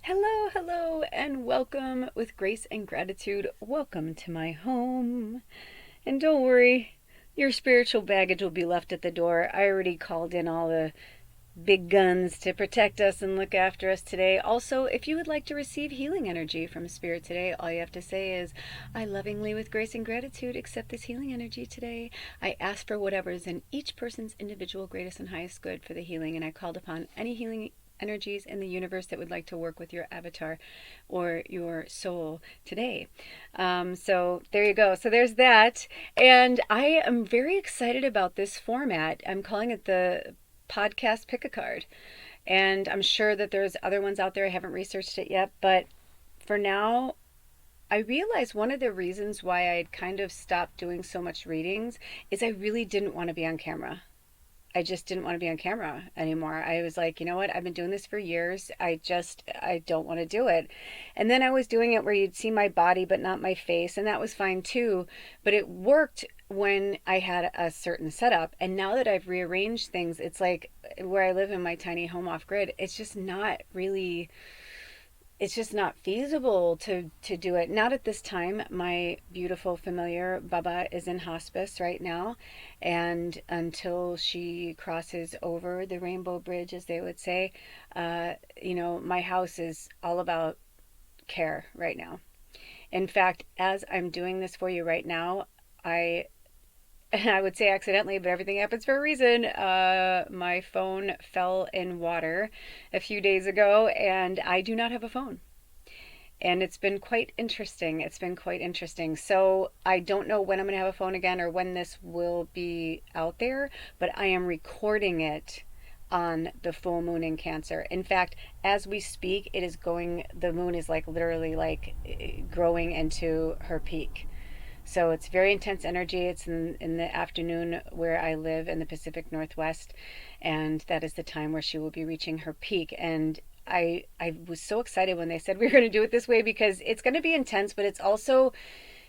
Hello, hello, and welcome with grace and gratitude. Welcome to my home. And don't worry, your spiritual baggage will be left at the door. I already called in all the big guns to protect us and look after us today. Also, if you would like to receive healing energy from Spirit today, all you have to say is, I lovingly, with grace and gratitude, accept this healing energy today. I ask for whatever is in each person's individual greatest and highest good for the healing, and I called upon any healing energies in the universe that would like to work with your avatar or your soul today. So there you go. So there's that. And I am very excited about this format. I'm calling it the podcast Pick a Card. And I'm sure that there's other ones out there. I haven't researched it yet. But for now, I realized one of the reasons why I'd kind of stopped doing so much readings is I really didn't want to be on camera. I just didn't want to be on camera anymore. I was like, you know what? I've been doing this for years. I don't want to do it. And then I was doing it where you'd see my body, but not my face. And that was fine too. But it worked when I had a certain setup. And now that I've rearranged things, it's like where I live in my tiny home off grid, it's just not feasible to do it. Not at this time. My beautiful familiar Baba is in hospice right now, and until she crosses over the rainbow bridge, as they would say, my house is all about care right now. In fact, as I'm doing this for you right now, I I would say accidentally, but everything happens for a reason. My phone fell in water a few days ago, and I do not have a phone. And it's been quite interesting. It's been quite interesting. So I don't know when I'm going to have a phone again or when this will be out there, but I am recording it on the full moon in Cancer. In fact, as we speak, the moon is like literally like growing into her peak. So it's very intense energy. It's in the afternoon where I live in the Pacific Northwest, and that is the time where she will be reaching her peak. And I was so excited when they said we were going to do it this way because it's going to be intense, but it's also,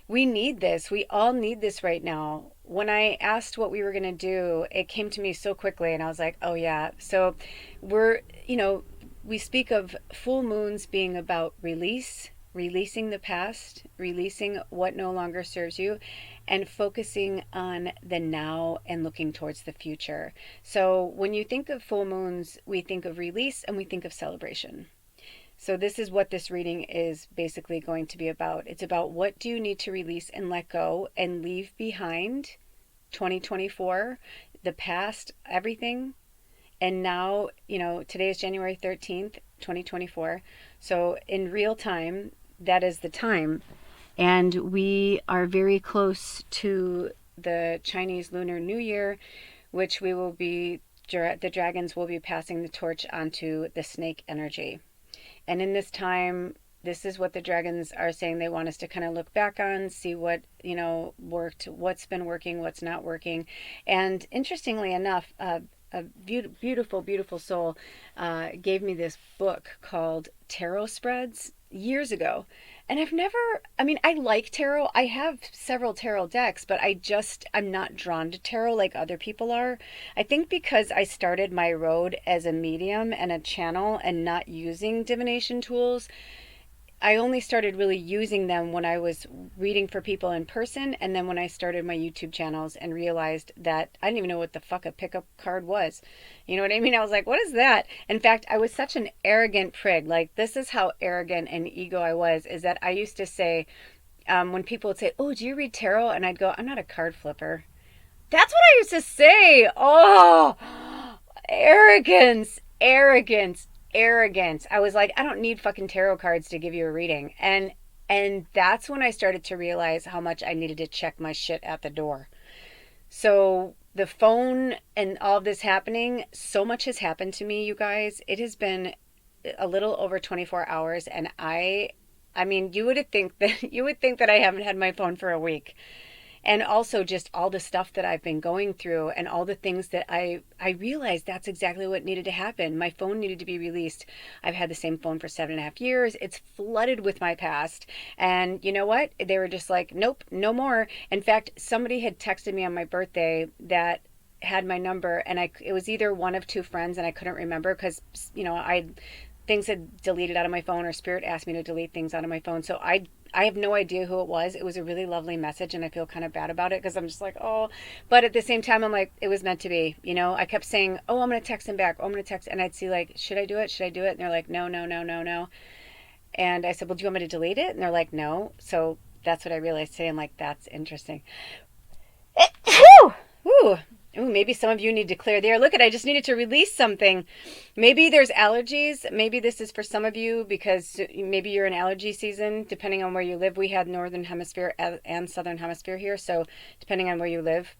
we need this. We all need this right now. When I asked what we were going to do, it came to me so quickly, and I was like, oh yeah. So we're, we speak of full moons being about releasing the past, releasing what no longer serves you, and focusing on the now and looking towards the future. So when you think of full moons, we think of release and we think of celebration. So this is what this reading is basically going to be about. It's about what do you need to release and let go and leave behind 2024, the past, everything. And now, today is January 13th, 2024. So in real time, that is the time. And we are very close to the Chinese Lunar New Year, which the dragons will be passing the torch onto the snake energy. And in this time, this is what the dragons are saying they want us to kind of look back on, see what, worked, what's been working, what's not working. And interestingly enough, a beautiful, beautiful soul gave me this book called Tarot Spreads years ago. And I like tarot. I have several tarot decks, but I'm not drawn to tarot like other people are. I think because I started my road as a medium and a channel and not using divination tools, I only started really using them when I was reading for people in person, and then when I started my YouTube channels and realized that I didn't even know what the fuck a pickup card was. You know what I mean? I was like, what is that? In fact, I was such an arrogant prig. Like, this is how arrogant and ego I was, is that I used to say, when people would say, oh, do you read tarot? And I'd go, I'm not a card flipper. That's what I used to say. Oh, arrogance, arrogance, arrogance. I was like, I don't need fucking tarot cards to give you a reading. And that's when I started to realize how much I needed to check my shit at the door. So the phone and all of this happening, so much has happened to me, you guys. It has been a little over 24 hours, and I mean, you would think that I haven't had my phone for a week. And also just all the stuff that I've been going through and all the things that I realized that's exactly what needed to happen. My phone needed to be released. I've had the same phone for 7.5 years. It's flooded with my past. And you know what? They were just like, nope, no more. In fact, somebody had texted me on my birthday that had my number, and it was either one of two friends, and I couldn't remember because, I things had deleted out of my phone, or spirit asked me to delete things out of my phone. So I have no idea who it was. It was a really lovely message, and I feel kind of bad about it because I'm just like, oh, but at the same time, I'm like, it was meant to be. I kept saying, oh, I'm going to text him back. Oh, I'm going to text. And I'd see like, should I do it? Should I do it? And they're like, no, no, no, no, no. And I said, well, do you want me to delete it? And they're like, no. So that's what I realized today. I'm like, that's interesting. Ooh, maybe some of you need to clear the air. Look I just needed to release something. Maybe there's allergies. Maybe this is for some of you because maybe you're in allergy season, depending on where you live. We had Northern Hemisphere and Southern Hemisphere here. So depending on where you live,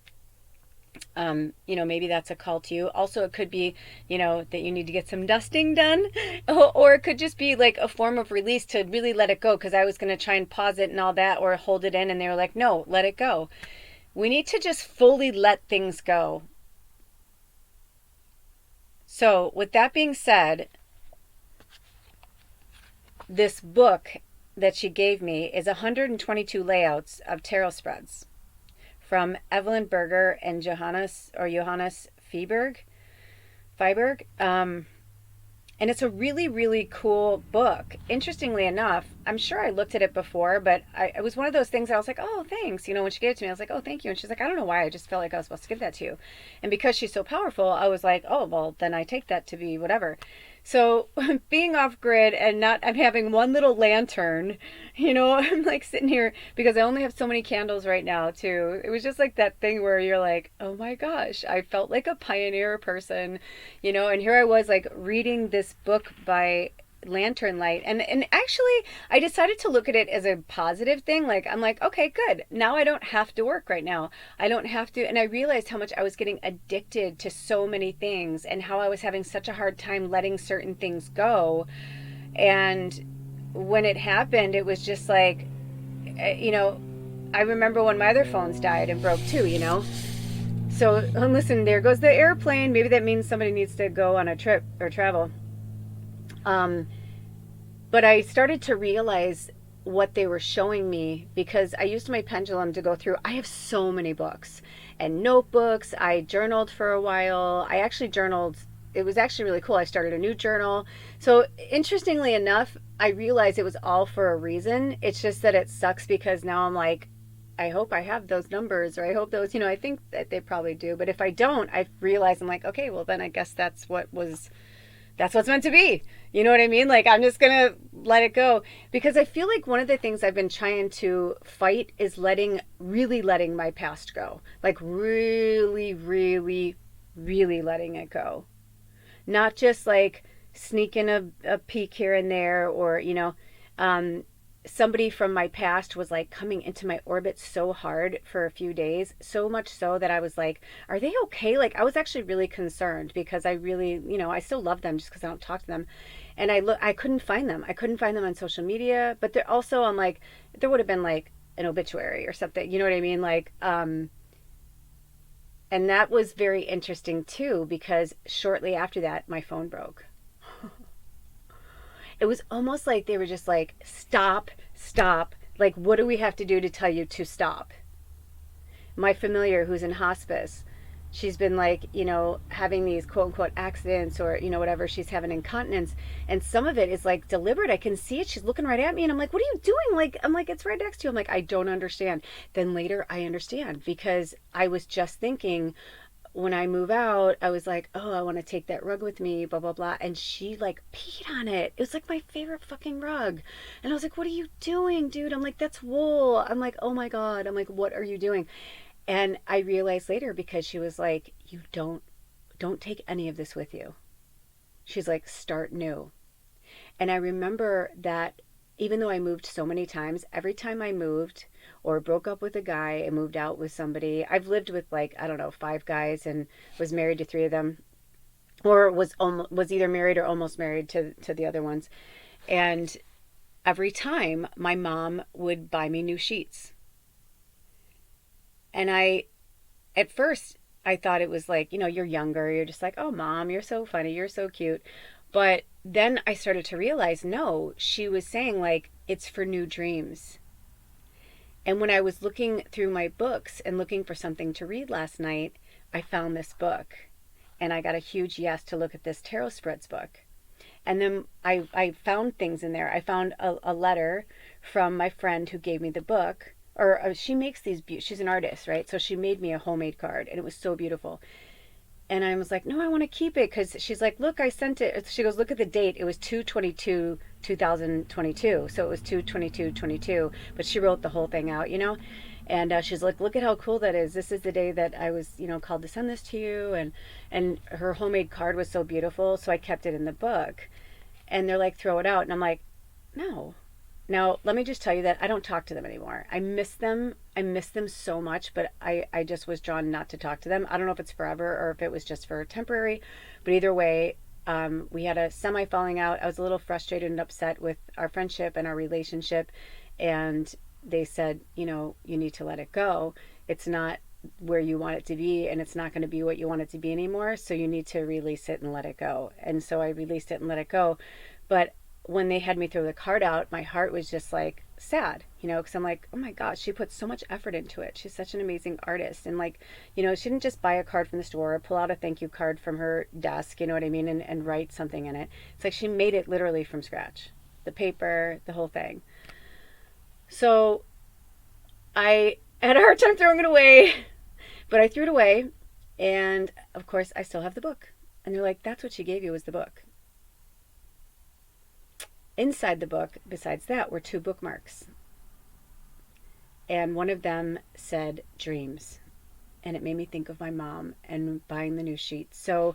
maybe that's a call to you. Also, it could be, that you need to get some dusting done, or it could just be like a form of release to really let it go. Because I was going to try and pause it and all that, or hold it in, and they were like, no, let it go. We need to just fully let things go. So, with that being said, this book that she gave me is 122 layouts of tarot spreads from Evelyn Berger and Johannes Feiberg. And it's a really, really cool book. Interestingly enough, I'm sure I looked at it before, but it was one of those things I was like, oh, thanks. When she gave it to me, I was like, oh, thank you. And she's like, I don't know why. I just felt like I was supposed to give that to you. And because she's so powerful, I was like, oh, well, then I take that to be whatever. So being off grid and I'm having one little lantern, I'm like sitting here because I only have so many candles right now too. It was just like that thing where you're like, oh my gosh, I felt like a pioneer person, and here I was like reading this book by lantern light, and actually I decided to look at it as a positive thing. Like, I'm like, okay, good, now I don't have to work right now. I don't have to. And I realized how much I was getting addicted to so many things, and how I was having such a hard time letting certain things go. And when it happened, it was just like, I remember when my other phones died and broke too, so listen, there goes the airplane. Maybe that means somebody needs to go on a trip or travel. But I started to realize what they were showing me, because I used my pendulum to go through. I have so many books and notebooks. I journaled for a while. I actually journaled. It was actually really cool. I started a new journal. So interestingly enough, I realized it was all for a reason. It's just that it sucks because now I'm like, I hope I have those numbers, or I hope those, I think that they probably do. But if I don't, I realize I'm like, okay, well then I guess that's what's meant to be. You know what I mean? Like, I'm just going to let it go, because I feel like one of the things I've been trying to fight is really letting my past go. Like really, really, really letting it go. Not just like sneaking a peek here and there, or, somebody from my past was like coming into my orbit so hard for a few days, so much so that I was like, are they okay? Like, I was actually really concerned, because I really, I still love them just because I don't talk to them. And I couldn't find them. I couldn't find them on social media, but they're also, I'm like, there would have been like an obituary or something, you know what I mean? Like, and that was very interesting too, because shortly after that, my phone broke. It was almost like they were just like, stop. Like, what do we have to do to tell you to stop? My familiar who's in hospice, she's been like, having these quote unquote accidents, or, whatever, she's having incontinence. And some of it is like deliberate. I can see it. She's looking right at me, and I'm like, what are you doing? Like, I'm like, it's right next to you. I'm like, I don't understand. Then later I understand, because I was just thinking, when I move out, I was like, oh, I want to take that rug with me, blah, blah, blah. And she like peed on it. It was like my favorite fucking rug. And I was like, what are you doing, dude? I'm like, that's wool. I'm like, oh my God. I'm like, what are you doing? And I realized later, because she was like, you don't take any of this with you. She's like, start new. And I remember that even though I moved so many times, every time I moved or broke up with a guy and moved out with somebody, I've lived with like, I don't know, 5 guys and was married to 3 of them, or was either married or almost married to the other ones. And every time my mom would buy me new sheets. And at first I thought it was like, you're younger, you're just like, oh mom, you're so funny, you're so cute. But then I started to realize, no, she was saying like, it's for new dreams. And when I was looking through my books and looking for something to read last night, I found this book. And I got a huge yes to look at this tarot spreads book. And then I found things in there. I found a letter from my friend who gave me the book, or she makes these, she's an artist, right? So she made me a homemade card and it was so beautiful. And I was like, no, I want to keep it, because she's like, look, I sent it. She goes, look at the date. It was 2/22/2022. So it was 2/22/22. But she wrote the whole thing out, you know? And she's like, look at how cool that is. This is the day that I was, you know, called to send this to you. And her homemade card was so beautiful. So I kept it in the book. And they're like, throw it out. And I'm like, no. Now, let me just tell you that I don't talk to them anymore. I miss them. I miss them so much, but I just was drawn not to talk to them. I don't know if it's forever or if it was just for temporary, but either way, we had a semi falling out. I was a little frustrated and upset with our friendship and our relationship, and they said, you know, you need to let it go. It's not where you want it to be, and it's not going to be what you want it to be anymore, so you need to release it and let it go. And so I released it and let it go. But when they had me throw the card out, my heart was just like sad, you know, because I'm like, oh my gosh, she put so much effort into it. She's such an amazing artist. And like, you know, she didn't just buy a card from the store or pull out a thank you card from her desk, you know what I mean, and write something in it. It's like she made it literally from scratch. The paper, the whole thing. So I had a hard time throwing it away, but I threw it away. And of course, I still have the book. And they're like, that's what she gave you, was the book. Inside the book, besides that, were 2 bookmarks. And one of them said dreams. And it made me think of my mom and buying the new sheets. So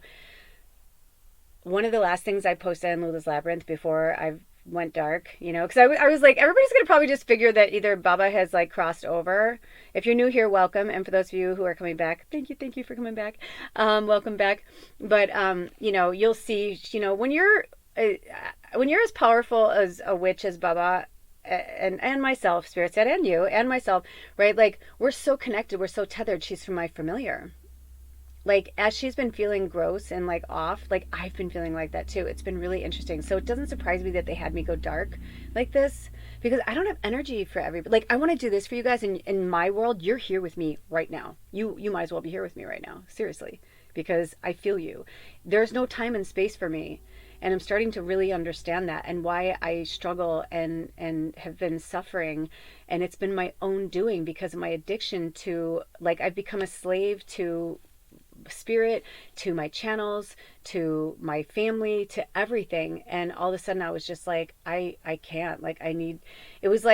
one of the last things I posted on Lula's Labyrinth before I went dark, you know, because I was like, everybody's going to probably just figure that either Baba has like crossed over. If you're new here, welcome. And for those of you who are coming back, thank you for coming back. Welcome back. But, you know, you'll see, you know, when you're as powerful as a witch as Baba and myself, Spirit said, and you and myself, right? Like, we're so connected, we're so tethered. She's from my familiar. Like, as she's been feeling gross and like off, like I've been feeling like that too. It's been really interesting. So it doesn't surprise me that they had me go dark like this, because I don't have energy for everybody. Like, I want to do this for you guys. In my world, you're here with me right now. You might as well be here with me right now. Seriously, because I feel you. There's no time and space for me. And I'm starting to really understand that, and why I struggle and have been suffering. And it's been my own doing, because of my addiction to, like, I've become a slave to spirit, to my channels, to my family, to everything. And all of a sudden I was just like, I can't, like, I need, it was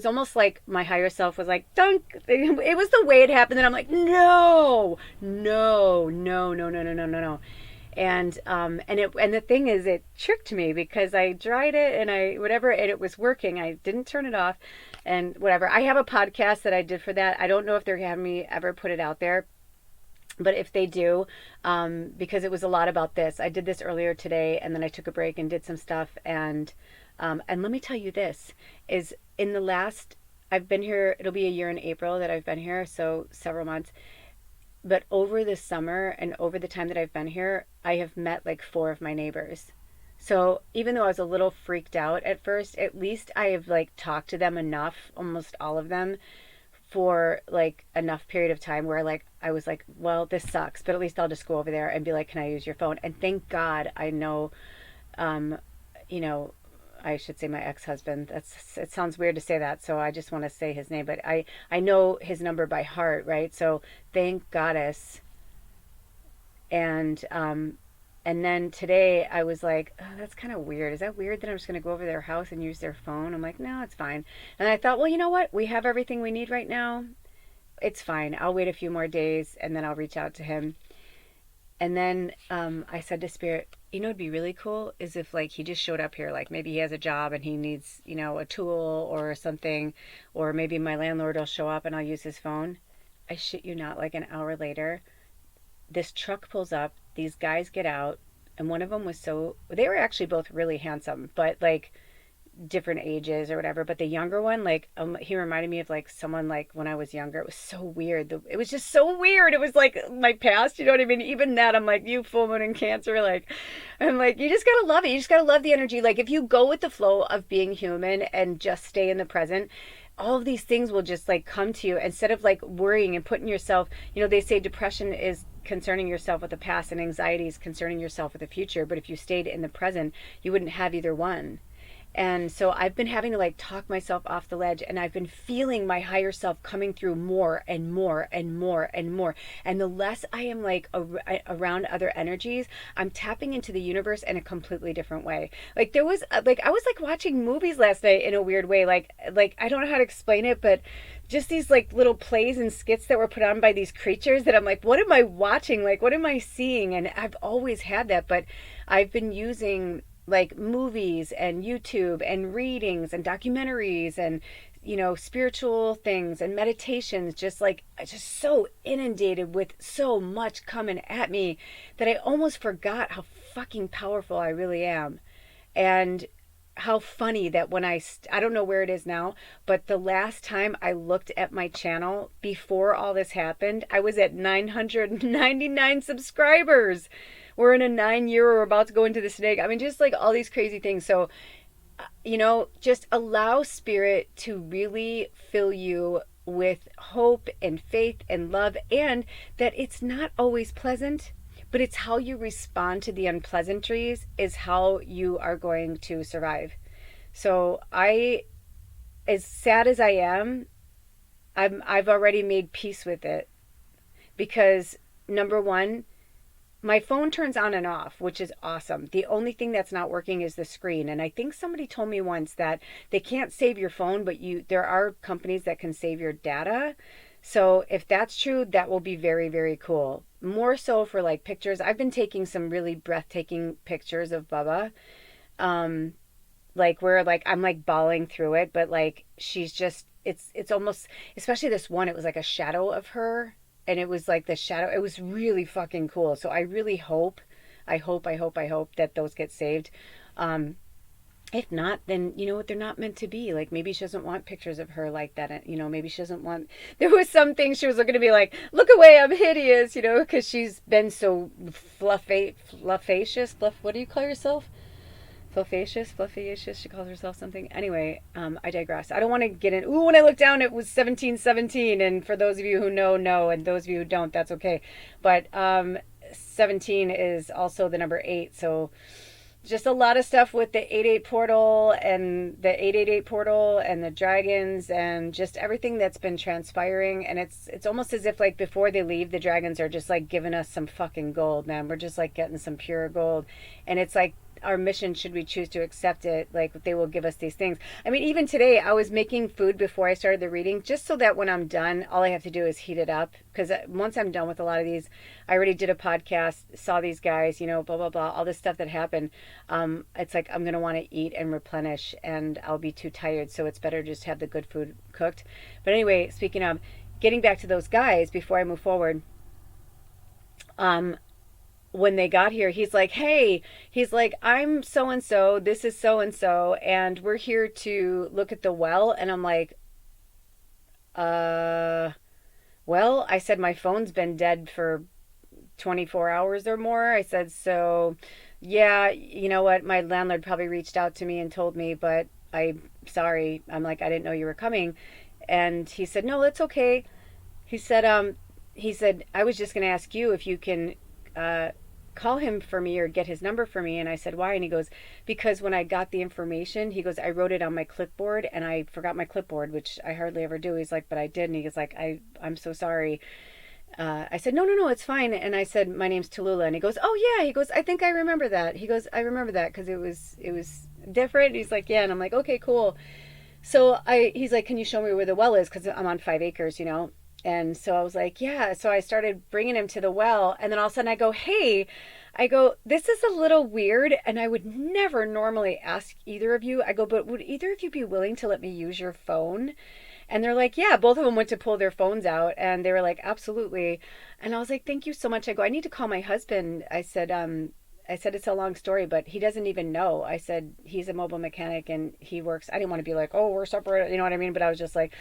almost like my higher self was like, don't, it was the way it happened. And I'm like, no. And the thing is, it tricked me, because I dried it and and it was working. I didn't turn it off and whatever. I have a podcast that I did for that. I don't know if they're having me ever put it out there, but if they do, because it was a lot about this. I did this earlier today, and then I took a break and did some stuff. And let me tell you, this is in the last, I've been here, it'll be a year in April that I've been here. So several months. But over the summer and over the time that I've been here, I have met like 4 of my neighbors. So even though I was a little freaked out at first, at least I have like talked to them enough, almost all of them, for like enough period of time where like I was like, well, this sucks, but at least I'll just go over there and be like, can I use your phone? And thank God I know, you know, I should say my ex-husband. It sounds weird to say that, so I just want to say his name, but I know his number by heart, right? So thank Goddess. And then today I was like, oh, that's kind of weird. Is that weird that I'm just going to go over their house and use their phone? I'm like, no, it's fine. And I thought, well, you know what? We have everything we need right now. It's fine. I'll wait a few more days and then I'll reach out to him. And then I said to Spirit, you know, it'd be really cool is if like he just showed up here, like maybe he has a job and he needs, you know, a tool or something, or maybe my landlord will show up and I'll use his phone. I shit you not, like an hour later, this truck pulls up, these guys get out, and one of them was they were actually both really handsome, but like different ages or whatever. But the younger one, like he reminded me of like someone like when I was younger. It was so weird. It was just so weird. It was like my past, you know what I mean? Even that, I'm like, you full moon in Cancer, like, I'm like, you just gotta love it. You just gotta love the energy. Like, if you go with the flow of being human and just stay in the present, all of these things will just like come to you, instead of like worrying and putting yourself, you know, they say depression is concerning yourself with the past and anxieties concerning yourself with the future. But if you stayed in the present, you wouldn't have either one. And so I've been having to like talk myself off the ledge, and I've been feeling my higher self coming through more and more and more and more. And the less I am like around other energies, I'm tapping into the universe in a completely different way. Like there was like I was like watching movies last night in a weird way. Like I don't know how to explain it, but just these like little plays and skits that were put on by these creatures that I'm like, what am I watching? Like what am I seeing? And I've always had that, but I've been using like movies and YouTube and readings and documentaries and spiritual things and meditations, just so inundated with so much coming at me that I almost forgot how fucking powerful I really am. And how funny that when I don't know where it is now, but the last time I looked at my channel before all this happened, I was at 999 subscribers. We're in a 9-year, we're about to go into the snake. I mean, just like all these crazy things. So, just allow spirit to really fill you with hope and faith and love, and that it's not always pleasant, but it's how you respond to the unpleasantries is how you are going to survive. So as sad as I am, I've already made peace with it, because number one, my phone turns on and off, which is awesome. The only thing that's not working is the screen. And I think somebody told me once that they can't save your phone, but there are companies that can save your data. So if that's true, that will be very, very cool. More so for like pictures. I've been taking some really breathtaking pictures of Bubba. Like where like I'm like bawling through it, but like she's just, it's almost, especially this one, it was like a shadow of her. And it was like the shadow. It was really fucking cool. So I really hope that those get saved. If not, then you know what, they're not meant to be. Like maybe she doesn't want pictures of her like that. Maybe she doesn't want. There was some things she was looking to be like, look away, I'm hideous. Because she's been so fluffacious. What do you call yourself? Fluffacious, she calls herself something. Anyway, I digress. I don't want to get in. Ooh, when I looked down, it was 1717. And for those of you who know, and those of you who don't, that's okay. But 17 is also the number 8. So just a lot of stuff with the 88 portal and the 888 portal and the dragons and just everything that's been transpiring. And it's almost as if like before they leave, the dragons are just like giving us some fucking gold, man. We're just like getting some pure gold. And it's like, our mission, should we choose to accept it, like they will give us these things. I mean, even today I was making food before I started the reading, just so that when I'm done, all I have to do is heat it up, because once I'm done with a lot of these, I already did a podcast, saw these guys, blah blah blah, all this stuff that happened. It's like I'm gonna want to eat and replenish, and I'll be too tired, so it's better just have the good food cooked. But anyway, speaking of getting back to those guys before I move forward, when they got here, he's like, hey, he's like, I'm so-and-so, this is so-and-so, and we're here to look at the well. And I'm like, well, I said, my phone's been dead for 24 hours or more. I said, so yeah, you know what? My landlord probably reached out to me and told me, but I'm sorry. I'm like, I didn't know you were coming. And he said, no, it's okay. He said, I was just going to ask you if you can, call him for me or get his number for me. And I said, why? And he goes, because when I got the information, he goes, I wrote it on my clipboard and I forgot my clipboard, which I hardly ever do. He's like, but I did. And he goes like, I'm so sorry. I said, no, it's fine. And I said, my name's Tallulah. And he goes, oh yeah. He goes, I think I remember that. He goes, I remember that because it was different. He's like, yeah. And I'm like, okay, cool. So he's like, can you show me where the well is? Because I'm on 5 acres, And so I was like, yeah. So I started bringing him to the well. And then all of a sudden I go, hey, this is a little weird. And I would never normally ask either of you. I go, but would either of you be willing to let me use your phone? And they're like, yeah. Both of them went to pull their phones out. And they were like, absolutely. And I was like, thank you so much. I go, I need to call my husband. I said, it's a long story, but he doesn't even know. I said, he's a mobile mechanic and he works. I didn't want to be like, oh, we're separate. You know what I mean? But I was just like,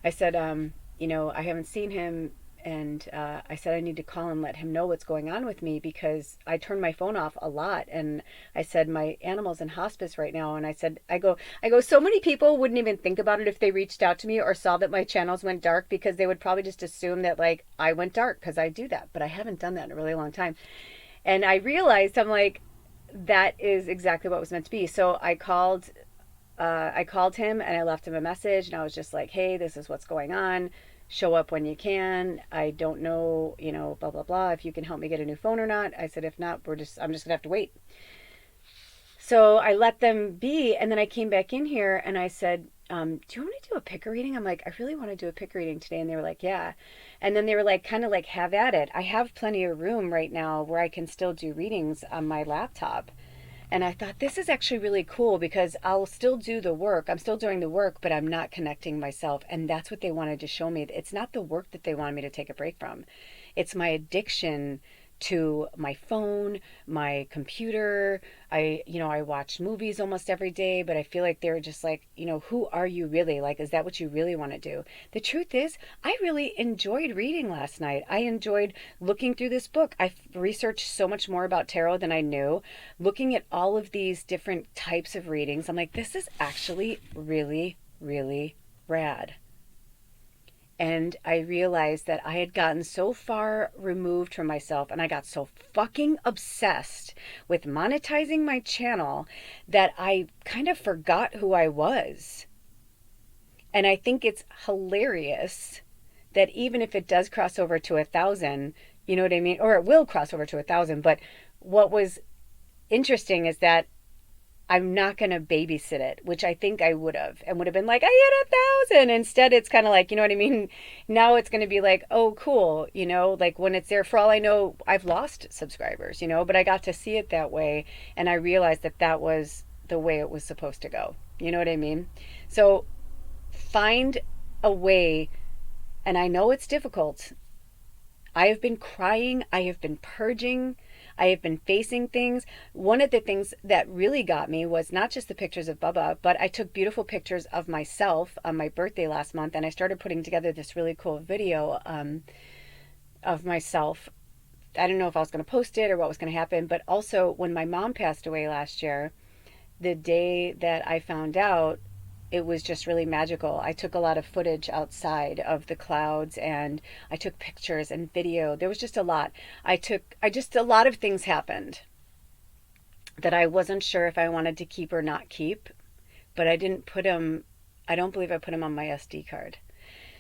I said, I haven't seen him and I said I need to call and let him know what's going on with me, because I turn my phone off a lot. And I said, my animal's in hospice right now. And I said, I go, so many people wouldn't even think about it if they reached out to me or saw that my channels went dark, because they would probably just assume that like I went dark, because I do that. But I haven't done that in a really long time. And I realized, I'm like, that is exactly what was meant to be. So I called him and I left him a message, and I was just like, hey, this is what's going on. Show up when you can. I don't know, blah, blah, blah, if you can help me get a new phone or not. I said, if not, I'm just gonna have to wait. So I let them be. And then I came back in here and I said, do you want me to do a picker reading? I'm like, I really want to do a picker reading today. And they were like, yeah. And then they were like, kind of like, have at it. I have plenty of room right now where I can still do readings on my laptop. And I thought, this is actually really cool, because I'll still do the work. I'm still doing the work, but I'm not connecting myself. And that's what they wanted to show me. It's not the work that they wanted me to take a break from. It's my addiction to my phone, my computer. I watch movies almost every day, but I feel like they're just like, who are you really? Like, is that what you really want to do? The truth is, I really enjoyed reading last night. I enjoyed looking through this book. I researched so much more about tarot than I knew. Looking at all of these different types of readings, I'm like, this is actually really, really rad. And I realized that I had gotten so far removed from myself, and I got so fucking obsessed with monetizing my channel that I kind of forgot who I was. And I think it's hilarious that even if it does cross over to 1,000, you know what I mean? Or it will cross over to 1,000. But what was interesting is that I'm not going to babysit it, which I think I would have, and would have been like, I hit 1,000. Instead, it's kind of like, you know what I mean? Now it's going to be like, oh, cool. Like when it's there, for all I know, I've lost subscribers, but I got to see it that way. And I realized that that was the way it was supposed to go. You know what I mean? So find a way. And I know it's difficult. I have been crying. I have been purging. I have been facing things. One of the things that really got me was not just the pictures of Bubba, but I took beautiful pictures of myself on my birthday last month, and I started putting together this really cool video of myself. I don't know if I was going to post it or what was going to happen, but also when my mom passed away last year, the day that I found out, it was just really magical. I took a lot of footage outside of the clouds, and I took pictures and video. There was just a lot. A lot of things happened that I wasn't sure if I wanted to keep or not keep, but I don't believe I put them on my SD card.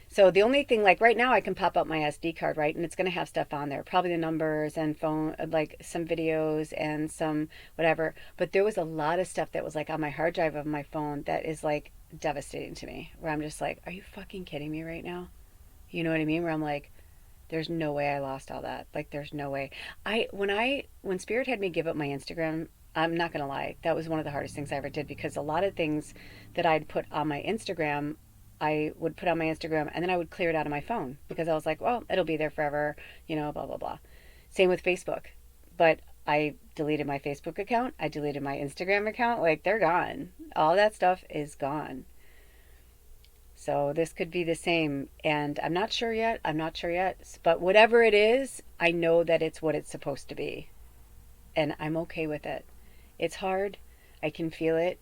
So the only thing, like right now, I can pop up my SD card, right? And it's going to have stuff on there, probably the numbers and phone, like some videos and some whatever. But there was a lot of stuff that was like on my hard drive of my phone that is like devastating to me, where I'm just like, are you fucking kidding me right now? You know what I mean? Where I'm like, there's no way I lost all that. Like, there's no way. When Spirit had me give up my Instagram, I'm not going to lie, that was one of the hardest things I ever did, because a lot of things that I'd put on my Instagram, I would put on my Instagram and then I would clear it out of my phone, because I was like, well, it'll be there forever, blah, blah, blah. Same with Facebook. But I deleted my Facebook account. I deleted my Instagram account. Like, they're gone. All that stuff is gone. So this could be the same. And I'm not sure yet. But whatever it is, I know that it's what it's supposed to be. And I'm okay with it. It's hard. I can feel it,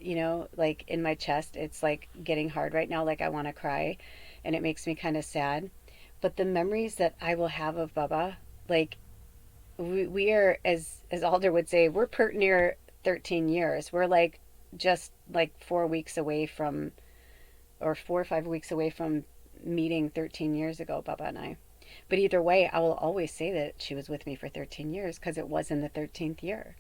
like in my chest. It's like getting hard right now. Like I want to cry, and it makes me kind of sad. But the memories that I will have of Bubba, like we are, as Alder would say, we're pert near 13 years. We're like just like 4 weeks away from, or 4 or 5 weeks away from meeting 13 years ago, Bubba and I. But either way, I will always say that she was with me for 13 years, because it was in the 13th year.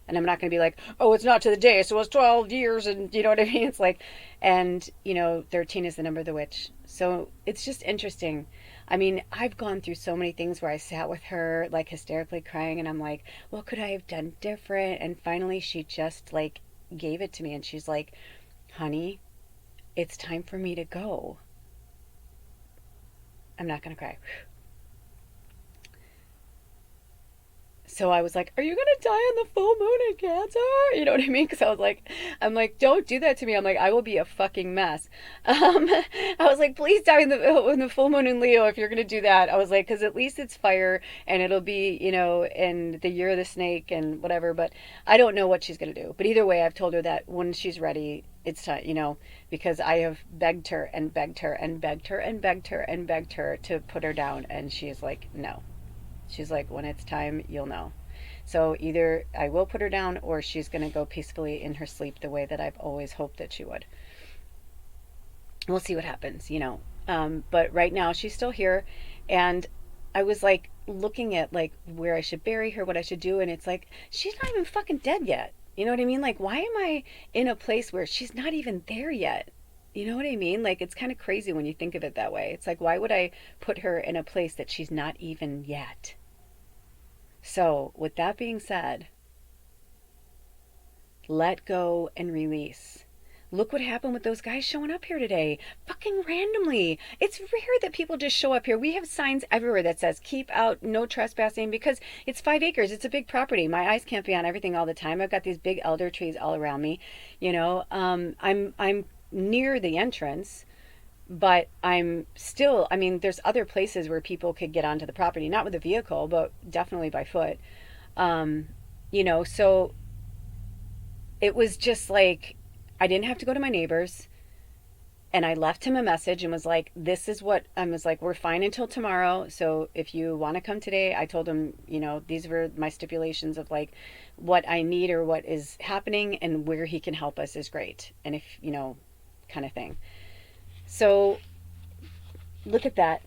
And I'm not going to be like, oh, it's not to the day, so it's 12 years, and you know what I mean? It's like, and 13 is the number of the witch. So it's just interesting. I mean, I've gone through so many things where I sat with her, like hysterically crying, and I'm like, what could I have done different? And finally she just like gave it to me, and she's like, honey, it's time for me to go. I'm not going to cry. so I was like, are you going to die on the full moon in Cancer? You know what I mean? Because I'm like, don't do that to me. I'm like, I will be a fucking mess. I was like, please die in the full moon in Leo if you're going to do that. I was like, because at least it's fire and it'll be, you know, in the year of the snake and whatever. But I don't know what she's going to do. But either way, I've told her that when she's ready, it's time, you know, because I have begged her and begged her and begged her and begged her and begged her to put her down. And she's like, no. She's like, when it's time, you'll know. So either I will put her down or she's going to go peacefully in her sleep the way that I've always hoped that she would. We'll see what happens, you know. But right now she's still here. And I was like looking at like where I should bury her, what I should do. And it's like, she's not even fucking dead yet. You know what I mean? Like, why am I in a place where she's not even there yet? You know what I mean? Like, it's kind of crazy when you think of it that way. It's like, why would I put her in a place that she's not even yet? So, with that being said, let go and release. Look what happened with those guys showing up here today. Fucking randomly. It's rare that people just show up here. We have signs everywhere that says keep out, no trespassing, because it's 5 acres. It's a big property. My eyes can't be on everything all the time. I've got these big elder trees all around me. You know, I'm near the entrance, but I'm still, I mean, there's other places where people could get onto the property, not with a vehicle, but definitely by foot. You know, so it was just like, I didn't have to go to my neighbors, and I left him a message and was like, this is what, I was like, we're fine until tomorrow. So if you want to come today, I told him, you know, these were my stipulations of like what I need or what is happening and where he can help us is great. And if, you know, kind of thing. So look at that.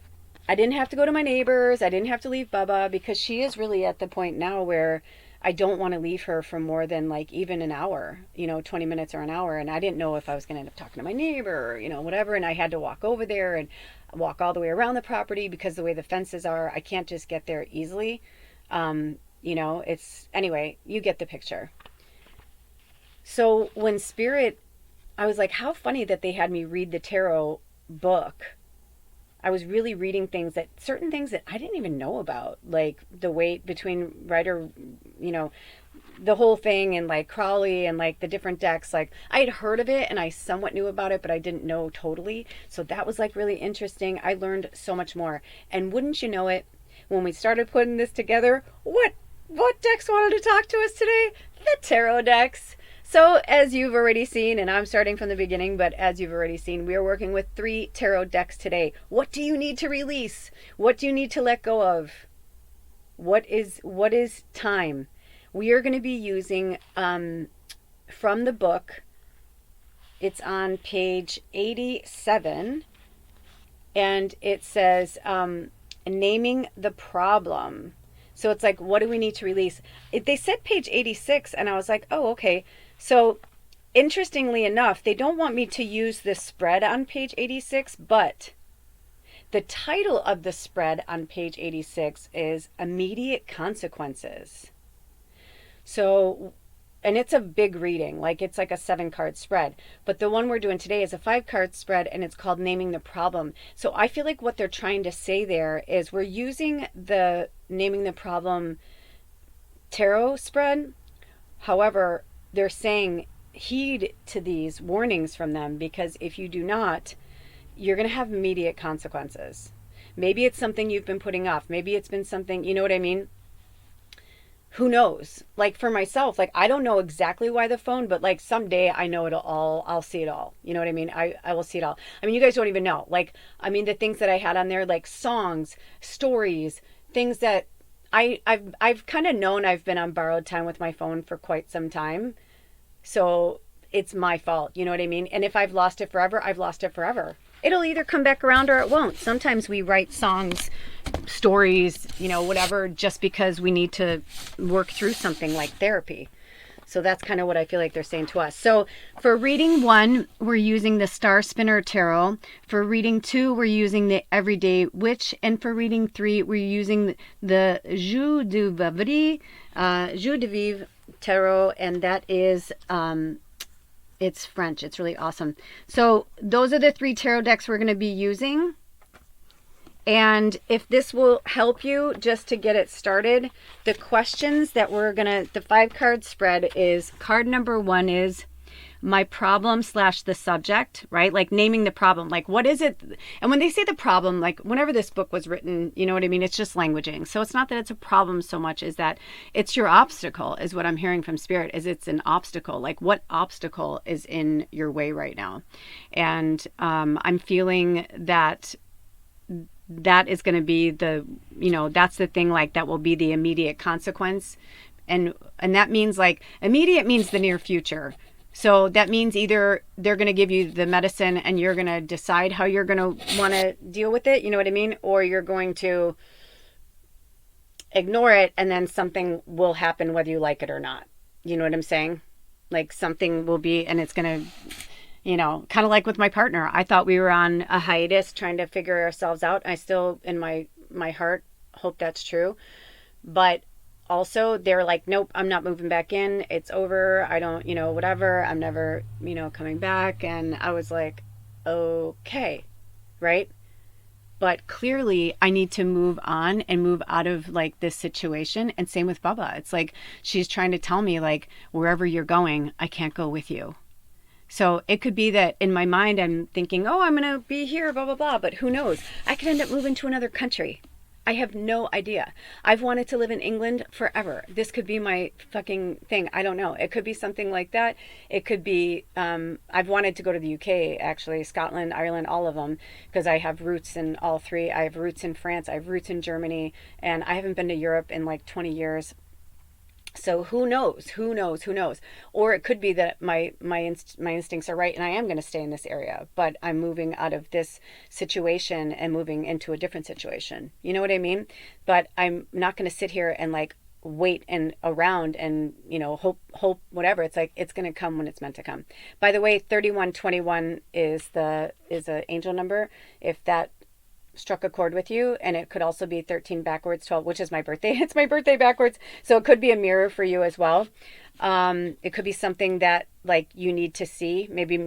I didn't have to go to my neighbors. I didn't have to leave Bubba because she is really at the point now where I don't want to leave her for more than like even an hour, you know, 20 minutes or an hour. And I didn't know if I was going to end up talking to my neighbor or, you know, whatever. And I had to walk over there and walk all the way around the property because the way the fences are, I can't just get there easily. You know, it's, anyway, you get the picture. So when Spirit, I was like, how funny that they had me read the tarot book. I was really reading things that, certain things that I didn't even know about, like the weight between Rider, you know, the whole thing, and like Crowley and like the different decks. Like I had heard of it and I somewhat knew about it, but I didn't know totally. So that was like really interesting. I learned so much more. And wouldn't you know it, when we started putting this together, what decks wanted to talk to us today? The tarot decks. So as you've already seen, and I'm starting from the beginning, but as you've already seen, we are working with 3 tarot decks today. What do you need to release? What do you need to let go of? What is time? We are going to be using from the book. It's on page 87, and it says naming the problem. So it's like, what do we need to release? They said page 86, and I was like, oh, okay. So interestingly enough, they don't want me to use this spread on page 86, but the title of the spread on page 86 is Immediate Consequences. So, and it's a big reading, like it's like a 7-card spread. But the one we're doing today is a 5-card spread, and it's called Naming the Problem. So I feel like what they're trying to say there is we're using the Naming the Problem tarot spread. However, they're saying heed to these warnings from them, because if you do not, you're going to have immediate consequences. Maybe it's something you've been putting off. Maybe it's been something, you know what I mean? Who knows? Like for myself, like I don't know exactly why the phone, but like someday I know it'll all, I'll see it all. You know what I mean? I will see it all. I mean, you guys don't even know. Like, I mean, the things that I had on there, like songs, stories, things that I've kind of known I've been on borrowed time with my phone for quite some time. So it's my fault. You know what I mean? And if I've lost it forever, I've lost it forever. It'll either come back around or it won't. Sometimes we write songs, stories, you know, whatever, just because we need to work through something like therapy. So that's kind of what I feel like they're saying to us. So for reading 1, we're using the Star Spinner Tarot. For reading 2, we're using the Everyday Witch. And for reading 3, we're using the Jeu de Vivre Tarot. And that is, it's French. It's really awesome. So those are the 3 tarot decks we're going to be using. And if this will help you just to get it started, the questions that the 5-card spread is, card number 1 is my problem / the subject, right? Like naming the problem, like what is it? And when they say the problem, like whenever this book was written, you know what I mean? It's just languaging. So it's not that it's a problem so much as that it's your obstacle, is what I'm hearing from Spirit, is it's an obstacle. Like what obstacle is in your way right now? And I'm feeling that is going to be that's the thing, like that will be the immediate consequence. And that means, like, immediate means the near future. So that means either they're going to give you the medicine and you're going to decide how you're going to want to deal with it, you know what I mean? Or you're going to ignore it and then something will happen whether you like it or not. You know what I'm saying? Like something will be, and it's going to, kind of like with my partner. I thought we were on a hiatus trying to figure ourselves out. I still, in my heart, hope that's true. But also, they're like, nope, I'm not moving back in. It's over. I don't, whatever. I'm never, coming back. And I was like, okay, right? But clearly, I need to move on and move out of like this situation. And same with Bubba. It's like she's trying to tell me, like, wherever you're going, I can't go with you. So it could be that in my mind, I'm thinking, oh, I'm going to be here, blah, blah, blah. But who knows? I could end up moving to another country. I have no idea. I've wanted to live in England forever. This could be my fucking thing. I don't know. It could be something like that. It could be, I've wanted to go to the UK, actually, Scotland, Ireland, all of them, because I have roots in all 3. I have roots in France. I have roots in Germany. And I haven't been to Europe in like 20 years. So who knows? Or it could be that my instincts are right and I am going to stay in this area, but I'm moving out of this situation and moving into a different situation. You know what I mean? But I'm not going to sit here and like wait and around and, hope whatever. It's like, it's going to come when it's meant to come. By the way, 3121 is an angel number. If that struck a chord with you, and it could also be 13 backwards 12, which is my birthday. It's my birthday backwards, so it could be a mirror for you as well. It could be something that like you need to see. Maybe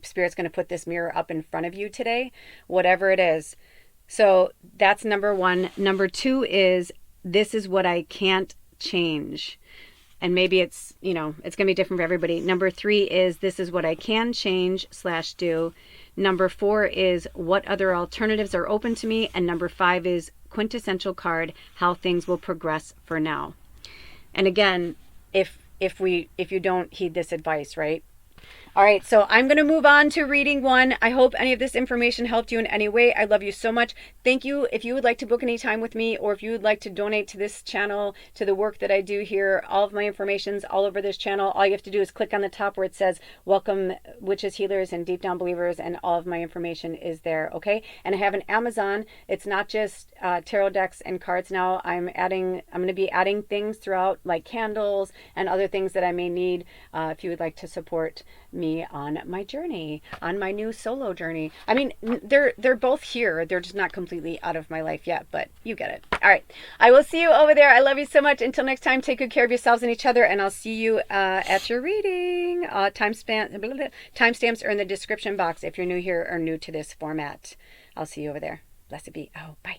Spirit's going to put this mirror up in front of you today, whatever it is. So that's number 1. Number 2 is, this is what I can't change. And maybe it's, it's going to be different for everybody. Number 3 is, this is what I can change / do. Number 4 is, what other alternatives are open to me? And number 5 is, quintessential card, how things will progress for now. And again, if you don't heed this advice, right? All right, so I'm going to move on to reading 1. I hope any of this information helped you in any way. I love you so much. Thank you. If you would like to book any time with me, or if you would like to donate to this channel, to the work that I do here, all of my information's all over this channel. All you have to do is click on the top where it says Welcome Witches, Healers, and Deep Down Believers, and all of my information is there, okay? And I have an Amazon. It's not just tarot decks and cards now. I'm going to be adding things throughout, like candles and other things that I may need if you would like to support me on my journey, on my new solo journey. I mean, they're both here. They're just not completely out of my life yet, but you get it. All right. I will see you over there. I love you so much. Until next time, take good care of yourselves and each other, and I'll see you at your reading. Timestamps are in the description box if you're new here or new to this format. I'll see you over there. Blessed be. Oh, bye.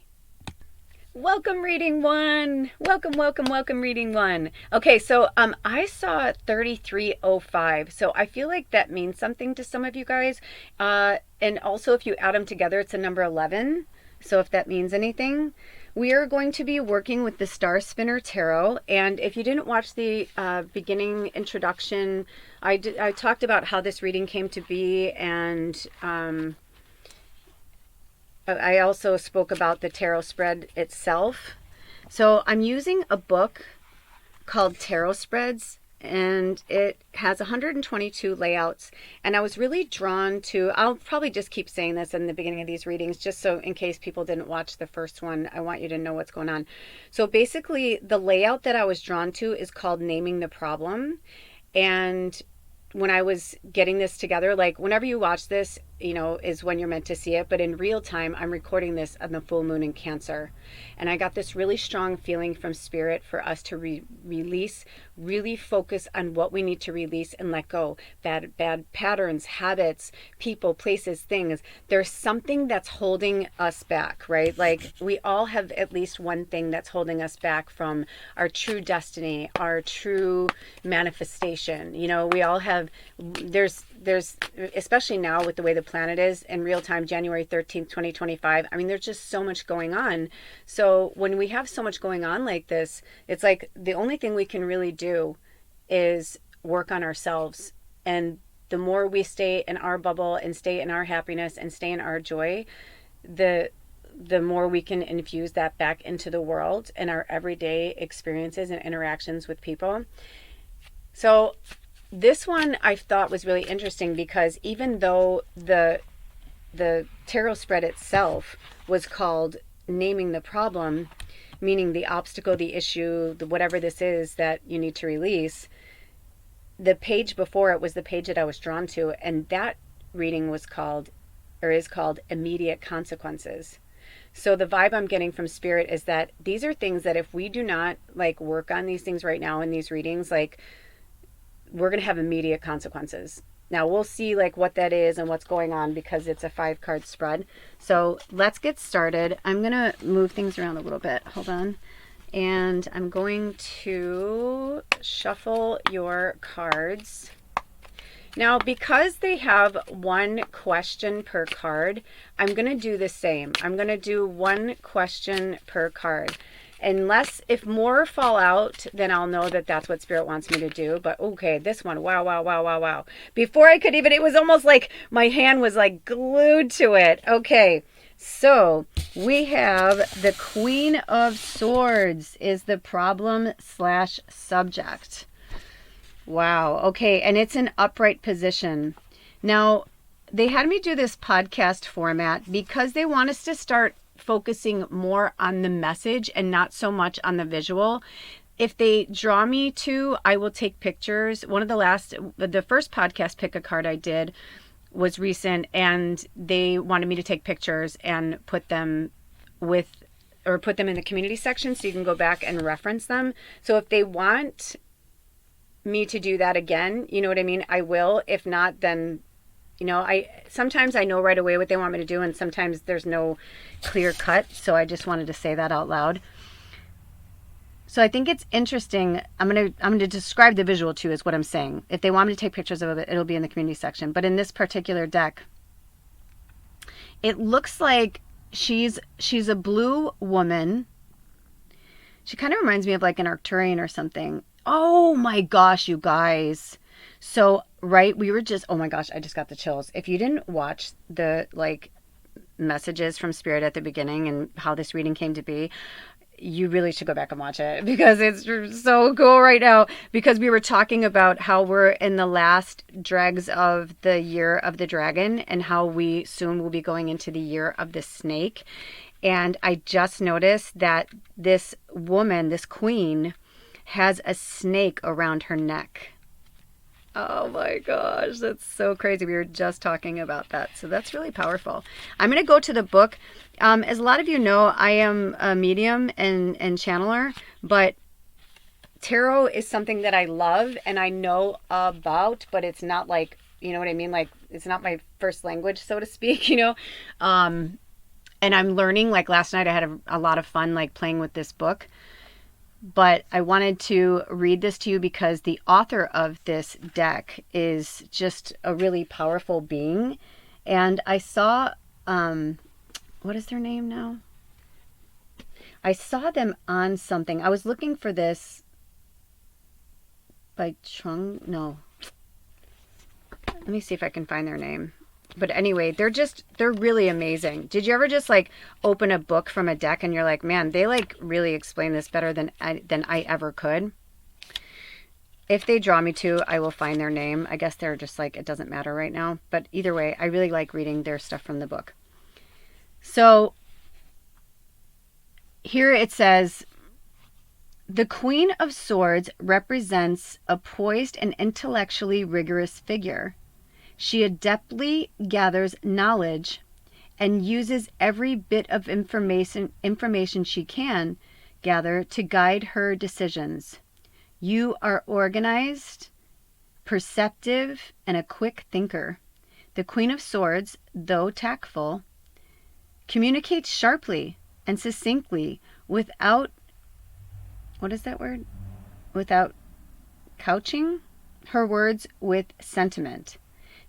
Welcome, reading 1. Welcome, reading 1. Okay, so I saw 3305. So I feel like that means something to some of you guys. And also, if you add them together, it's a number 11. So if that means anything, we are going to be working with the Star Spinner Tarot. And if you didn't watch the beginning introduction, I talked about how this reading came to be, and I also spoke about the tarot spread itself. So I'm using a book called Tarot Spreads, and it has 122 layouts. And I was really drawn to, I'll probably just keep saying this in the beginning of these readings, just so in case people didn't watch the first one, I want you to know what's going on. So basically, the layout that I was drawn to is called Naming the Problem. And when I was getting this together, like whenever you watch this, is when you're meant to see it. But in real time, I'm recording this on the full moon in Cancer. And I got this really strong feeling from Spirit for us to release, really focus on what we need to release and let go. Bad patterns, habits, people, places, things. There's something that's holding us back, right? Like we all have at least one thing that's holding us back from our true destiny, our true manifestation. We all have, there's especially now with the way the planet is in real time, January 13th, 2025. I mean, there's just so much going on. So when we have so much going on like this, it's like the only thing we can really do is work on ourselves. And the more we stay in our bubble and stay in our happiness and stay in our joy, the more we can infuse that back into the world and our everyday experiences and interactions with people. So this one I thought was really interesting because even though the tarot spread itself was called Naming the Problem, meaning the obstacle, the issue, whatever this is that you need to release, the page before it was the page that I was drawn to, and that reading was called, or is called, Immediate Consequences. So the vibe I'm getting from Spirit is that these are things that if we do not work on these things right now in these readings, we're going to have immediate consequences. Now we'll see what that is and what's going on because it's a 5-card spread. So let's get started. I'm going to move things around a little bit. Hold on. And I'm going to shuffle your cards. Now, because they have one question per card, I'm going to do the same. I'm going to do one question per card. If more fall out, then I'll know that that's what Spirit wants me to do. But okay, this one, wow. Before I could even, it was almost like my hand was glued to it. Okay, so we have the Queen of Swords is the problem/subject. Wow, okay, and it's an upright position. Now, they had me do this podcast format because they want us to start focusing more on the message and not so much on the visual. If they draw me to, I will take pictures. The first podcast pick a card I did was recent, and they wanted me to take pictures and put them in the community section so you can go back and reference them. So if they want me to do that again, you know what I mean, I will. If not, then sometimes I know right away what they want me to do, and sometimes there's no clear cut. So I just wanted to say that out loud. So I think it's interesting. I'm gonna describe the visual too, is what I'm saying. If they want me to take pictures of it, it'll be in the community section. But in this particular deck, it looks like she's a blue woman. She kind of reminds me of an Arcturian or something. Oh my gosh, you guys. So, right, we were just, oh my gosh, I just got the chills. If you didn't watch the messages from Spirit at the beginning and how this reading came to be, you really should go back and watch it because it's so cool right now. Because we were talking about how we're in the last dregs of the year of the dragon and how we soon will be going into the year of the snake. And I just noticed that this woman, this queen, has a snake around her neck. Oh my gosh, that's so crazy. We were just talking about that. So that's really powerful. I'm going to go to the book. As a lot of you know, I am a medium and channeler, but tarot is something that I love and I know about, but it's not you know what I mean? It's not my first language, so to speak, and I'm learning. Last night I had a lot of fun playing with this book. But I wanted to read this to you because the author of this deck is just a really powerful being. And I saw, what is their name now? I saw them on something. I was looking for this by let me see if I can find their name. But anyway, they're really amazing. Did you ever just open a book from a deck and you're like, man, they really explain this better than I ever could? If they draw me to, I will find their name. I guess they're just it doesn't matter right now. But either way, I really like reading their stuff from the book. So here it says, the Queen of Swords represents a poised and intellectually rigorous figure. She adeptly gathers knowledge and uses every bit of information she can gather to guide her decisions. You are organized, perceptive, and a quick thinker. The Queen of Swords, though tactful, communicates sharply and succinctly without, what is that word? Without couching her words with sentiment.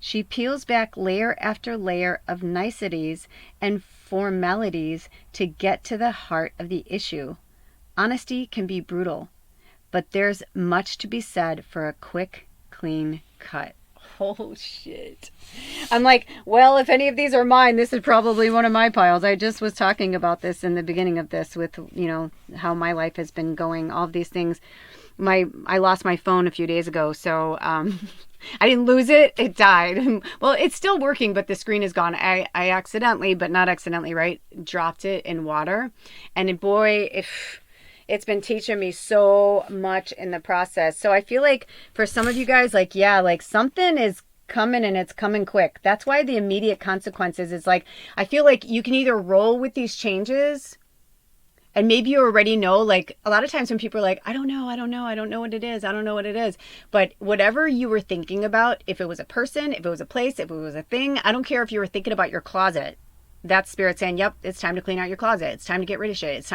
She peels back layer after layer of niceties and formalities to get to the heart of the issue. Honesty can be brutal, but there's much to be said for a quick, clean cut. Oh, shit. I'm like, well, if any of these are mine, this is probably one of my piles. I just was talking about this in the beginning of this with, how my life has been going, all of these things. I lost my phone a few days ago, so I didn't lose it. It died. Well, it's still working, but the screen is gone. I accidentally, but not accidentally, right, dropped it in water. And boy, it's been teaching me so much in the process. So I feel like for some of you guys, like, yeah, like something is coming and it's coming quick. That's why the immediate consequences is like, I feel like you can either roll with these changes. And maybe you already know, like a lot of times when people are like, I don't know what it is. But whatever you were thinking about, if it was a person, if it was a place, if it was a thing, I don't care if you were thinking about your closet. That's spirit saying, yep, it's time to clean out your closet. It's time to get rid of shit.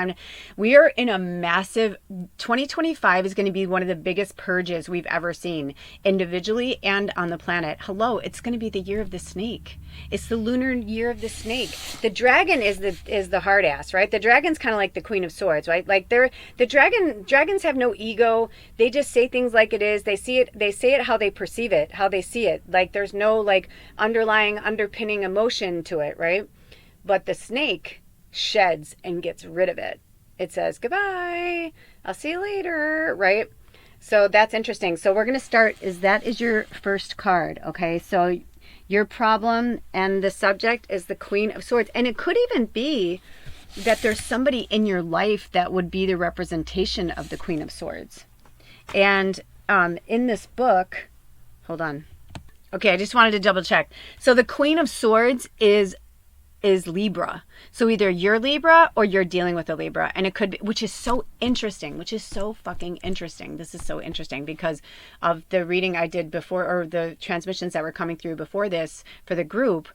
We are in a massive, 2025 is going to be one of the biggest purges we've ever seen individually and on the planet. Hello, it's going to be the year of the snake. It's the lunar year of the snake. The dragon is the hard ass, right? The dragon's kind of like the Queen of Swords, right? Like dragons have no ego. They just say things like it is. They say it how they perceive it, how they see it. Like there's no like underpinning emotion to it, right? But the snake sheds and gets rid of it. It says, goodbye, I'll see you later, right? So that's interesting. So we're going to start, that is your first card, okay? So your problem and the subject is the Queen of Swords. And it could even be that there's somebody in your life that would be the representation of the Queen of Swords. And in this book, hold on. Okay, I just wanted to double check. So the Queen of Swords is Libra. So either you're Libra or you're dealing with a Libra. And it could be, which is so fucking interesting. This is so interesting because of the reading I did before, or the transmissions that were coming through before this for the group.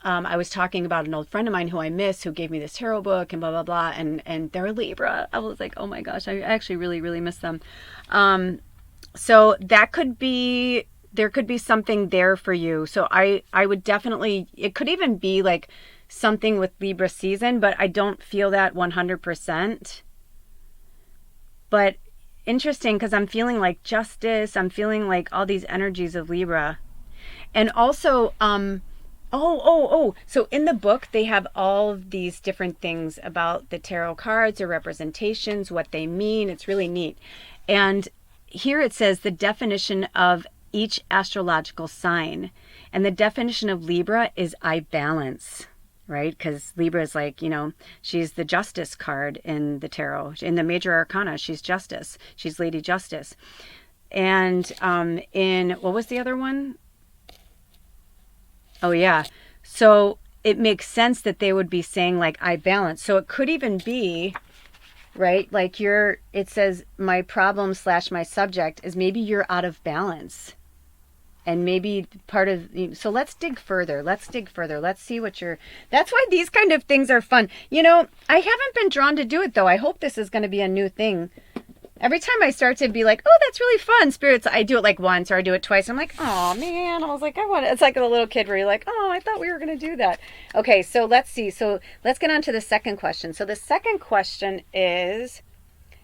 I was talking about an old friend of mine who I miss, who gave me this tarot book and blah, blah, blah. And they're a Libra. I was like, oh my gosh, I actually really, really miss them. So that could be, there could be something there for you. So I would definitely, it could even be like something with Libra season, but I don't feel that 100%. But interesting, because I'm feeling like justice. I'm feeling like all these energies of Libra. And also, so in the book, they have all of these different things about the tarot cards or representations, what they mean. It's really neat. And here it says the definition of each astrological sign. And the definition of Libra is I balance. Right? Because Libra is like, she's the justice card in the tarot. In the major arcana, she's justice. She's Lady Justice. And in, what was the other one? Oh, yeah. So it makes sense that they would be saying like, I balance. So it could even be, right? Like it says my problem / my subject is maybe you're out of balance. And maybe part of, so let's dig further. Let's see what that's why these kind of things are fun. I haven't been drawn to do it though. I hope this is going to be a new thing. Every time I start to be like, oh, that's really fun, spirits, I do it like once or I do it twice. I'm like, oh man, I was like, it's like a little kid where you're like, oh, I thought we were going to do that. Okay, so let's see. So let's get on to the second question. So the second question is,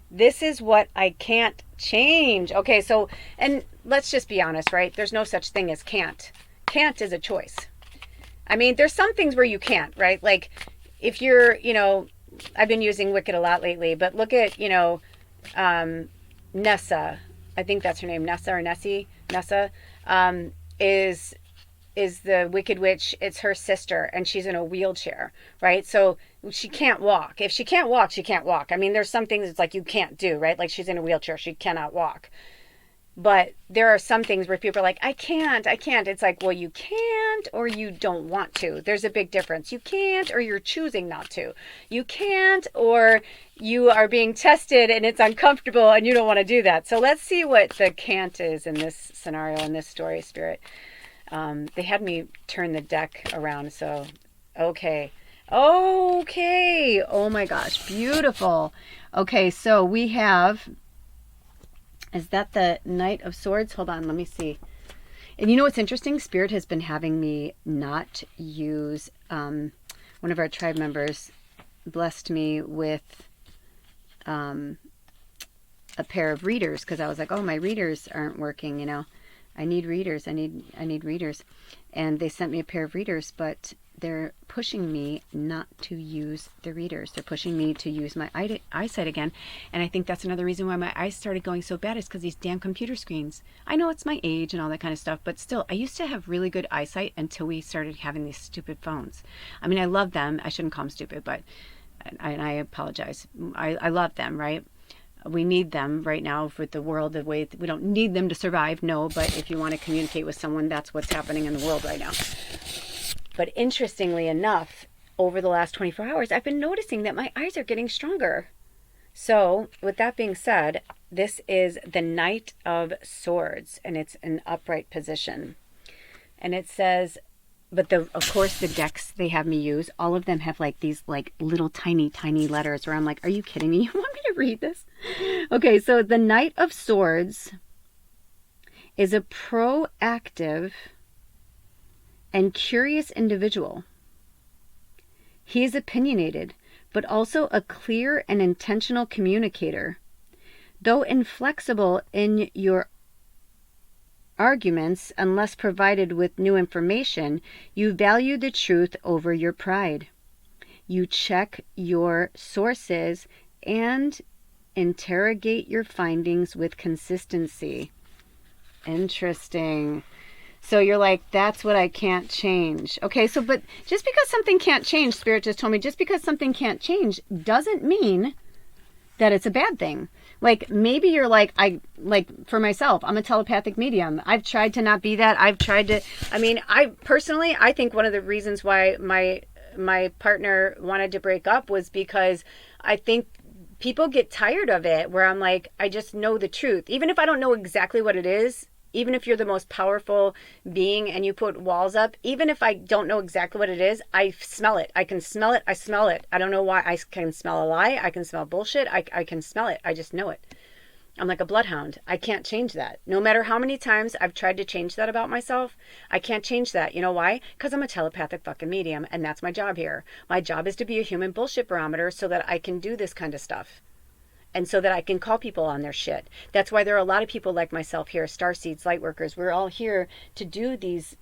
this is what I can't change. Okay, so, and let's just be honest, right? There's no such thing as can't. Can't is a choice. I mean, there's some things where you can't, right? Like if you're, I've been using Wicked a lot lately, but look at, Nessa. I think that's her name, Nessa or Nessie. Nessa is the Wicked Witch. It's her sister, and she's in a wheelchair, right? So she can't walk. If she can't walk, she can't walk. I mean, there's some things it's like you can't do, right? Like she's in a wheelchair, she cannot walk. But there are some things where people are like, I can't. It's like, well, you can't or you don't want to. There's a big difference. You can't or you're choosing not to. You can't or you are being tested and it's uncomfortable and you don't want to do that. So let's see what the can't is in this scenario, in this story, Spirit. They had me turn the deck around. So, okay. Okay. Oh my gosh. Beautiful. Okay. So we have... Is that the Knight of Swords? Hold on, let me see. And you know what's interesting? Spirit has been having me not use, one of our tribe members blessed me with a pair of readers, because I was like, oh, my readers aren't working, you know. I need readers. I need readers. And they sent me a pair of readers, but they're pushing me not to use the readers. They're pushing me to use my eyesight again. And I think that's another reason why my eyes started going so bad, is because these damn computer screens. I know it's my age and all that kind of stuff, but still, I used to have really good eyesight until we started having these stupid phones. I mean, I love them. I shouldn't call them stupid, but I apologize. I love them, right? We need them right now for the world, the way we don't need them to survive, no, but if you want to communicate with someone, that's what's happening in the world right now. But interestingly enough, over the last 24 hours, I've been noticing that my eyes are getting stronger. So with that being said, this is the Knight of Swords, and it's an upright position. And it says, but of course the decks they have me use, all of them have like these like little tiny letters where I'm like, are you kidding me? You want me to read this? Okay, so the Knight of Swords is a proactive and curious individual. He is opinionated, but also a clear and intentional communicator. Though inflexible in your arguments, unless provided with new information, you value the truth over your pride. You check your sources and interrogate your findings with consistency. Interesting. So you're like, that's what I can't change. Okay, so but just because something can't change, Spirit just told me, just because something can't change doesn't mean that it's a bad thing. Like maybe you're like, for myself, I'm a telepathic medium. I've tried to not be that. I think one of the reasons why my partner wanted to break up was because I think people get tired of it, where I'm like, I just know the truth. Even if I don't know exactly what it is, even if you're the most powerful being and you put walls up, even if I don't know exactly what it is, I smell it. I can smell it. I smell it. I don't know why. I can smell a lie. I can smell bullshit. I can smell it. I just know it. I'm like a bloodhound. I can't change that. No matter how many times I've tried to change that about myself, I can't change that. You know why? Because I'm a telepathic fucking medium, and that's my job here. My job is to be a human bullshit barometer so that I can do this kind of stuff. And so that I can call people on their shit. That's why there are a lot of people like myself here, starseeds, lightworkers. We're all here to do these.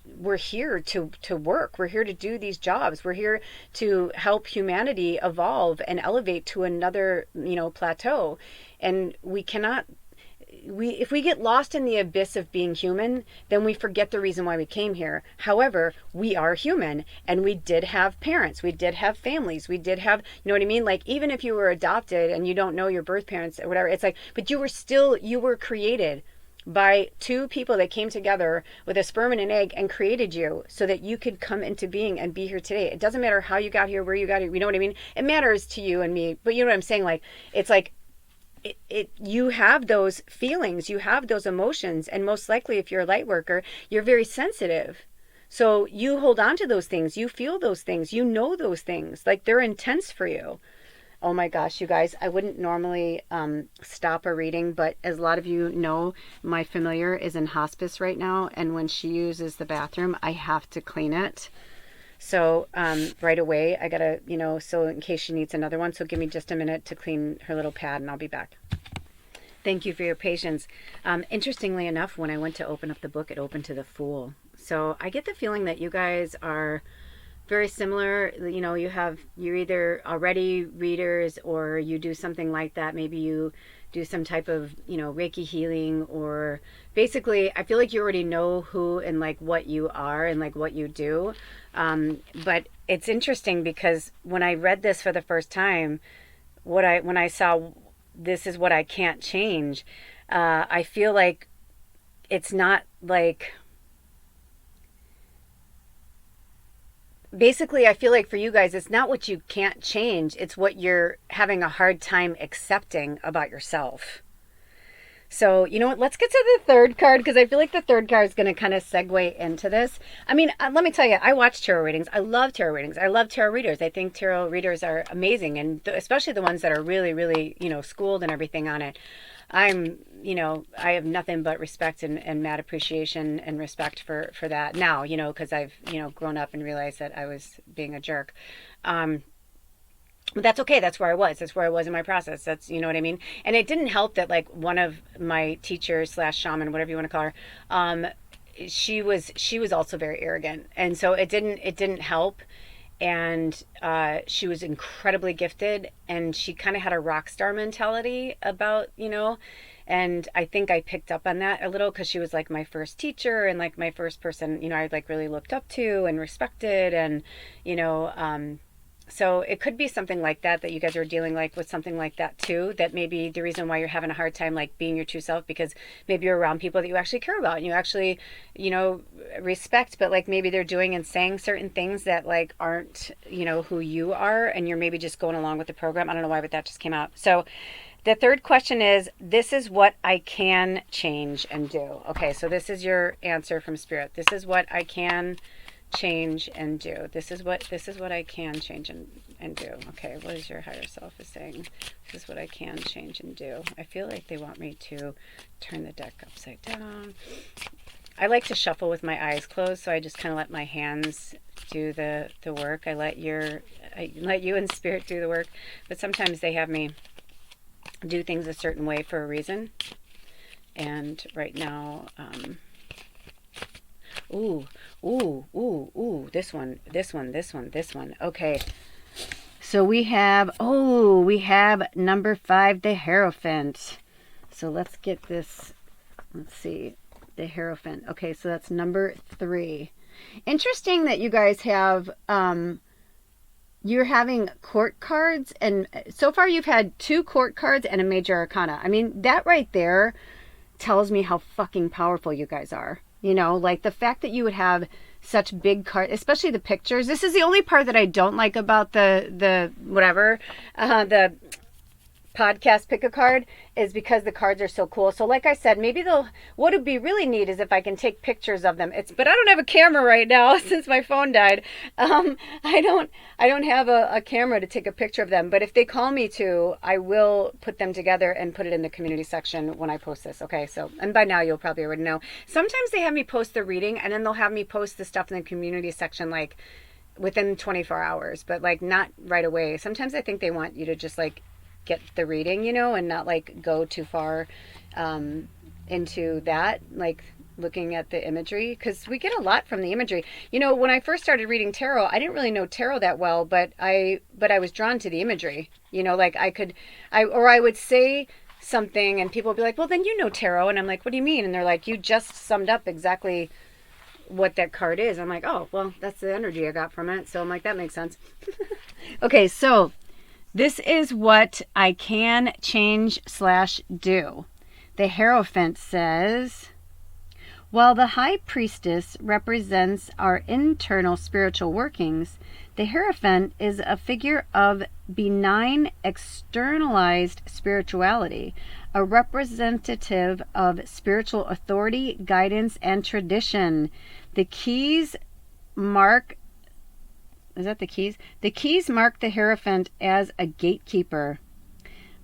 We're here to work. We're here to do these jobs. We're here to help humanity evolve and elevate to another, plateau. And we cannot. If we get lost in the abyss of being human, then we forget the reason why we came here. However, we are human, and we did have parents, we did have families, we did have, you know what I mean? Like, even if you were adopted and you don't know your birth parents or whatever, it's like, but you were created by two people that came together with a sperm and an egg and created you so that you could come into being and be here today. It doesn't matter how you got here, where you got here, you know what I mean? It matters to you and me, but you know what I'm saying? Like, it's like, you have those feelings, you have those emotions, and most likely if you're a light worker, you're very sensitive. So you hold on to those things, you feel those things, you know those things, like they're intense for you. Oh my gosh, you guys, I wouldn't normally stop a reading, but as a lot of you know, my familiar is in hospice right now, and when she uses the bathroom, I have to clean it. So right away, I gotta, so in case she needs another one, so give me just a minute to clean her little pad and I'll be back. Thank you for your patience. Interestingly enough, when I went to open up the book, it opened to the Fool. So I get the feeling that you guys are very similar. You're either already readers or you do something like that. Maybe you do some type of, Reiki healing, or basically I feel like you already know who and like what you are and like what you do. But it's interesting because when I read this for the first time, when I saw this is what I can't change, I feel like it's not like, basically, I feel like for you guys, it's not what you can't change, it's what you're having a hard time accepting about yourself. So, you know what? Let's get to the third card, because I feel like the third card is going to kind of segue into this. I mean, let me tell you, I watch tarot readings. I love tarot readings. I love tarot readers. I think tarot readers are amazing, and especially the ones that are really, really, schooled and everything on it. I have nothing but respect and mad appreciation and respect for that now, because I've, grown up and realized that I was being a jerk. But that's okay. That's where I was. That's where I was in my process. That's, you know what I mean? And it didn't help that, like, one of my teachers slash shaman, whatever you want to call her, she was also very arrogant. And so it didn't help. And she was incredibly gifted, and she kind of had a rock star mentality about, and I think I picked up on that a little, because she was like my first teacher and like my first person, I like really looked up to and respected. And, so it could be something like that you guys are dealing like with something like that too, that maybe the reason why you're having a hard time like being your true self, because maybe you're around people that you actually care about and you actually, respect, but like maybe they're doing and saying certain things that like aren't, who you are, and you're maybe just going along with the program. I don't know why, but that just came out. So the third question is, this is what I can change and do. Okay, so this is your answer from Spirit. This is what I can change and do. This is what I can change and do. Okay, what is your higher self is saying? This is what I can change and do. I feel like they want me to turn the deck upside down. I like to shuffle with my eyes closed, so I just kind of let my hands do the work. I let you and Spirit do the work, but sometimes they have me do things a certain way for a reason. And right now, this one. Okay. So we have number 5, the Hierophant. So let's get this, let's see, the Hierophant. Okay, so that's number 3. Interesting that you guys have, you're having court cards, and so far you've had 2 court cards and a major arcana. I mean, that right there tells me how fucking powerful you guys are. Like the fact that you would have such big cards, especially the pictures. This is the only part that I don't like about the podcast pick a card, is because the cards are so cool. So like I said, maybe what would be really neat is if I can take pictures of them. But I don't have a camera right now since my phone died. I don't have a camera to take a picture of them, but if they call me to, I will put them together and put it in the community section when I post this. Okay, so, and by now you'll probably already know. Sometimes they have me post the reading, and then they'll have me post the stuff in the community section like within 24 hours, but like not right away. Sometimes I think they want you to just like get the reading, and not like go too far into that, like looking at the imagery, because we get a lot from the imagery. When I first started reading tarot, I didn't really know tarot that well, but I was drawn to the imagery. Like I would say something and people would be like, well, then you know tarot. And I'm like, what do you mean? And they're like, you just summed up exactly what that card is. I'm like, oh, well, that's the energy I got from it. So I'm like, that makes sense. Okay, so this is what I can change / do. The Hierophant says, while the High Priestess represents our internal spiritual workings, the Hierophant is a figure of benign externalized spirituality, a representative of spiritual authority, guidance, and tradition. The keys mark The keys mark the Hierophant as a gatekeeper.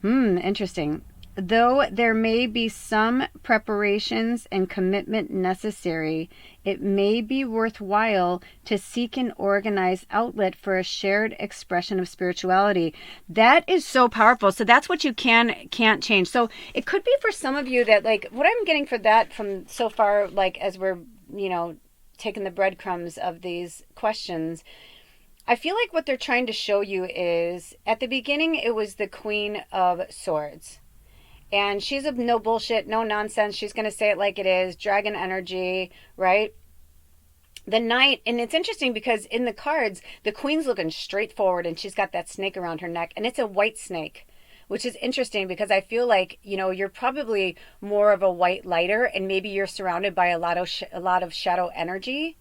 Interesting. Though there may be some preparations and commitment necessary, it may be worthwhile to seek an organized outlet for a shared expression of spirituality. That is so powerful. So that's what you can't change. So it could be for some of you that, like, what I'm getting for that from so far, like, as we're, taking the breadcrumbs of these questions, I feel like what they're trying to show you is, at the beginning, it was the Queen of Swords. And she's a no bullshit, no nonsense. She's going to say it like it is. Dragon energy, right? The Knight, and it's interesting because in the cards, the Queen's looking straight forward and she's got that snake around her neck. And it's a white snake. which is interesting because I feel like, you're probably more of a white lighter, and maybe you're surrounded by a lot of shadow energy,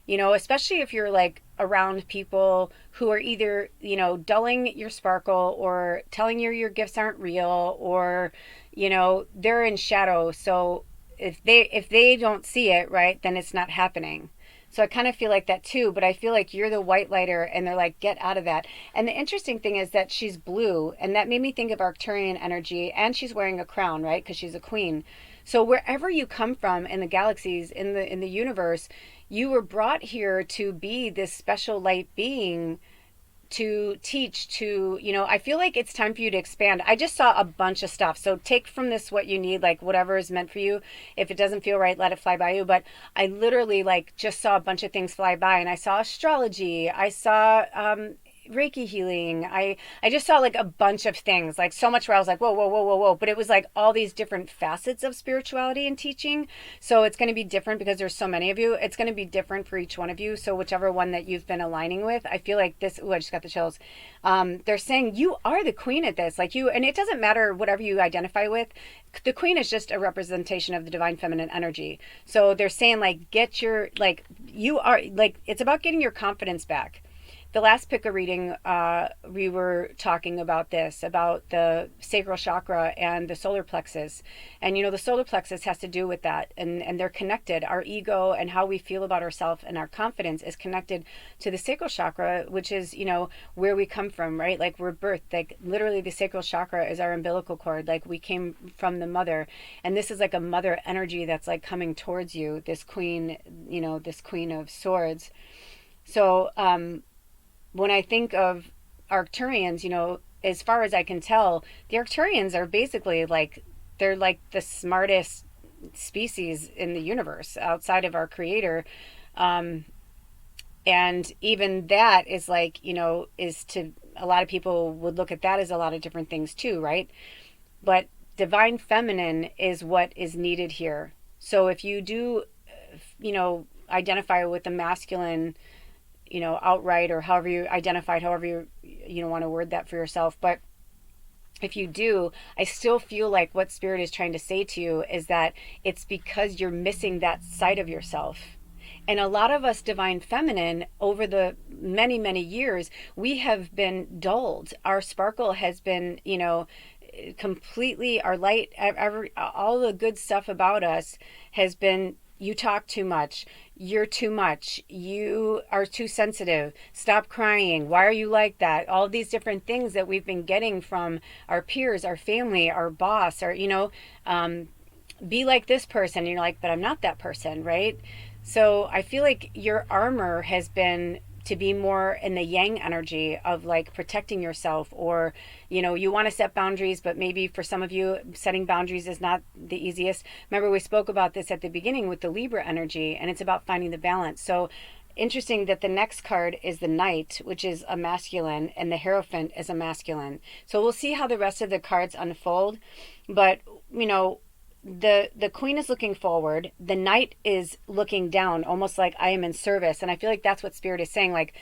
especially if you're like around people who are either, dulling your sparkle or telling you your gifts aren't real, or, they're in shadow. So if they don't see it, right, then it's not happening. So I kind of feel like that too, but I feel like you're the white lighter and they're like, get out of that. And the interesting thing is that she's blue, and that made me think of Arcturian energy, and she's wearing a crown, right? Because she's a queen. So wherever you come from in the galaxies, in the universe, you were brought here to be this special light being, to teach, to, I feel like it's time for you to expand. I just saw a bunch of stuff. So take from this what you need, like whatever is meant for you. If it doesn't feel right, let it fly by you. But I literally like just saw a bunch of things fly by, and I saw astrology. I saw Reiki healing. I just saw like a bunch of things, like so much where I was like, whoa, whoa, whoa, whoa, whoa. But it was like all these different facets of spirituality and teaching. So it's going to be different because there's so many of you. It's going to be different for each one of you. So whichever one that you've been aligning with, I feel like this, I just got the chills. They're saying you are the queen at this, like you, and it doesn't matter whatever you identify with. The queen is just a representation of the divine feminine energy. So they're saying like, you are like, it's about getting your confidence back. The last Pika reading, we were talking about this, about the sacral chakra and the solar plexus. And, the solar plexus has to do with that. And they're connected. Our ego and how we feel about ourselves and our confidence is connected to the sacral chakra, which is, where we come from, right? Like we're birthed. Like literally the sacral chakra is our umbilical cord. Like we came from the mother. And this is like a mother energy that's like coming towards you, this queen, this queen of swords. So, when I think of Arcturians, as far as I can tell, the Arcturians are basically like, they're like the smartest species in the universe outside of our creator. And even that is like, is to, a lot of people would look at that as a lot of different things too, right? But divine feminine is what is needed here. So if you do, identify with the masculine, outright, or however you identified, however you want to word that for yourself. But if you do, I still feel like what spirit is trying to say to you is that it's because you're missing that side of yourself. And a lot of us divine feminine, over the many, many years, we have been dulled. Our sparkle has been, completely, our light, all the good stuff about us has been, you talk too much, you're too much, you are too sensitive, stop crying, why are you like that? All these different things that we've been getting from our peers, our family, our boss, or, be like this person. And you're like, but I'm not that person, right? So I feel like your armor has been to be more in the yang energy of like protecting yourself, or you want to set boundaries, but maybe for some of you setting boundaries is not the easiest. Remember, we spoke about this at the beginning with the Libra energy, and it's about finding the balance. So interesting that the next card is the Knight, which is a masculine, and the Hierophant is a masculine. So we'll see how the rest of the cards unfold. But the Queen is looking forward. The Knight is looking down, almost like I am in service. And I feel like that's what Spirit is saying. Like,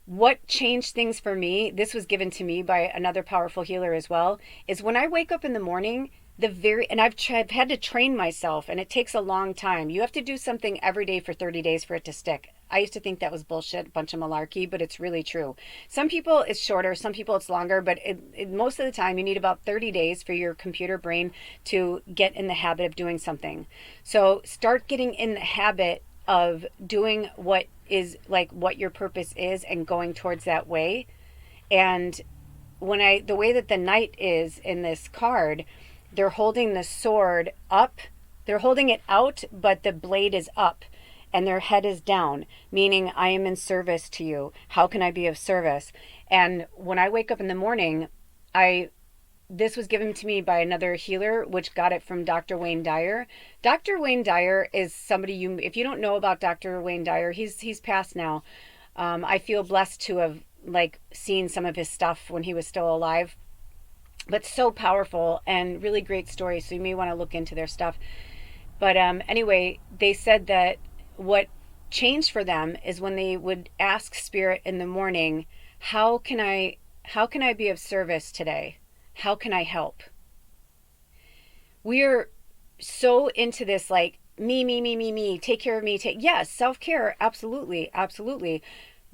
what changed things for me, this was given to me by another powerful healer as well, is when I wake up in the morning, and I've had to train myself, and it takes a long time. You have to do something every day for 30 days for it to stick. I used to think that was bullshit, a bunch of malarkey, but it's really true. Some people it's shorter, some people it's longer, but most of the time you need about 30 days for your computer brain to get in the habit of doing something. So start getting in the habit of doing what is like what your purpose is and going towards that way. And the way that the Knight is in this card, they're holding the sword up. They're holding it out, but the blade is up and their head is down, meaning I am in service to you. How can I be of service? And when I wake up in the morning, this was given to me by another healer, which got it from Dr. Wayne Dyer. Dr. Wayne Dyer is somebody if you don't know about Dr. Wayne Dyer, he's passed now. I feel blessed to have seen some of his stuff when he was still alive, but so powerful and really great stories. So you may want to look into their stuff. But anyway, they said that what changed for them is when they would ask Spirit in the morning, how can I be of service today? How can I help? We're so into this, like, me, take care of me. Yes, self-care, absolutely, absolutely.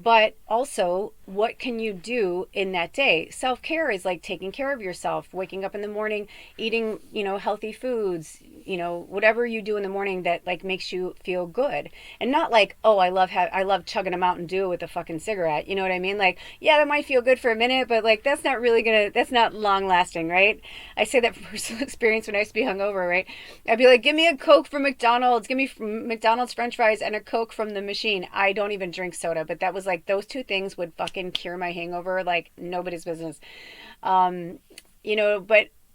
But also, what can you do in that day? Self-care is like taking care of yourself, waking up in the morning, eating, healthy foods, whatever you do in the morning that like makes you feel good. And not like, oh, I love chugging a Mountain Dew with a fucking cigarette. You know what I mean? Like, yeah, that might feel good for a minute, but like that's not long lasting, right? I say that from personal experience when I used to be hungover, right? I'd be like, give me a Coke from McDonald's, give me McDonald's French fries and a Coke from the machine. I don't even drink soda, but that was like those two things would fucking cure my hangover like nobody's business. Um,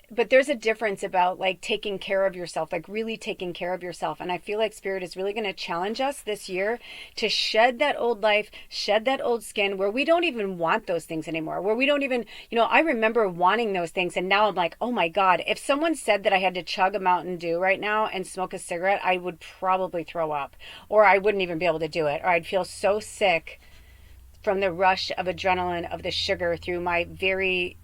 but there's a difference about like taking care of yourself, like really taking care of yourself. And I feel like Spirit is really going to challenge us this year to shed that old life, shed that old skin where we don't even want those things anymore, where we don't even, I remember wanting those things. And now I'm like, oh my God, if someone said that I had to chug a Mountain Dew right now and smoke a cigarette, I would probably throw up, or I wouldn't even be able to do it, or I'd feel so sick from the rush of adrenaline of the sugar through my very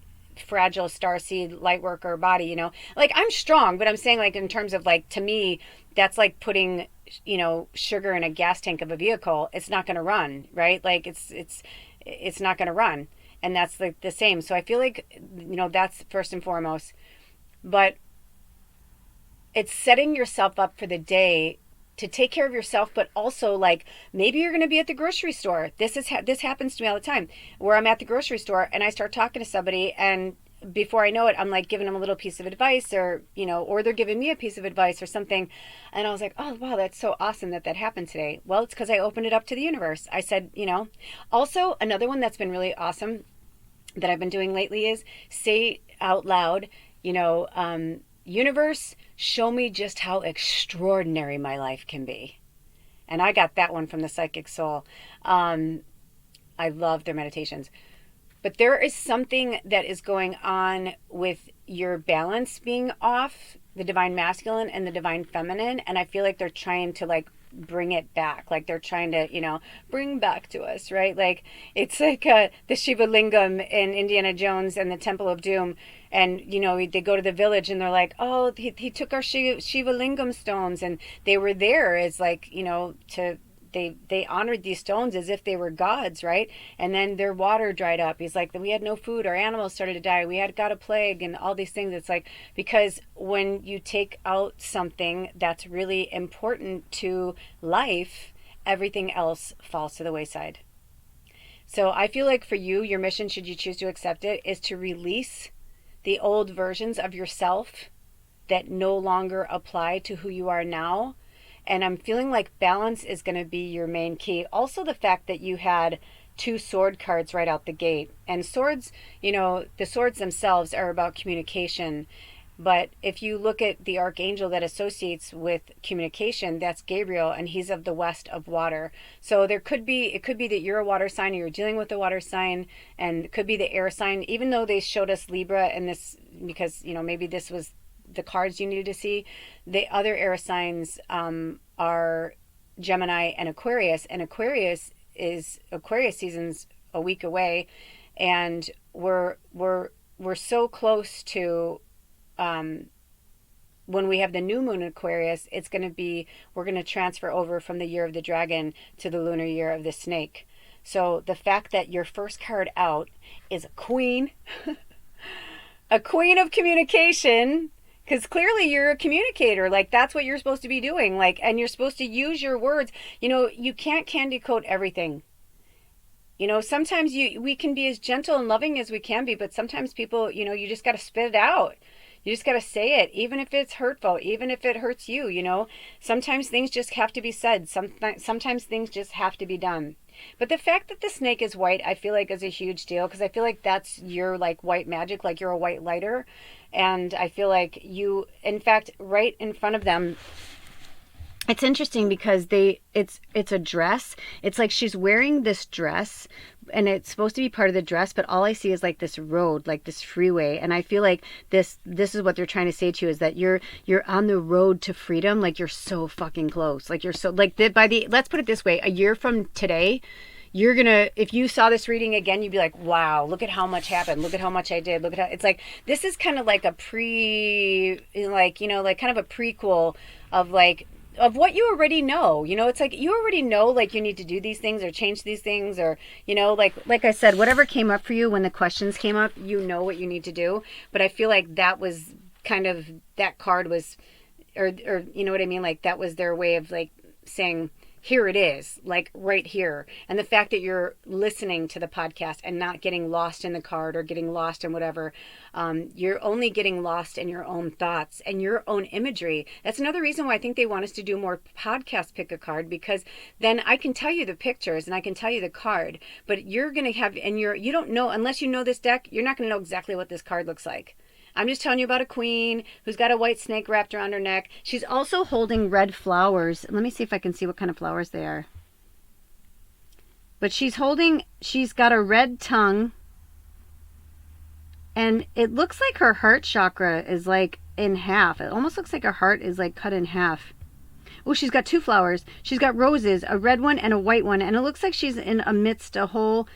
fragile starseed light worker body. Like, I'm strong, but I'm saying, like, in terms of, like, to me, that's like putting sugar in a gas tank of a vehicle. It's not going to run, right? Like, it's not going to run. And that's like the same. So I feel like that's first and foremost, but it's setting yourself up for the day to take care of yourself, but also like maybe you're going to be at the grocery store. This happens to me all the time, where I'm at the grocery store and I start talking to somebody, and before I know it, I'm like giving them a little piece of advice, or or they're giving me a piece of advice or something, and I was like, oh wow, that's so awesome that happened today. Well, it's because I opened it up to the universe. I said, Also, another one that's been really awesome that I've been doing lately is say out loud, universe, show me just how extraordinary my life can be. And I got that one from the Psychic Soul. I love their meditations. But there is something that is going on with your balance being off, the divine masculine and the divine feminine. And I feel like they're trying to like bring it back. Like they're trying to, bring back to us, right? Like it's like the Shiva Lingam in Indiana Jones and the Temple of Doom. And, they go to the village and they're like, oh, he took our Shiva Lingam stones. And they were there as like, they honored these stones as if they were gods, right? And then their water dried up. He's like, we had no food. Our animals started to die. We got a plague and all these things. It's like, because when you take out something that's really important to life, everything else falls to the wayside. So I feel like for you, your mission, should you choose to accept it, is to release the old versions of yourself that no longer apply to who you are now. And I'm feeling like balance is going to be your main key. Also, the fact that you had 2 sword cards right out the gate. And swords, the swords themselves are about communication. But if you look at the archangel that associates with communication, that's Gabriel, and he's of the west of water. So it could be that you're a water sign, or you're dealing with a water sign, and it could be the air sign, even though they showed us Libra in this, because, maybe this was the cards you needed to see. The other air signs are Gemini and Aquarius, and Aquarius season's a week away, and we're so close to when we have the new moon in Aquarius. We're going to transfer over from the year of the dragon to the lunar year of the snake. So the fact that your first card out is a queen, a queen of communication, because clearly you're a communicator. Like, that's what you're supposed to be doing. Like, and you're supposed to use your words. You can't candy coat everything. Sometimes we can be as gentle and loving as we can be, but sometimes people, you just got to spit it out. You just got to say it, even if it's hurtful, even if it hurts you, Sometimes things just have to be said. Sometimes things just have to be done. But the fact that the snake is white, I feel like is a huge deal, because I feel like that's your like white magic, like you're a white lighter. And I feel like you, in fact, right in front of them, it's interesting because it's a dress. It's like she's wearing this dress, and it's supposed to be part of the dress, but all I see is like this road, like this freeway. And I feel like this is what they're trying to say to you, is that you're on the road to freedom. Like, you're so fucking close. Like, you're so, like, let's put it this way, a year from today, you're gonna, if you saw this reading again, you'd be like, wow, look at how much happened, look at how much I did, look at how, it's like, this is kind of like a like, you know, like kind of a prequel of like, of what you already know. You know, it's like you already know, like, you need to do these things or change these things, or, you know, like I said, whatever came up for you when the questions came up, you know what you need to do. But I feel like that was kind of, that card was, or you know what I mean, like that was their way of like saying, here it is, like right here. And the fact that you're listening to the podcast and not getting lost in the card or getting lost in whatever, you're only getting lost in your own thoughts and your own imagery. That's another reason why I think they want us to do more podcast pick a card, because then I can tell you the pictures and I can tell you the card, but you're going to have, and you don't know, unless you know this deck, you're not going to know exactly what this card looks like. I'm just telling you about a queen who's got a white snake wrapped around her neck. She's also holding red flowers. Let me see if I can see what kind of flowers they are. But she's got a red tongue. And it looks like her heart chakra is like in half. It almost looks like her heart is like cut in half. Oh, she's got two flowers. She's got roses, a red one and a white one. And it looks like she's in amidst a whole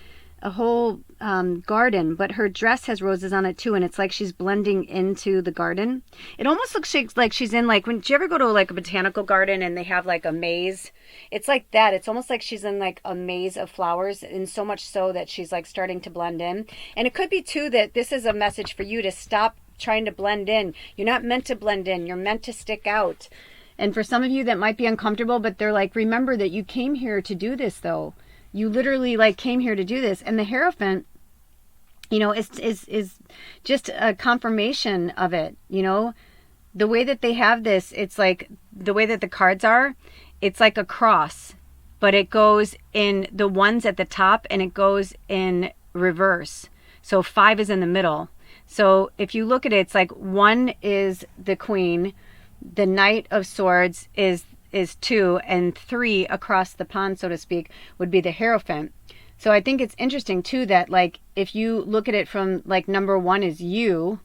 garden, but her dress has roses on it too, and it's like she's blending into the garden. It almost looks like she's in, like, when did you ever go to like a botanical garden and they have like a maze? It's like that. It's almost like she's in like a maze of flowers, and so much so that she's like starting to blend in. And it could be too that this is a message for you to stop trying to blend in. You're not meant to blend in. You're meant to stick out. And for some of you that might be uncomfortable, but they're like, remember that you came here to do this though. You literally like came here to do this. And the Hierophant, you know, is just a confirmation of it. You know, the way that they have this, it's like the way that the cards are, it's like a cross, but it goes in the ones at the top and it goes in reverse. So 5 is in the middle. So if you look at it, it's like 1 is the Queen, the Knight of Swords is 2, and 3 across the pond, so to speak, would be the Hierophant. So I think it's interesting too that, like, if you look at it from like number 1 is you,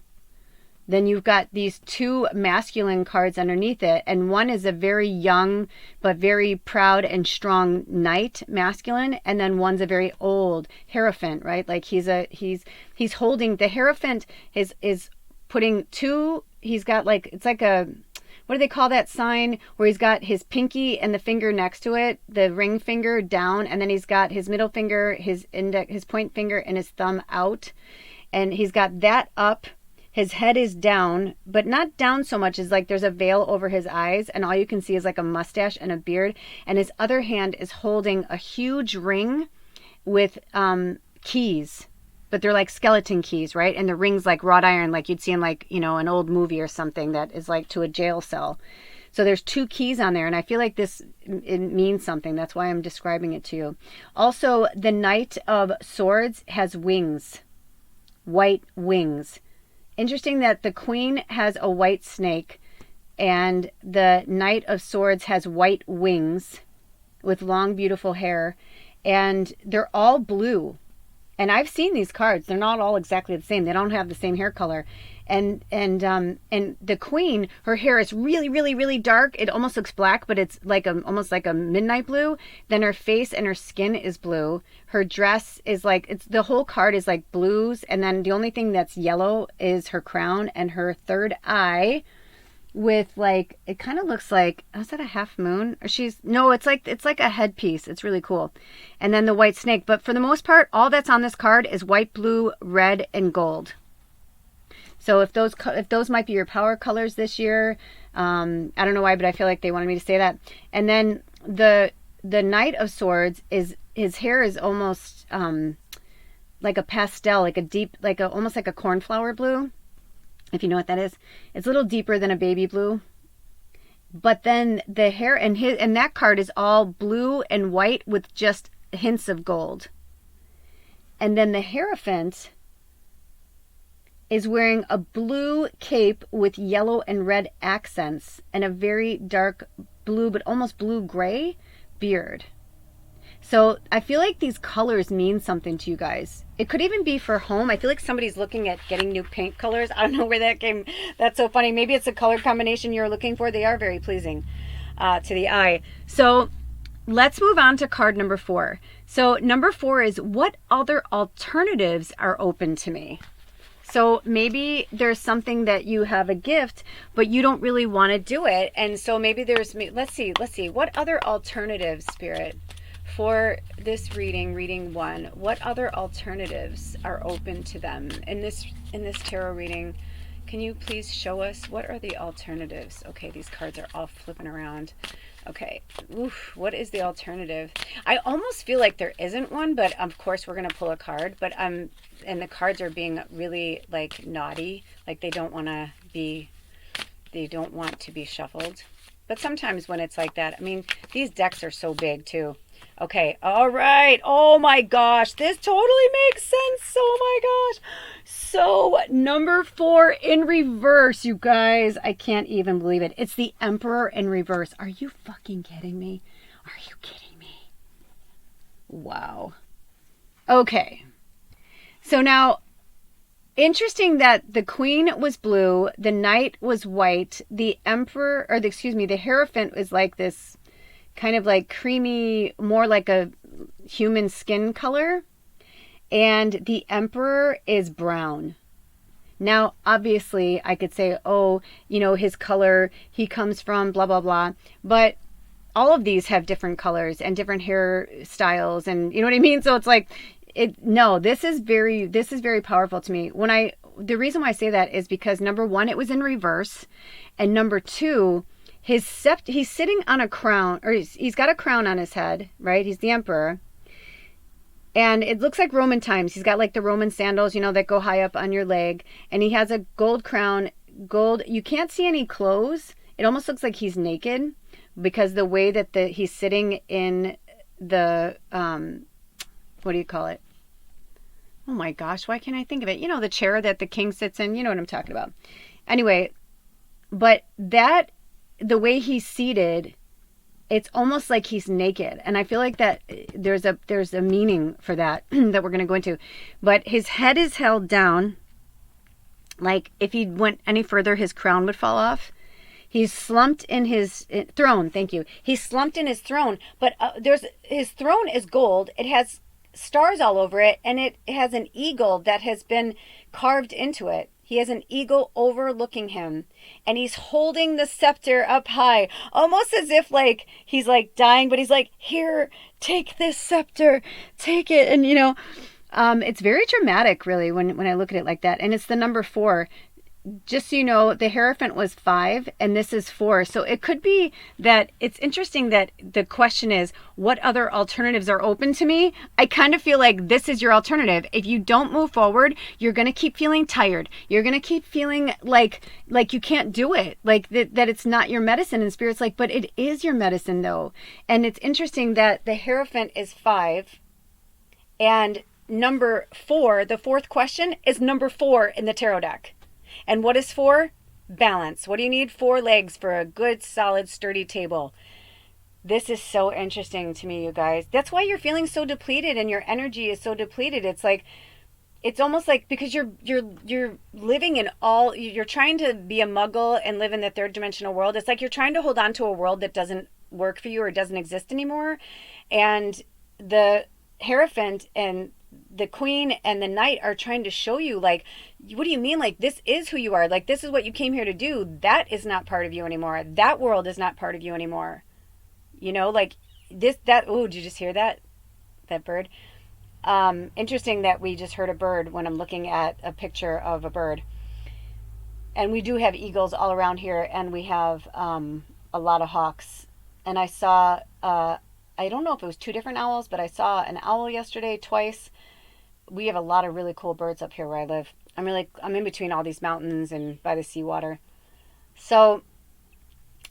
then you've got these 2 masculine cards underneath it, and 1 is a very young but very proud and strong knight, masculine, and then 1's a very old Hierophant, right? Like he's holding the Hierophant is putting 2. He's got like, it's like a, what do they call that sign where he's got his pinky and the finger next to it, the ring finger down, and then he's got his middle finger, his index, his point finger, and his thumb out, and he's got that up. His head is down, but not down so much as like there's a veil over his eyes, and all you can see is like a mustache and a beard, and his other hand is holding a huge ring with keys. But they're like skeleton keys, right? And the ring's like wrought iron, like you'd see in like, you know, an old movie or something that is like to a jail cell. So there's 2 keys on there, and I feel like this, it means something. That's why I'm describing it to you. Also, the Knight of Swords has wings, white wings. Interesting that the Queen has a white snake and the Knight of Swords has white wings with long, beautiful hair, and they're all blue. And I've seen these cards. They're not all exactly the same. They don't have the same hair color. And the Queen, her hair is really, really, really dark. It almost looks black, but it's like almost like a midnight blue. Then her face and her skin is blue. Her dress is like, it's, the whole card is like blues. And then the only thing that's yellow is her crown and her third eye, with like, it kind of looks like, is that a half moon? Or it's like a headpiece. It's really cool. And then the white snake. But for the most part, all that's on this card is white, blue, red, and gold. So if those might be your power colors this year, I don't know why, but I feel like they wanted me to say that. And then the Knight of Swords is, his hair is almost like a pastel, like a deep, like a, almost like a cornflower blue. If you know what that is. It's a little deeper than a baby blue. But then the hair, and that card is all blue and white with just hints of gold. And then the Hierophant is wearing a blue cape with yellow and red accents and a very dark blue, but almost blue-gray beard. So I feel like these colors mean something to you guys. It could even be for home. I feel like somebody's looking at getting new paint colors. I don't know where that came. That's so funny. Maybe it's a color combination you're looking for. They are very pleasing to the eye. So let's move on to card number 4. So number 4 is, what other alternatives are open to me? So maybe there's something that you have a gift, but you don't really want to do it. And so maybe there's, let's see, what other alternatives, Spirit, for this reading 1, what other alternatives are open to them in this tarot reading? Can you please show us what are the alternatives? Okay, these cards are all flipping around. Okay, oof, what is the alternative? I almost feel like there isn't one, but of course we're going to pull a card, but and the cards are being really like naughty, like they don't want to be shuffled. But sometimes when it's like that, I mean, these decks are so big too. Okay, all right. Oh my gosh, this totally makes sense. Oh my gosh. So number 4 in reverse, you guys. I can't even believe it. It's the Emperor in reverse. Are you fucking kidding me? Are you kidding me? Wow. Okay. So now, interesting that the Queen was blue, the Knight was white, the Emperor, or the Hierophant was like this kind of like creamy, more like a human skin color. And the Emperor is brown. Now, obviously, I could say, oh, you know, his color, he comes from blah, blah, blah. But all of these have different colors and different hairstyles, and you know what I mean? So it's like, this is very powerful to me. The reason why I say that is because number 1, it was in reverse. And number 2, he's sitting on a crown, or he's got a crown on his head, right? He's the Emperor. And it looks like Roman times. He's got like the Roman sandals, you know, that go high up on your leg. And he has a gold crown, gold. You can't see any clothes. It almost looks like he's naked because the way that he's sitting in the, what do you call it? Oh my gosh, why can't I think of it? You know, the chair that the king sits in. You know what I'm talking about. Anyway, but the way he's seated, it's almost like he's naked. And I feel like that there's a meaning for that that we're going to go into. But his head is held down. Like if he went any further, his crown would fall off. He's slumped in his throne. Thank you. He's slumped in his throne. But his throne is gold. It has stars all over it. And it has an eagle that has been carved into it. He has an eagle overlooking him, and he's holding the scepter up high, almost as if like he's like dying, but he's like, here, take this scepter, take it. And you know, it's very dramatic really when I look at it like that. And it's the number 4. Just so you know, the Hierophant was 5 and this is 4. So it could be that it's interesting that the question is, what other alternatives are open to me? I kind of feel like this is your alternative. If you don't move forward, you're going to keep feeling tired. You're going to keep feeling like you can't do it, like that it's not your medicine. And Spirit's like, but it is your medicine though. And it's interesting that the Hierophant is 5 and number 4, the 4th question is number 4 in the tarot deck. And what is 4? Balance. What do you need? 4 legs for a good, solid, sturdy table. This is so interesting to me, you guys. That's why you're feeling so depleted and your energy is so depleted. It's like, it's almost like because you're living in you're trying to be a muggle and live in the 3rd dimensional world. It's like you're trying to hold on to a world that doesn't work for you or doesn't exist anymore. And the Hierophant and the Queen and the Knight are trying to show you, like, what do you mean? Like, this is who you are. Like, this is what you came here to do. That is not part of you anymore. That world is not part of you anymore. You know, like oh, did you just hear that bird? Interesting that we just heard a bird when I'm looking at a picture of a bird. And we do have eagles all around here, and we have a lot of hawks. And I saw, I don't know if it was 2 different owls, but I saw an owl yesterday twice. We have a lot of really cool birds up here where I live. I'm in between all these mountains and by the seawater. So,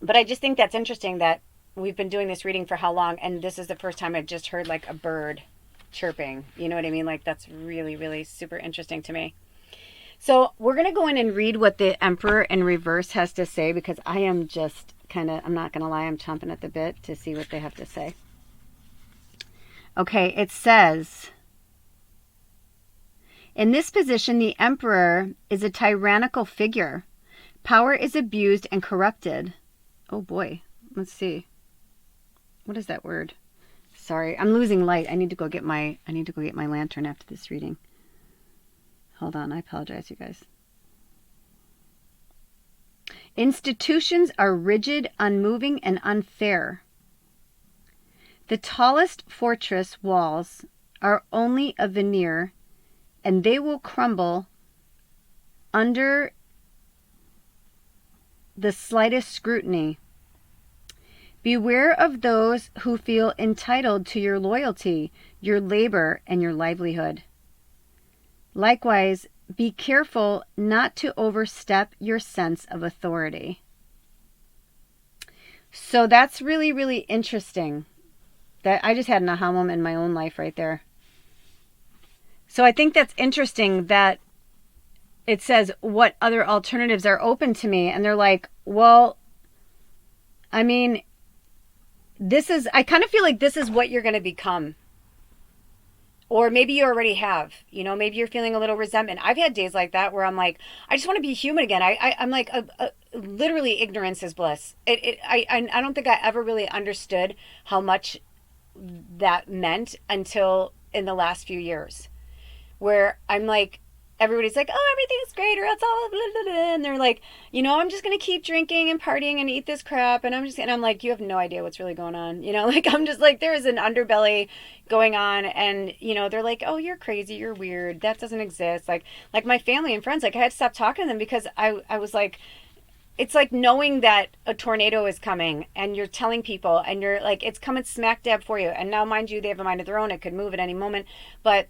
but I just think that's interesting that we've been doing this reading for how long, and this is the first time I've just heard like a bird chirping. You know what I mean? Like, that's really, really super interesting to me. So we're going to go in and read what the Emperor in reverse has to say, because I am just I'm not going to lie, I'm chomping at the bit to see what they have to say. Okay, it says, in this position, the Emperor is a tyrannical figure. Power is abused and corrupted. Oh boy, let's see. What is that word? Sorry, I'm losing light. I need to go get my lantern after this reading. Hold on, I apologize, you guys. Institutions are rigid, unmoving, and unfair. The tallest fortress walls are only a veneer, and they will crumble under the slightest scrutiny. Beware of those who feel entitled to your loyalty, your labor, and your livelihood. Likewise, be careful not to overstep your sense of authority. So that's really, really interesting. That I just had an aha moment in my own life right there. So I think that's interesting that it says what other alternatives are open to me. And they're like, well, I mean, I kind of feel like this is what you're going to become. Or maybe you already have, maybe you're feeling a little resentment. I've had days like that where I'm like, I just want to be human again. I'm like, literally ignorance is bliss. I don't think I ever really understood how much that meant until in the last few years, where I'm like, everybody's like, oh, everything's great, or it's all blah, blah, blah. And they're like, I'm just going to keep drinking and partying and eat this crap. And I'm like, you have no idea what's really going on. I'm just like, there is an underbelly going on. And, they're like, oh, you're crazy. You're weird. That doesn't exist. Like my family and friends, like I had to stop talking to them because I was like, it's like knowing that a tornado is coming and you're telling people and you're like, it's coming smack dab for you. And now, mind you, they have a mind of their own. It could move at any moment. But,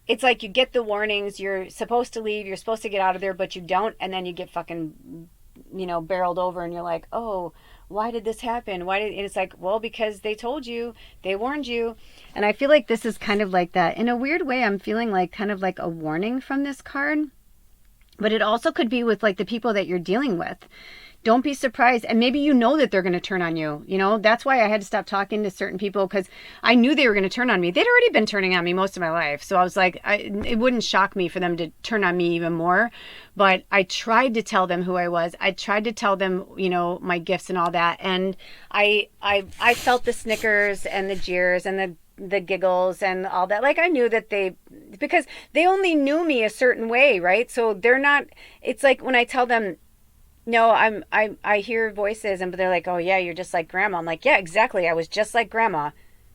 it's like you get the warnings, you're supposed to leave, you're supposed to get out of there, but you don't, and then you get fucking, barreled over, and you're like, oh, why did this happen? And it's like, well, because they told you, they warned you. And I feel like this is kind of like that. In a weird way, I'm feeling like kind of like a warning from this card, but it also could be with like the people that you're dealing with. Don't be surprised. And maybe that they're going to turn on you. That's why I had to stop talking to certain people, because I knew they were going to turn on me. They'd already been turning on me most of my life. So I was like, it wouldn't shock me for them to turn on me even more. But I tried to tell them who I was. I tried to tell them, my gifts and all that. And I felt the snickers and the jeers and the giggles and all that. Like I knew that because they only knew me a certain way, right? So they're not, it's like when I tell them, no, I hear voices, but they're like, oh yeah, you're just like grandma. I'm like, yeah, exactly. I was just like grandma.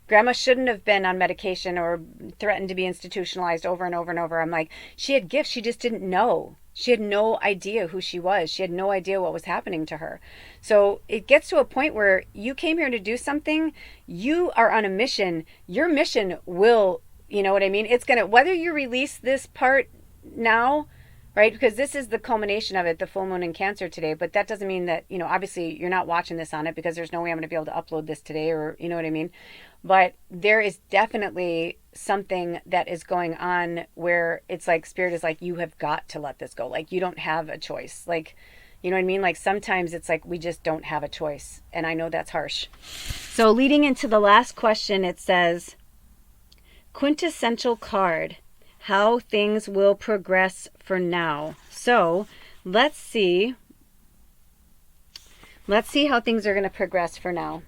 Grandma shouldn't have been on medication or threatened to be institutionalized over and over and over. I'm like, she had gifts. She just didn't know. She had no idea who she was. She had no idea what was happening to her. So it gets to a point where you came here to do something. You are on a mission. Your mission will, you know what I mean? It's going to, whether you release this part now, right? Because this is the culmination of it, the full moon in Cancer today. But that doesn't mean that, obviously you're not watching this on it, because there's no way I'm going to be able to upload this today, or, you know what I mean? But there is definitely something that is going on where it's like Spirit is like, you have got to let this go. Like, you don't have a choice. Like, you know what I mean? Like, sometimes it's like, we just don't have a choice. And I know that's harsh. So leading into the last question, it says, quintessential card, how things will progress for now. So let's see how things are going to progress for now.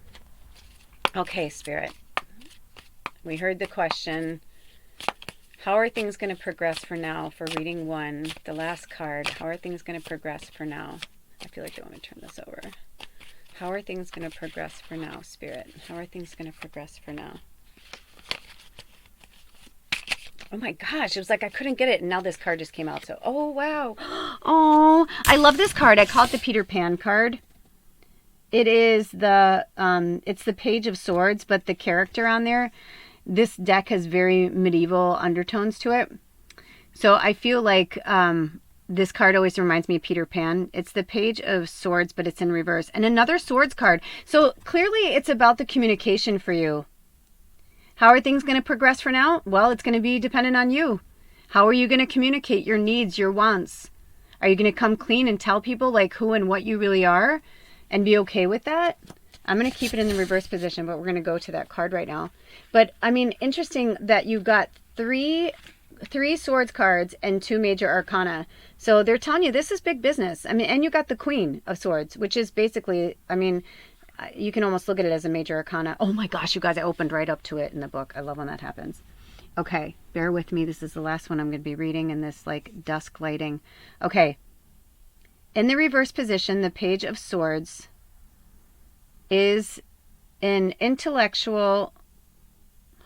Okay, Spirit, we heard the question. How are things going to progress for now for reading 1, the last card? How are things going to progress for now? I feel like I want to turn this over. How are things going to progress for now, Spirit? How are things going to progress for now? Oh my gosh, it was like I couldn't get it, and now this card just came out. So, oh wow. Oh, I love this card. I call it the Peter Pan card. It is it's the Page of Swords, but the character on there, this deck has very medieval undertones to it. So I feel like this card always reminds me of Peter Pan. It's the Page of Swords, but it's in reverse. And another Swords card. So clearly it's about the communication for you. How are things going to progress for now? Well, it's going to be dependent on you. How are you going to communicate your needs, your wants? Are you going to come clean and tell people like who and what you really are and be okay with that? I'm going to keep it in the reverse position, but we're going to go to that card right now. But I mean, interesting that you've got three Swords cards and 2 major arcana. So they're telling you this is big business. I mean, and you got the Queen of Swords, which is basically, I mean, you can almost look at it as a major arcana. Oh my gosh, you guys, I opened right up to it in the book. I love when that happens. Okay, bear with me. This is the last one I'm going to be reading in this like dusk lighting. Okay. In the reverse position, the Page of Swords is an intellectual...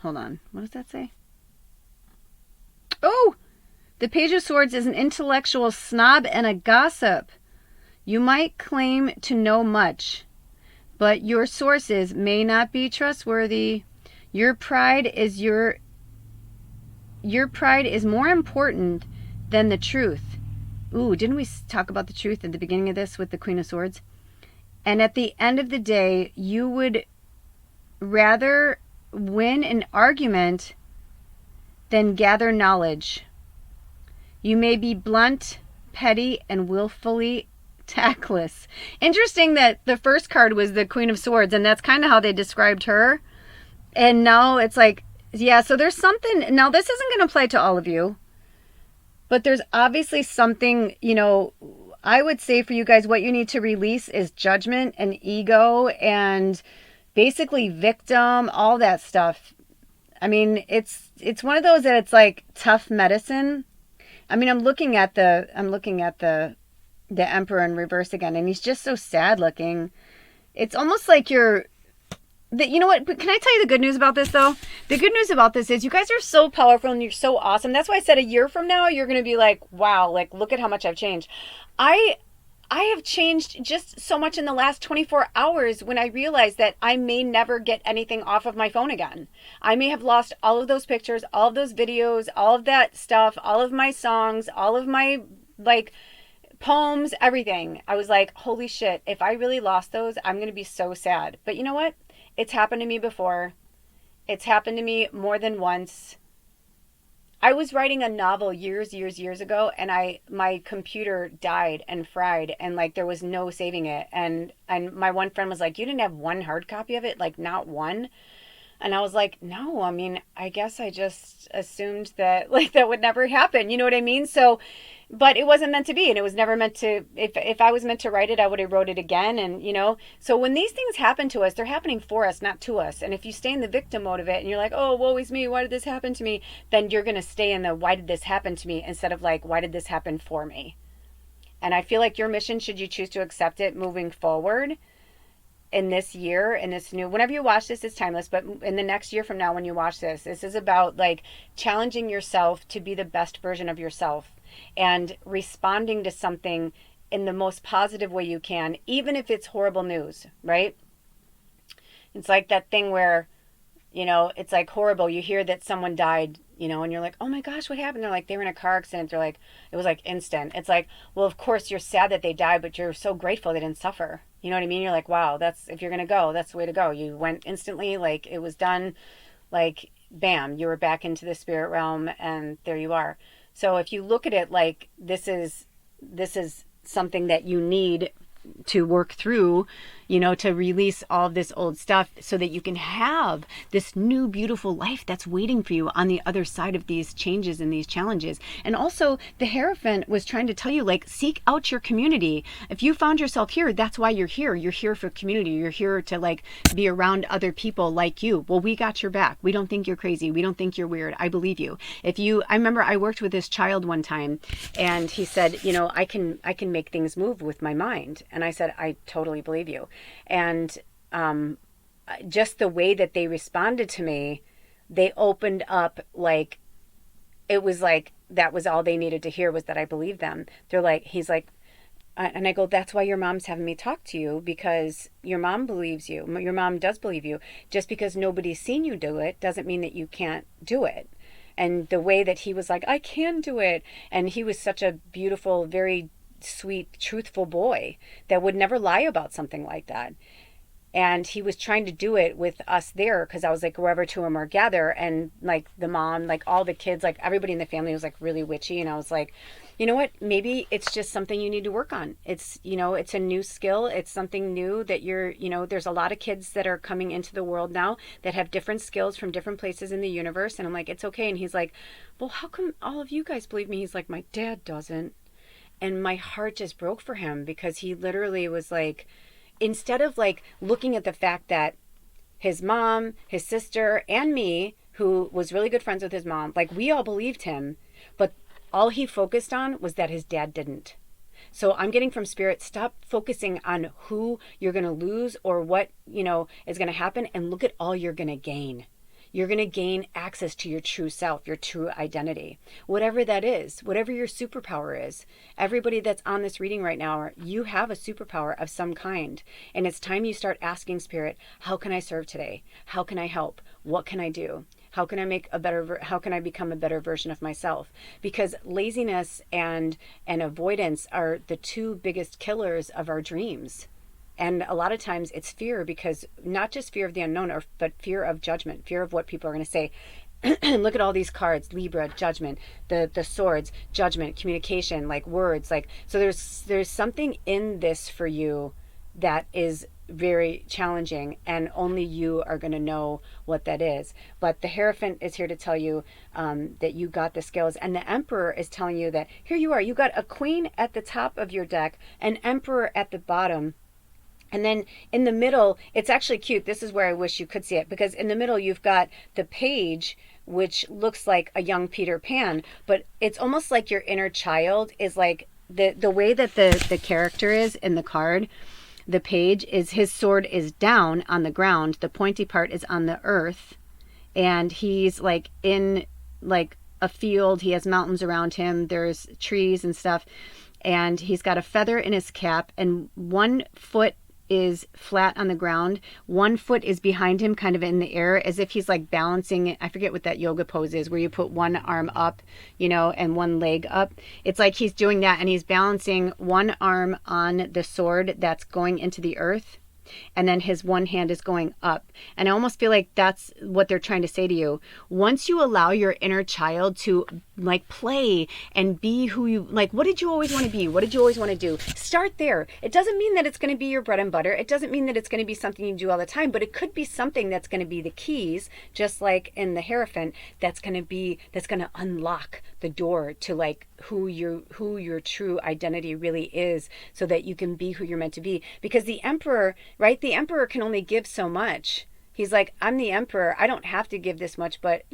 Hold on. What does that say? Oh! The Page of Swords is an intellectual snob and a gossip. You might claim to know much, but your sources may not be trustworthy. Your pride is more important than the truth. Ooh, didn't we talk about the truth at the beginning of this with the Queen of Swords? And at the end of the day, you would rather win an argument than gather knowledge. You may be blunt, petty, and willfully tactless. Interesting that the first card was the Queen of Swords, and that's kind of how they described her. And now it's like, yeah, so there's something. Now, this isn't going to apply to all of you, but there's obviously something, you know, I would say for you guys, what you need to release is judgment and ego and basically victim, all that stuff. I mean, it's one of those that it's like tough medicine. I mean, I'm looking at the Emperor in reverse again, and he's just so sad looking. It's almost like you know what? Can I tell you the good news about this, though? The good news about this is you guys are so powerful and you're so awesome. That's why I said a year from now, you're going to be like, wow, like, look at how much I've changed. I have changed just so much in the last 24 hours when I realized that I may never get anything off of my phone again. I may have lost all of those pictures, all of those videos, all of that stuff, all of my songs, all of my, like, poems, everything. I was like, holy shit, if I really lost those, I'm going to be so sad. But you know what? It's happened to me before. It's happened to me more than once. I was writing a novel years ago, and my computer died and fried, and like there was no saving it. And my one friend was like, "You didn't have one hard copy of it? Like not one?" And I was like, "No, I mean, I guess I just assumed that like that would never happen." You know what I mean? So, but it wasn't meant to be, and it was never meant to. If I was meant to write it, I would have wrote it again. And you know, so when these things happen to us, they're happening for us, not to us. And if you stay in the victim mode of it, and you're like, "Oh, woe is me, why did this happen to me?" Then you're gonna stay in the "why did this happen to me" instead of like, "why did this happen for me?" And I feel like your mission, should you choose to accept it, moving forward in this year, in this new, whenever you watch this, it's timeless, but in the next year from now when you watch this is about like challenging yourself to be the best version of yourself and responding to something in the most positive way you can, even if it's horrible news, right? It's like that thing where, you know, it's like horrible. You hear that someone died, you know, and you're like, oh my gosh, what happened? They're like, they were in a car accident. They're like, it was like instant. It's like, well, of course you're sad that they died, but you're so grateful they didn't suffer. You know what I mean? You're like, wow, that's, if you're going to go, that's the way to go. You went instantly, like it was done, like bam, you were back into the spirit realm and there you are. So if you look at it like this is something that you need to work through, you know, to release all of this old stuff so that you can have this new beautiful life that's waiting for you on the other side of these changes and these challenges. And also the Hierophant was trying to tell you, like, seek out your community. If you found yourself here, that's why you're here. You're here for community. You're here to like be around other people like you. Well, we got your back. We don't think you're crazy. We don't think you're weird. I believe you. I remember I worked with this child one time and he said, you know, I can make things move with my mind. And I said, I totally believe you. And just the way that they responded to me, they opened up, like, it was like that was all they needed to hear, was that I believed them. They're like, he's like, and I go, that's why your mom's having me talk to you, because your mom believes you. Your mom does believe you. Just because nobody's seen you do it doesn't mean that you can't do it. And the way that he was like, I can do it. And he was such a beautiful, very sweet, truthful boy that would never lie about something like that. And he was trying to do it with us there, because I was like, wherever two or more gather, and like the mom, like all the kids, like everybody in the family was like really witchy. And I was like, you know what, maybe it's just something you need to work on. It's, you know, it's a new skill. It's something new that you're, you know, there's a lot of kids that are coming into the world now that have different skills from different places in the universe. And I'm like, it's okay. And he's like, well, how come all of you guys believe me? He's like, my dad doesn't. And my heart just broke for him, because he literally was like, instead of like looking at the fact that his mom, his sister, and me, who was really good friends with his mom, like we all believed him, but all he focused on was that his dad didn't. So I'm getting from Spirit, stop focusing on who you're going to lose or what, is going to happen, and look at all you're going to gain. You're going to gain access to your true self, your true identity, whatever that is, whatever your superpower is. Everybody that's on this reading right now, you have a superpower of some kind. And it's time you start asking Spirit, how can I serve today? How can I help? What can I do? How can how can I become a better version of myself? Because laziness and avoidance are the two biggest killers of our dreams. And a lot of times it's fear, because not just fear of the unknown, but fear of judgment, fear of what people are going to say. Look at all these cards: Libra, judgment, the swords, judgment, communication, like words, like, so there's something in this for you that is very challenging, and only you are going to know what that is. But the Hierophant is here to tell you that you got the skills, and the Emperor is telling you that here you are. You got a Queen at the top of your deck, an Emperor at the bottom. And then in the middle, it's actually cute. This is where I wish you could see it, because in the middle you've got the Page, which looks like a young Peter Pan, but it's almost like your inner child is like the way that the character is in the card. The Page is, his sword is down on the ground, the pointy part is on the earth, and he's like in like a field. He has mountains around him, there's trees and stuff, and he's got a feather in his cap, and one foot is flat on the ground, one foot is behind him, kind of in the air, as if he's like balancing. I forget what that yoga pose is, where you put one arm up, and one leg up. It's like he's doing that, and he's balancing one arm on the sword that's going into the earth, and then his one hand is going up. And I almost feel like that's what they're trying to say to you. Once you allow your inner child to like play and be who you, like, what did you always want to be? What did you always want to do? Start there. It doesn't mean that it's going to be your bread and butter. It doesn't mean that it's going to be something you do all the time, but it could be something that's going to be the keys, just like in the Hierophant, that's going to unlock the door to like who your true identity really is, so that you can be who you're meant to be. Because the Emperor, right? The Emperor can only give so much. He's like, I'm the Emperor. I don't have to give this much, but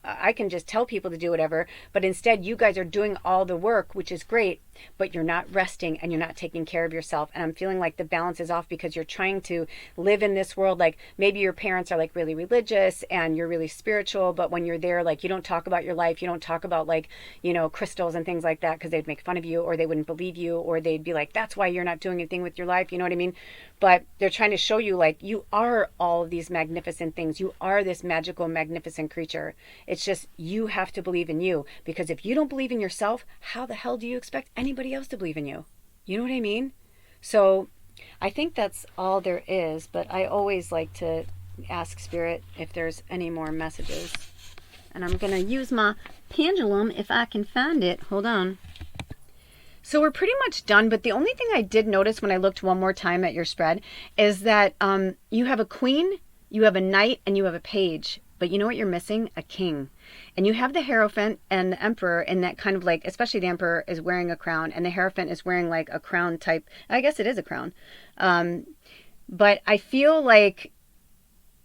I can just tell people to do whatever. But instead, you guys are doing all the work, which is great, but you're not resting and you're not taking care of yourself. And I'm feeling like the balance is off, because you're trying to live in this world. Like maybe your parents are like really religious and you're really spiritual, but when you're there, like you don't talk about your life. You don't talk about like, crystals and things like that, because they'd make fun of you, or they wouldn't believe you, or they'd be like, that's why you're not doing anything with your life. You know what I mean? But they're trying to show you like you are all of these magnificent things. You are this magical, magnificent creature. It's just you have to believe in you, because if you don't believe in yourself, how the hell do you expect anybody else to believe in you? You know what I mean? So I think that's all there is, but I always like to ask Spirit if there's any more messages. And I'm going to use my pendulum if I can find it. Hold on. So we're pretty much done, but the only thing I did notice when I looked one more time at your spread is that you have a Queen, you have a Knight, and you have a Page. But you know what you're missing? A King. And you have the Hierophant and the Emperor, and that kind of like, especially the Emperor is wearing a crown, and the Hierophant is wearing like a crown type. I guess it is a crown. But I feel like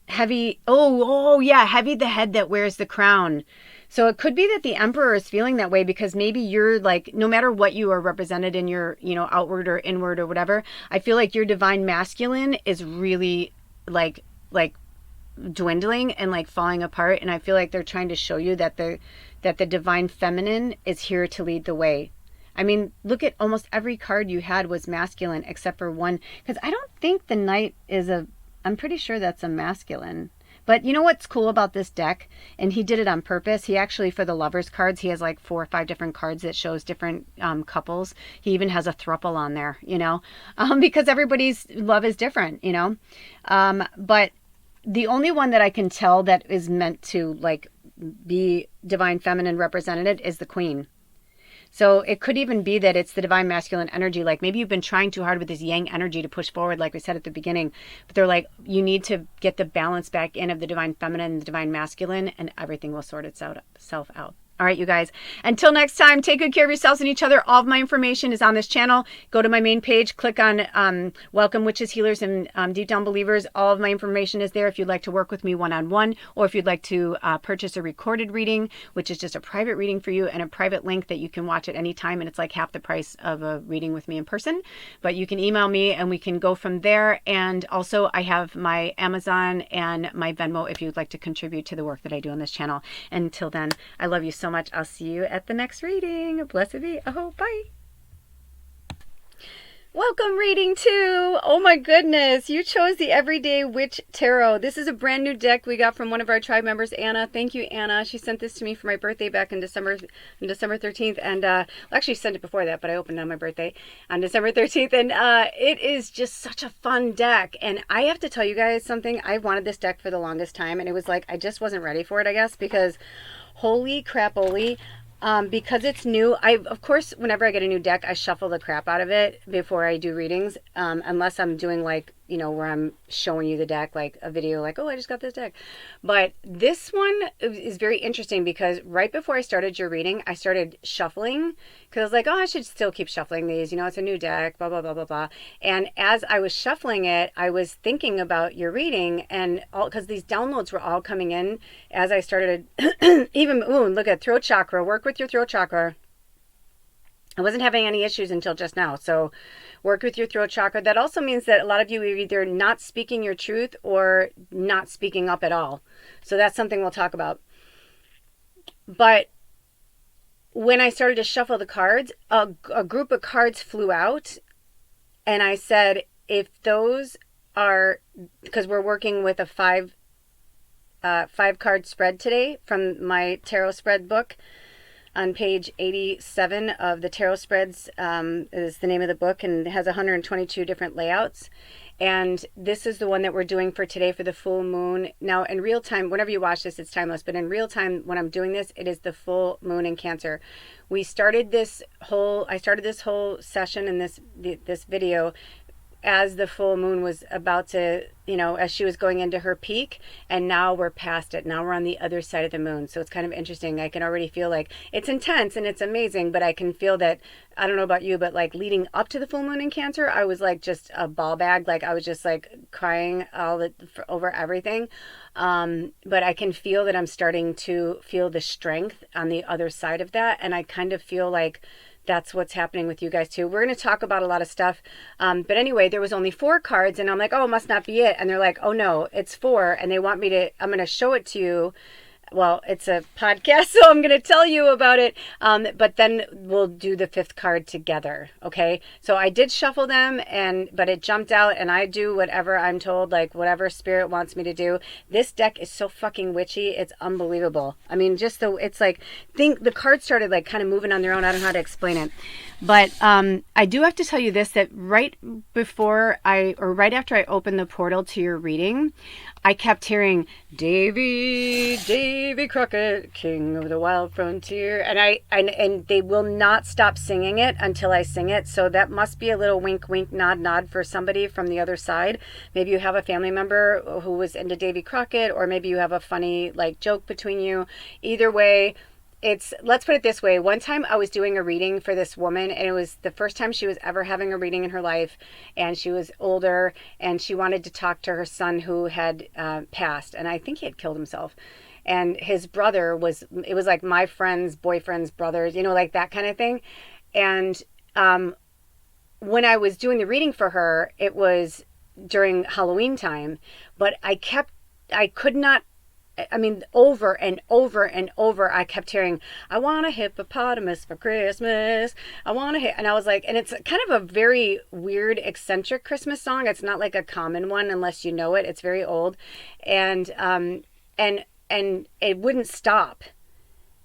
heavy. Oh yeah, heavy the head that wears the crown. So it could be that the Emperor is feeling that way, because maybe you're like, no matter what you are represented in your, outward or inward or whatever, I feel like your divine masculine is really like dwindling and like falling apart. And I feel like they're trying to show you that the divine feminine is here to lead the way. I mean, look at almost every card you had was masculine except for one, because I don't think the Knight is I'm pretty sure that's a masculine. But you know what's cool about this deck? And he did it on purpose. He actually, for the lovers cards, he has like 4 or 5 different cards that shows different couples. He even has a throuple on there, because everybody's love is different, But the only one that I can tell that is meant to like be divine feminine represented is the Queen. So it could even be that it's the divine masculine energy. Like maybe you've been trying too hard with this yang energy to push forward, like we said at the beginning. But they're like, you need to get the balance back in of the divine feminine and the divine masculine, and everything will sort itself out. All right, you guys. Until next time, take good care of yourselves and each other. All of my information is on this channel. Go to my main page, click on Welcome Witches, Healers, and Deep Down Believers. All of my information is there if you'd like to work with me one-on-one, or if you'd like to purchase a recorded reading, which is just a private reading for you and a private link that you can watch at any time, and it's like half the price of a reading with me in person. But you can email me and we can go from there. And also I have my Amazon and my Venmo if you'd like to contribute to the work that I do on this channel. Until then, I love you so much. I'll see you at the next reading. Blessed be. Oh, bye. Welcome, reading 2. Oh my goodness, you chose the Everyday Witch Tarot. This is a brand new deck we got from one of our tribe members, Anna. Thank you, Anna. She sent this to me for my birthday back in December 13th. And well, actually, she sent it before that, but I opened it on my birthday on December 13th. And it is just such a fun deck. And I have to tell you guys something. I wanted this deck for the longest time, and it was like I just wasn't ready for it, I guess, because holy crap-oly. Because it's new, of course, whenever I get a new deck, I shuffle the crap out of it before I do readings, unless I'm doing like, you know, where I'm showing you the deck, like a video like, oh, I just got this deck. But this one is very interesting because right before I started your reading, I started shuffling because I was like, oh, I should still keep shuffling these. You know, it's a new deck, blah, blah, blah, blah, blah. And as I was shuffling it, I was thinking about your reading, and all because these downloads were all coming in as I started, even, ooh, look at throat chakra, work with your throat chakra. I wasn't having any issues until just now. So work with your throat chakra. That also means that a lot of you are either not speaking your truth or not speaking up at all. So that's something we'll talk about. But when I started to shuffle the cards, a group of cards flew out. And I said, if those are, because we're working with a five card spread today from my tarot spread book. On page 87 of the Tarot Spreads is the name of the book, and it has 122 different layouts. And this is the one that we're doing for today for the full moon. Now, in real time, whenever you watch this, it's timeless. But in real time, when I'm doing this, it is the full moon in Cancer. I started this whole session in this video as the full moon was about to, you know, as she was going into her peak, and now we're past it. Now we're on the other side of the moon. So it's kind of interesting. I can already feel like it's intense and it's amazing, but I can feel that, I don't know about you, but like leading up to the full moon in Cancer, I was like just a ball bag. Like I was just like crying over everything. But I can feel that I'm starting to feel the strength on the other side of that. And I kind of feel like that's what's happening with you guys too. We're going to talk about a lot of stuff. But anyway, there was only 4 cards and I'm like, oh, it must not be it. And they're like, oh no, it's 4. And they want me to, I'm going to show it to you. Well, it's a podcast, so I'm going to tell you about it. But then we'll do the 5th card together. Okay. So I did shuffle them but it jumped out, and I do whatever I'm told, like whatever spirit wants me to do. This deck is so fucking witchy. It's unbelievable. I mean, it's like, the cards started like kind of moving on their own. I don't know how to explain it. But I do have to tell you this, that right after I opened the portal to your reading, I kept hearing, Davy Crockett, King of the Wild Frontier. And they will not stop singing it until I sing it. So that must be a little wink, wink, nod, nod for somebody from the other side. Maybe you have a family member who was into Davy Crockett, or maybe you have a funny like joke between you. Either way, let's put it this way. One time I was doing a reading for this woman, and it was the first time she was ever having a reading in her life, and she was older, and she wanted to talk to her son who had passed, and I think he had killed himself. And his brother it was like my friend's boyfriend's brothers, you know, like that kind of thing. And when I was doing the reading for her, it was during Halloween time, but I could not, I mean, over and over and over, I kept hearing, I want a hippopotamus for Christmas. And I was like, and it's kind of a very weird, eccentric Christmas song. It's not like a common one unless you know it. It's very old. And it wouldn't stop.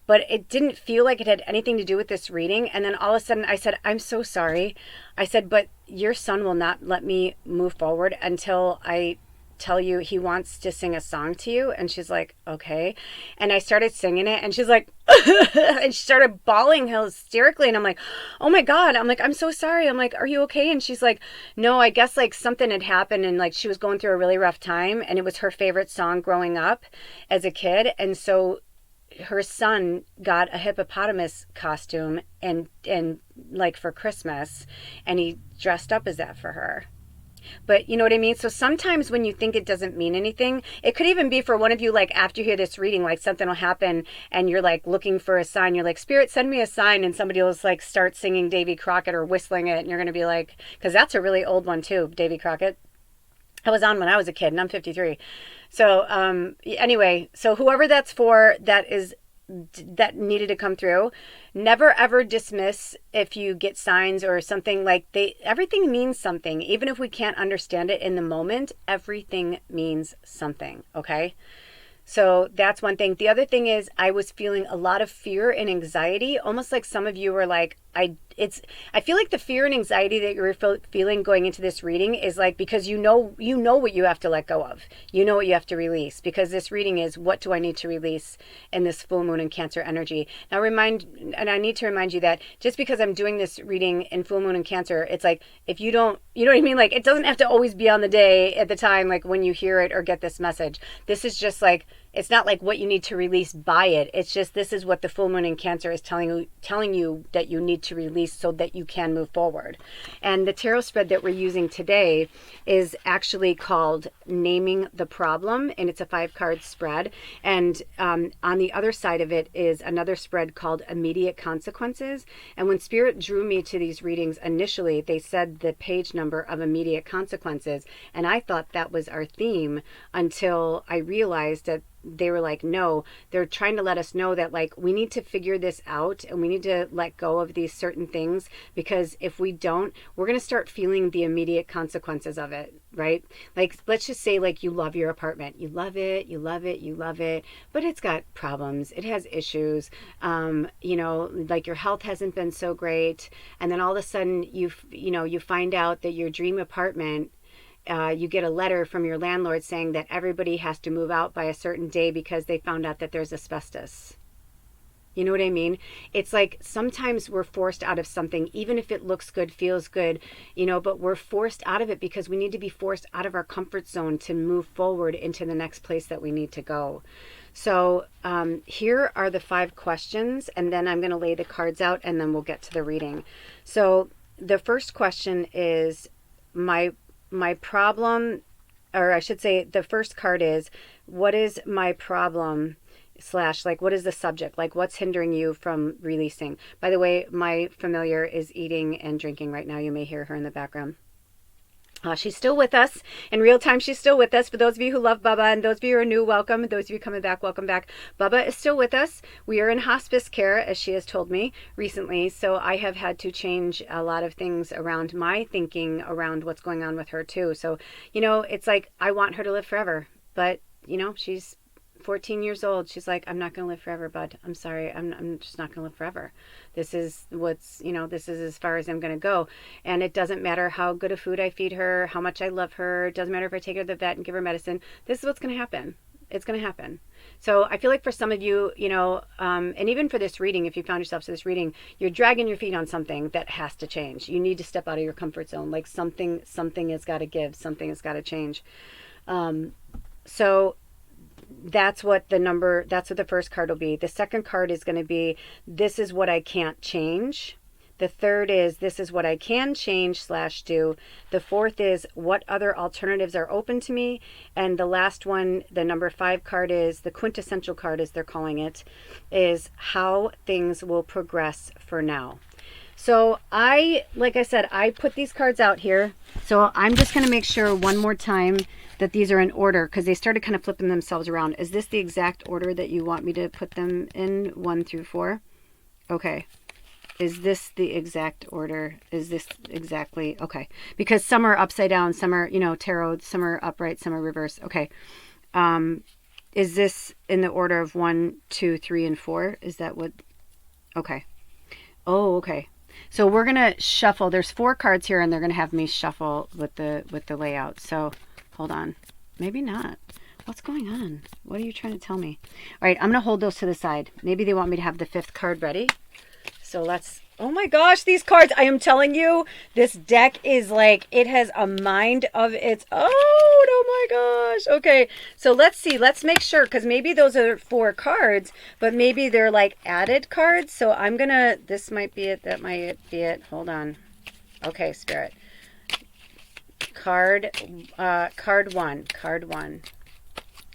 But it didn't feel like it had anything to do with this reading. And then all of a sudden I said, I'm so sorry. I said, but your son will not let me move forward until I tell you he wants to sing a song to you. And she's like, okay. And I started singing it, and she's like, and she started bawling hysterically. And I'm like, oh my God. I'm like, I'm so sorry. I'm like, are you okay? And she's like, no, I guess like something had happened, and like she was going through a really rough time, and it was her favorite song growing up as a kid. And so her son got a hippopotamus costume and like for Christmas, and he dressed up as that for her. But you know what I mean? So sometimes when you think it doesn't mean anything, it could even be for one of you, like after you hear this reading, like something will happen and you're like looking for a sign. You're like, Spirit, send me a sign. And somebody will like start singing Davy Crockett or whistling it. And you're going to be like, because that's a really old one too, Davy Crockett. I was on when I was a kid and I'm 53. So anyway, so whoever that's for, that needed to come through. Never ever dismiss if you get signs or something. Like everything means something. Even if we can't understand it in the moment, everything means something. Okay. So that's one thing. The other thing is I was feeling a lot of fear and anxiety, almost like some of you were like, I feel like the fear and anxiety that you're feeling going into this reading is like, because you know what you have to let go of. You know what you have to release, because this reading is, what do I need to release in this full moon and Cancer energy? Now I need to remind you that just because I'm doing this reading in full moon and Cancer, it's like, if you don't, you know what I mean? Like, it doesn't have to always be on the day at the time, like when you hear it or get this message. This is just like, it's not like what you need to release by it. It's just, this is what the full moon in Cancer is telling you that you need to release so that you can move forward. And the tarot spread that we're using today is actually called Naming the Problem, and it's a 5-card spread. And on the other side of it is another spread called Immediate Consequences. And when Spirit drew me to these readings initially, they said the page number of Immediate Consequences, and I thought that was our theme until I realized that they were like, no, they're trying to let us know that like we need to figure this out and we need to let go of these certain things, because if we don't, we're going to start feeling the immediate consequences of it, right? Like, let's just say like you love your apartment. You love it, but it's got problems. It has issues. You know, like your health hasn't been so great. And then all of a sudden you find out that your dream apartment, you get a letter from your landlord saying that everybody has to move out by a certain day because they found out that there's asbestos. You know what I mean? It's like sometimes we're forced out of something, even if it looks good, feels good, you know, but we're forced out of it because we need to be forced out of our comfort zone to move forward into the next place that we need to go. So here are the 5 questions, and then I'm going to lay the cards out and then we'll get to the reading. So the first question is my problem, or I should say the first card is, what is my problem / like what is the subject, like what's hindering you from releasing? By the way, my familiar is eating and drinking right now. You may hear her in the background. She's still with us in real time. She's still with us. For those of you who love Bubba, and those of you who are new, welcome. Those of you coming back, welcome back. Bubba is still with us. We are in hospice care, as she has told me recently. So I have had to change a lot of things around my thinking around what's going on with her too. So, you know, it's like, I want her to live forever, but you know, she's 14 years old. She's like, I'm not going to live forever, bud. I'm sorry. I'm just not going to live forever. This is what's, you know, this is as far as I'm going to go. And it doesn't matter how good of food I feed her, how much I love her. It doesn't matter if I take her to the vet and give her medicine. This is what's going to happen. It's going to happen. So I feel like for some of you, you know, and even for this reading, if you found yourself to this reading, you're dragging your feet on something that has to change. You need to step out of your comfort zone. Like something has got to give. Something has got to change. So that's what the first card will be. The second card is going to be, this is what I can't change. The third is, this is what I can change / do. The fourth is, what other alternatives are open to me. And the last one, the number 5 card, is the quintessential card, as they're calling it, is how things will progress for now. So like I said, I put these cards out here. So I'm just going to make sure one more time that these are in order, because they started kind of flipping themselves around. Is this the exact order that you want me to put them in, 1 through 4? Okay. Is this the exact order? Is this exactly? Okay. Because some are upside down, some are, you know, tarot, some are upright, some are reverse. Okay. Is this in the order of 1, 2, 3, and 4? Is that what? Okay. Oh, okay. So we're going to shuffle. There's 4 cards here, and they're going to have me shuffle with the layout. So hold on. Maybe not. What's going on? What are you trying to tell me? All right, I'm going to hold those to the side. Maybe they want me to have the 5th card ready. So let's, oh my gosh, these cards, I am telling you, this deck is like, it has a mind of its own. Oh my gosh. Okay, so let's see. Let's make sure, because maybe those are 4 cards, but maybe they're like added cards. So I'm going to, this might be it. That might be it. Hold on. Okay, Spirit. Card 1. Card 1.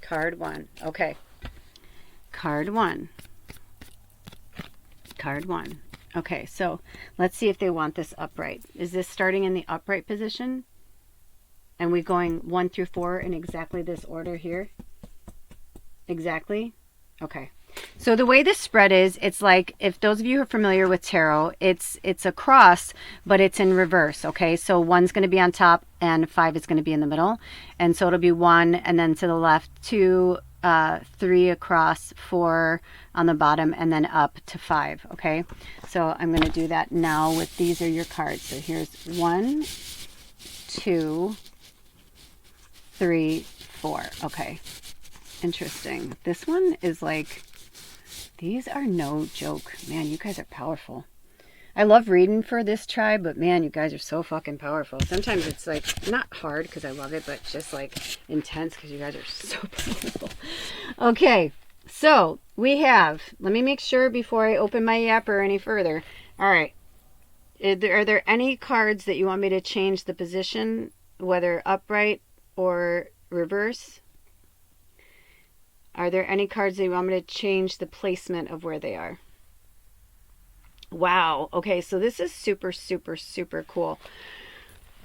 Card 1. Okay. Card 1. Card 1. Okay, so let's see if they want this upright. Is this starting in the upright position? And we're going 1 through 4 in exactly this order here? Exactly? Okay. So the way this spread is, it's like, if those of you who are familiar with tarot, it's a cross, but it's in reverse, okay? So 1's going to be on top and 5 is going to be in the middle. And so it'll be 1, and then to the left 2, 3 across, 4 on the bottom, and then up to 5, okay? So I'm going to do that now with, these are your cards. So here's 1, 2, 3, 4. Okay. Interesting. This one is like, these are no joke. Man, you guys are powerful. I love reading for this tribe, but man, you guys are so fucking powerful. Sometimes it's like, not hard because I love it, but just like intense because you guys are so powerful. Okay, so we have, let me make sure before I open my yapper any further. All right. Are there any cards that you want me to change the position, whether upright or reverse? Are there any cards that you want me to change the placement of where they are? Wow. Okay, so this is super, super, super cool.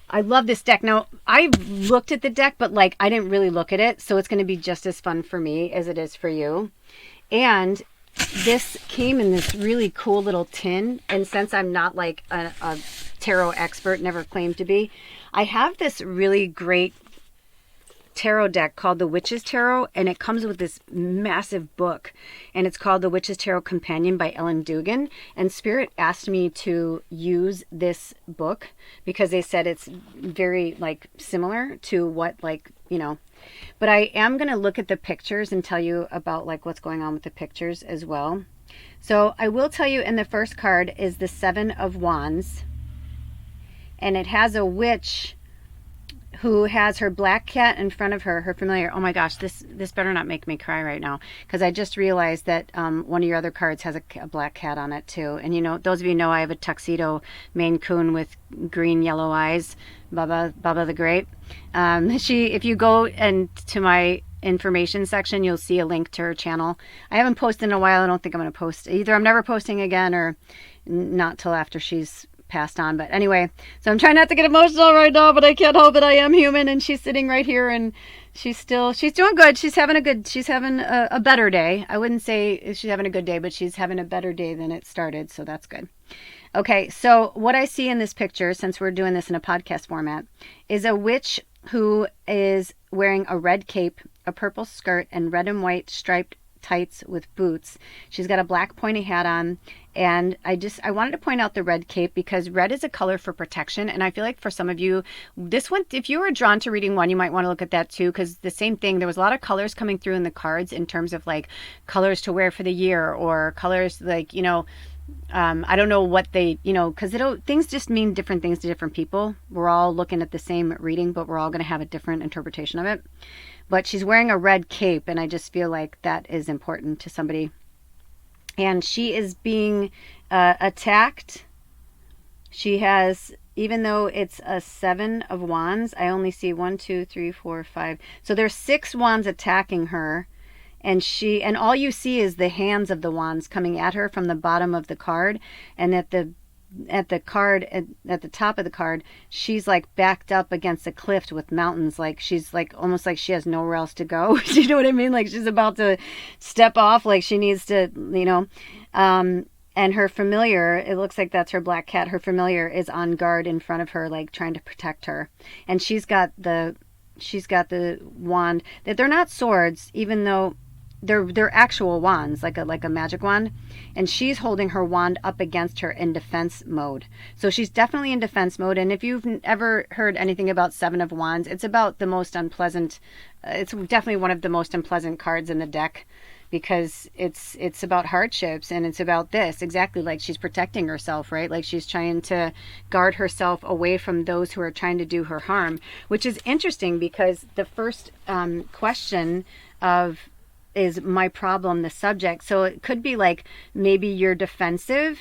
I love this deck. Now, I looked at the deck, but like I didn't really look at it, so it's going to be just as fun for me as it is for you. And this came in this really cool little tin, and since I'm not like a tarot expert, never claimed to be, I have this really great tarot deck called the Witch's Tarot, and it comes with this massive book, and it's called the Witch's Tarot Companion by Ellen Dugan. And Spirit asked me to use this book because they said it's very like similar to what, like, you know, but I am going to look at the pictures and tell you about like what's going on with the pictures as well. So I will tell you, in the first card is the 7 of Wands, and it has a witch who has her black cat in front of her, her familiar. Oh my gosh, this better not make me cry right now, because I just realized that one of your other cards has a black cat on it too. And you know, those of you know I have a tuxedo Maine Coon with green yellow eyes, Baba the Great. If you go and to my information section, you'll see a link to her channel. I haven't posted in a while. I don't think I'm going to post. Either I'm never posting again or not till after she's passed on. But anyway, so I'm trying not to get emotional right now, but I can't help it. I am human, and she's sitting right here, and she's doing good. She's having a better day. I wouldn't say she's having a good day, but she's having a better day than it started, so that's good. Okay, so what I see in this picture, since we're doing this in a podcast format, is a witch who is wearing a red cape, a purple skirt, and red and white striped tights with boots. She's got a black pointy hat on, and I wanted to point out the red cape because red is a color for protection, and I feel like for some of you, this one, if you were drawn to reading one, you might want to look at that too, because the same thing, there was a lot of colors coming through in the cards in terms of like colors to wear for the year, or colors like, you know, I don't know what they, you know, because things just mean different things to different people. We're all looking at the same reading, but we're all going to have a different interpretation of it. But she's wearing a red cape, and I just feel like that is important to somebody. And she is being attacked. She has, even though it's a 7 of Wands, I only see 1, 2, 3, 4, 5. So there's 6 wands attacking her. And all you see is the hands of the wands coming at her from the bottom of the card. And at the top of the card, she's like backed up against a cliff with mountains. Like she's like almost like she has nowhere else to go. You know what I mean? Like she's about to step off, like she needs to, you know. And her familiar, it looks like that's her black cat. Her familiar is on guard in front of her, like trying to protect her. And she's got the wand. That they're not swords, even though they're actual wands, like a magic wand, and she's holding her wand up against her in defense mode. So she's definitely in defense mode. And if you've ever heard anything about 7 of Wands, it's about the most unpleasant, it's definitely one of the most unpleasant cards in the deck because it's about hardships, and it's about this, exactly, like she's protecting herself, right? Like she's trying to guard herself away from those who are trying to do her harm, which is interesting because the first question of is my problem the subject. So it could be like maybe you're defensive.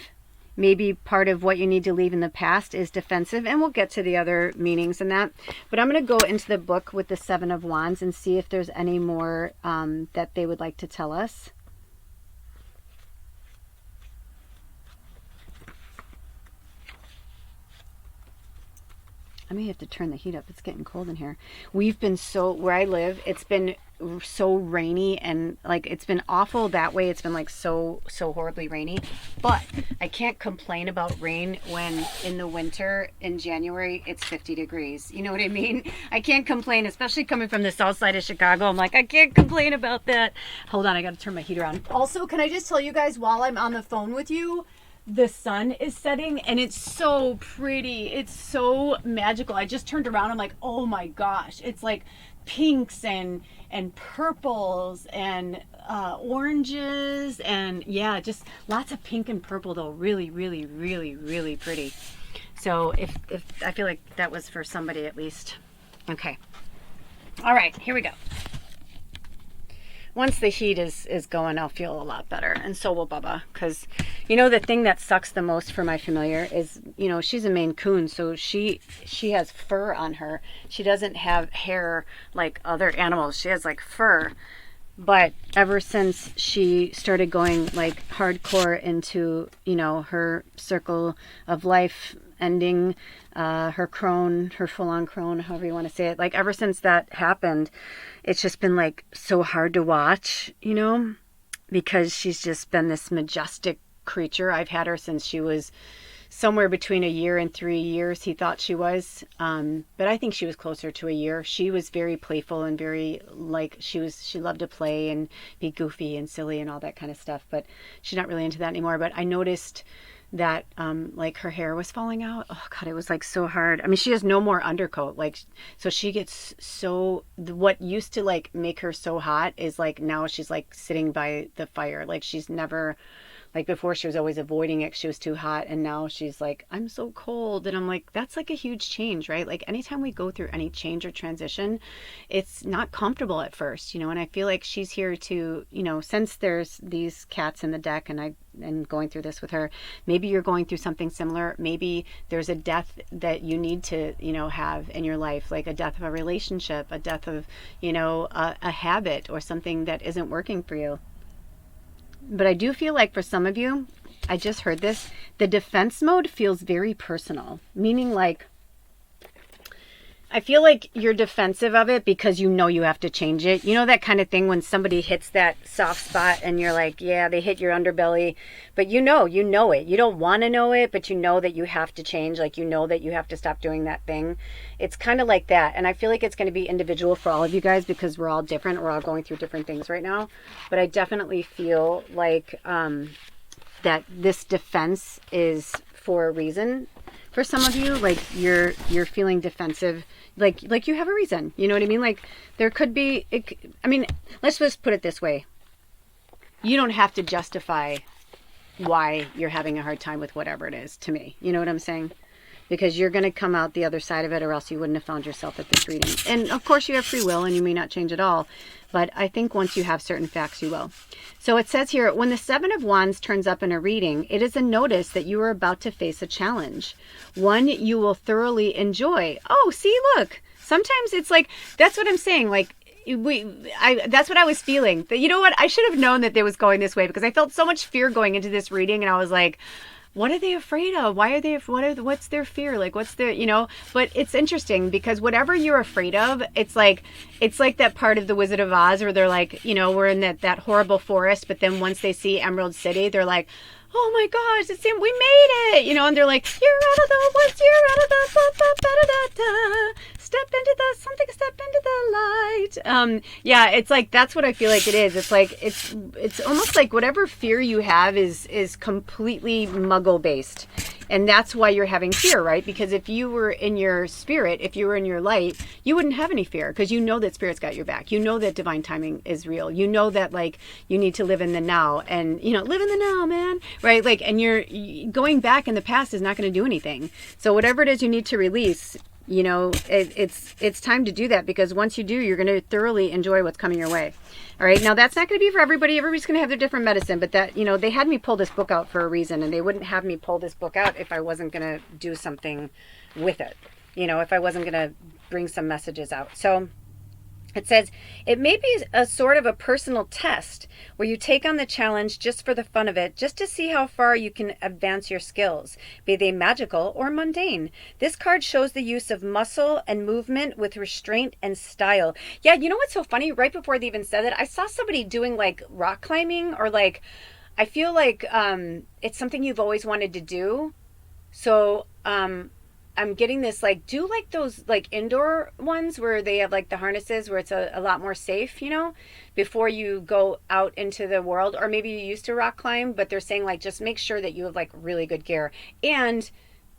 Maybe part of what you need to leave in the past is defensive, and we'll get to the other meanings in that. But I'm going to go into the book with the Seven of Wands and see if there's any more that they would like to tell us. I may have to turn the heat up. It's getting cold in here. We've been where I live, it's been so rainy, and like it's been awful that way. It's been like so horribly rainy, but I can't complain about rain when in the winter in January it's 50 degrees. You know what I mean? I can't complain, especially coming from the south side of Chicago. I'm like, I can't complain about that. Hold on, I got to turn my heater on. Also, can I just tell you guys while I'm on the phone with you, the sun is setting and it's so pretty. It's so magical. I just turned around. I'm like, oh my gosh. It's like pinks and purples and oranges, and yeah, just lots of pink and purple though. Really, really, really, really pretty. So if I feel like that was for somebody at least. Okay. All right, here we go. Once the heat is going, I'll feel a lot better, and so will Bubba, because you know the thing that sucks the most for my familiar is, you know, she's a Maine Coon, so she has fur on her. She doesn't have hair like other animals. She has like fur, but ever since she started going like hardcore into, you know, her circle of life ending, her crone, her full-on crone, however you want to say it, like ever since that happened, it's just been like so hard to watch, you know, because she's just been this majestic creature. I've had her since she was somewhere between a year and 3 years, he thought she was, but I think she was closer to a year. She was very playful and very like she loved to play and be goofy and silly and all that kind of stuff, but she's not really into that anymore. But I noticed that like her hair was falling out. Oh god, it was like so hard. I mean, she has no more undercoat, like, so she gets so, what used to like make her so hot is like now she's like sitting by the fire. Like she's never, like before she was always avoiding it 'cause she was too hot, and now she's like, I'm so cold. And I'm like, that's like a huge change, right? Like anytime we go through any change or transition, it's not comfortable at first, you know. And I feel like she's here to, you know, since there's these cats in the deck and going through this with her, maybe you're going through something similar. Maybe there's a death that you need to, you know, have in your life, like a death of a relationship, a death of, you know, a habit or something that isn't working for you. But I do feel like for some of you, I just heard this, the defense mode feels very personal, meaning like, I feel like you're defensive of it because you know you have to change it. You know that kind of thing when somebody hits that soft spot and you're like, yeah, they hit your underbelly, but you know it. You don't want to know it, but you know that you have to change. Like, you know that you have to stop doing that thing. It's kind of like that. And I feel like it's going to be individual for all of you guys because we're all different. We're all going through different things right now. But I definitely feel like that this defense is for a reason. For some of you, like you're feeling defensive, like you have a reason, you know what I mean? Like there could be, I mean, let's just put it this way. You don't have to justify why you're having a hard time with whatever it is to me. You know what I'm saying? Because you're going to come out the other side of it, or else you wouldn't have found yourself at this reading. And of course you have free will and you may not change at all. But I think once you have certain facts, you will. So it says here, when the Seven of Wands turns up in a reading, it is a notice that you are about to face a challenge. One you will thoroughly enjoy. Oh, see, look. Sometimes it's like, that's what I'm saying. Like, that's what I was feeling. But you know what? I should have known that it was going this way because I felt so much fear going into this reading. And I was like, what are they afraid of? Why are they, what's their fear? Like, what's their, you know, but it's interesting because whatever you're afraid of, it's like that part of the Wizard of Oz where they're like, you know, we're in that horrible forest, but then once they see Emerald City, they're like, oh my gosh, we made it, you know, and they're like, you're out of the woods, you're out of the, step into the light. Yeah, it's like, that's what I feel like it is. It's like, it's almost like whatever fear you have is completely muggle based. And that's why you're having fear, right? Because if you were in your spirit, if you were in your light, you wouldn't have any fear, because you know that spirit's got your back. You know that divine timing is real. You know that, like, you need to live in the now, and, you know, live in the now, man, right? Like, and you're going back in the past is not going to do anything. So whatever it is you need to release, you know, it's time to do that, because once you do, you're going to thoroughly enjoy what's coming your way. All right. Now, that's not going to be for everybody. Everybody's going to have their different medicine, but that, you know, they had me pull this book out for a reason, and they wouldn't have me pull this book out if I wasn't going to do something with it. You know, if I wasn't going to bring some messages out. So it says, it may be a sort of a personal test where you take on the challenge just for the fun of it, just to see how far you can advance your skills, be they magical or mundane. This card shows the use of muscle and movement with restraint and style. Yeah, you know what's so funny? Right before they even said it, I saw somebody doing like rock climbing, or like, I feel like it's something you've always wanted to do. So I'm getting this, like, do like those like indoor ones where they have like the harnesses where it's a lot more safe, you know, before you go out into the world. Or maybe you used to rock climb, but they're saying like, just make sure that you have like really good gear. And,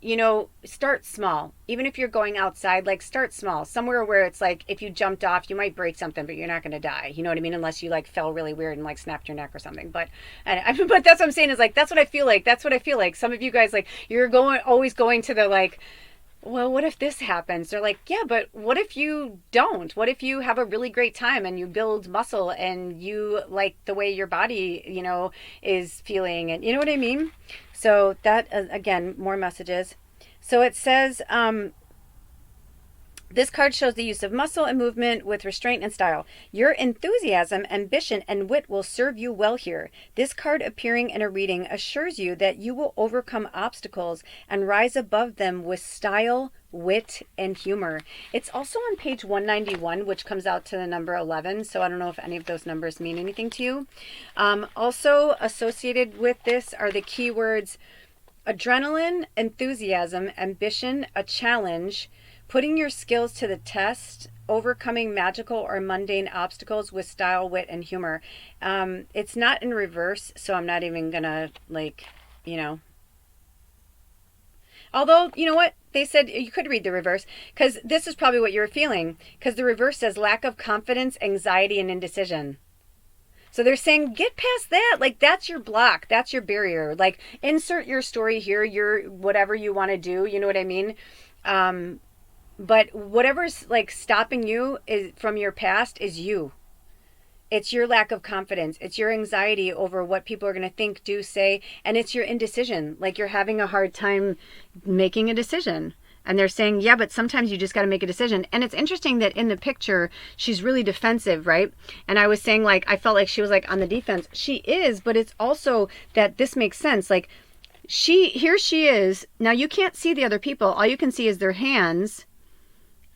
you know, start small. Even if you're going outside, like, start small. Somewhere where it's like, if you jumped off, you might break something, but you're not going to die. You know what I mean? Unless you like fell really weird and like snapped your neck or something. But but that's what I'm saying, is like, that's what I feel like. That's what I feel like. Some of you guys, like, you're always going to the, like, well, what if this happens? They're like, yeah, but what if you don't? What if you have a really great time and you build muscle and you like the way your body, you know, is feeling? And you know what I mean? So that, again, more messages. So it says, this card shows the use of muscle and movement with restraint and style. Your enthusiasm, ambition, and wit will serve you well here. This card appearing in a reading assures you that you will overcome obstacles and rise above them with style, wit, and humor. It's also on page 191, which comes out to the number 11. So I don't know if any of those numbers mean anything to you. Also associated with this are the keywords adrenaline, enthusiasm, ambition, a challenge, putting your skills to the test, overcoming magical or mundane obstacles with style, wit, and humor. It's not in reverse, so I'm not even gonna, like, you know. Although, you know what? They said you could read the reverse, because this is probably what you were feeling, because the reverse says lack of confidence, anxiety, and indecision. So they're saying, get past that. Like, that's your block. That's your barrier. Like, insert your story here, your whatever you want to do. You know what I mean? But whatever's like stopping you is from your past is you. It's your lack of confidence. It's your anxiety over what people are going to think, do, say. And it's your indecision. Like, you're having a hard time making a decision. And they're saying, yeah, but sometimes you just got to make a decision. And it's interesting that in the picture, she's really defensive, right? And I was saying, like, I felt like she was like on the defense. She is, but it's also that this makes sense. Like, here she is. Now, you can't see the other people. All you can see is their hands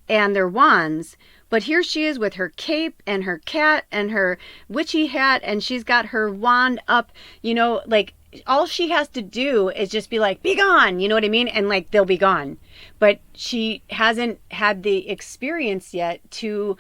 and their wands. But here she is with her cape and her cat and her witchy hat, and she's got her wand up, you know, like, all she has to do is just be like, be gone, you know what I mean? And like, they'll be gone. But she hasn't had the experience yet to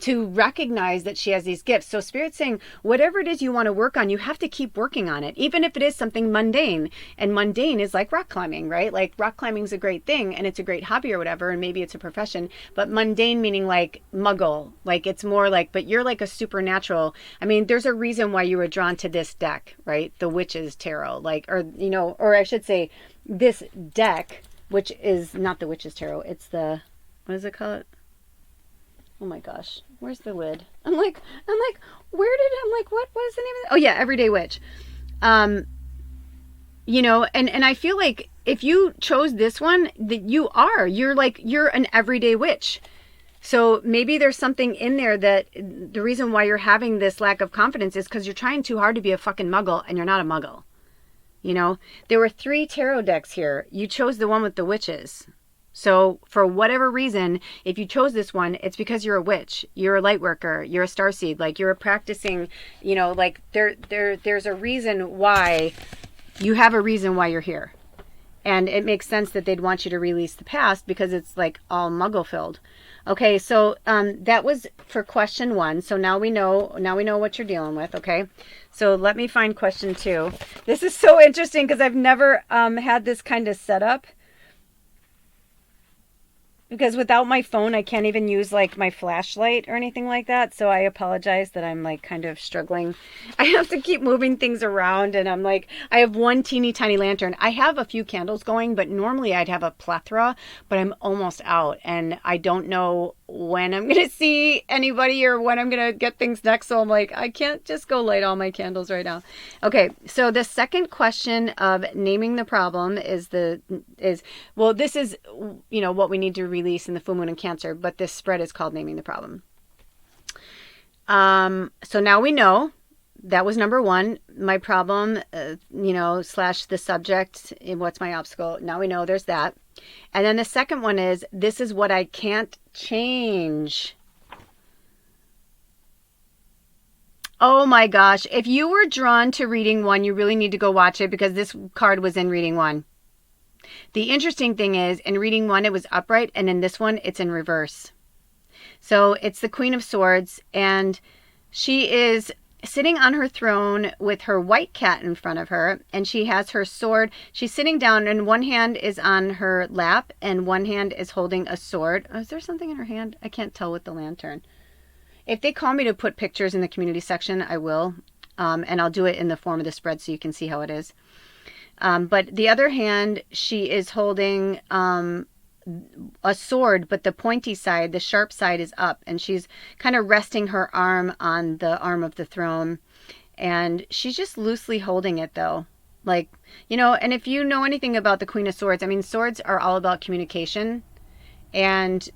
recognize that she has these gifts. So Spirit's saying, whatever it is you want to work on, you have to keep working on it, even if it is something mundane. And mundane is like rock climbing, right? Like, rock climbing is a great thing and it's a great hobby or whatever, and maybe it's a profession, but mundane meaning like muggle, like it's more like, but you're like a supernatural. I mean, there's a reason why you were drawn to this deck, right? The Witch's Tarot, like, or, you know, or I should say this deck, which is not the Witch's Tarot. It's the, what does it call it? Oh my gosh, where's the lid? I'm like, what was the name of it? Oh yeah, Everyday Witch. You know, and I feel like if you chose this one, that you're an everyday witch. So maybe there's something in there that the reason why you're having this lack of confidence is because you're trying too hard to be a fucking muggle, and you're not a muggle. You know, there were 3 tarot decks here. You chose the one with the witches. So for whatever reason, if you chose this one, it's because you're a witch, you're a light worker, you're a starseed, like you're a practicing, you know, like there's a reason why, you have a reason why you're here. And it makes sense that they'd want you to release the past because it's like all muggle filled. Okay, so that was for question 1. So now we know what you're dealing with. Okay, so let me find question 2. This is so interesting because I've never had this kind of setup. Because without my phone, I can't even use like my flashlight or anything like that. So I apologize that I'm like kind of struggling. I have to keep moving things around, and I'm like, I have one teeny tiny lantern. I have a few candles going, but normally I'd have a plethora, but I'm almost out, and I don't know when I'm going to see anybody or when I'm going to get things next. So I'm like, I can't just go light all my candles right now. Okay. So the second question of naming the problem is well, this is, what we need to release in the full moon in Cancer, but this spread is called naming the problem. So now we know that was number 1, my problem, slash the subject. What's my obstacle? Now we know there's that. And then the second one is, this is what I can't change. Oh my gosh. If you were drawn to reading 1, you really need to go watch it because this card was in reading 1. The interesting thing is, in reading 1, it was upright, and in this one, it's in reverse. So it's the Queen of Swords, and she is sitting on her throne with her white cat in front of her, and she has her sword. She's sitting down, and one hand is on her lap, and one hand is holding a sword. Oh, is there something in her hand? I can't tell with the lantern. If they call me to put pictures in the community section, I will, and I'll do it in the form of the spread so you can see how it is. But the other hand, she is holding a sword, but the pointy side, the sharp side is up, and she's kind of resting her arm on the arm of the throne, and she's just loosely holding it though. Like, and if you know anything about the Queen of Swords, I mean, swords are all about communication, and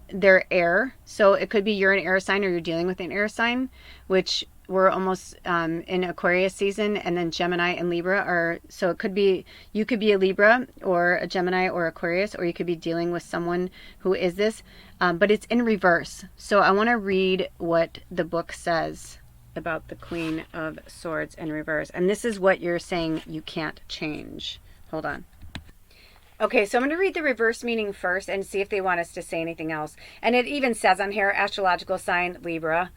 they're air. So it could be you're an air sign or you're dealing with an air sign, which we're almost in Aquarius season, and then Gemini and Libra are, so it could be, you could be a Libra or a Gemini or Aquarius, or you could be dealing with someone who is this, but it's in reverse. So I want to read what the book says about the Queen of Swords in reverse. And this is what you're saying you can't change. Hold on. Okay, so I'm going to read the reverse meaning first and see if they want us to say anything else. And it even says on here, astrological sign Libra.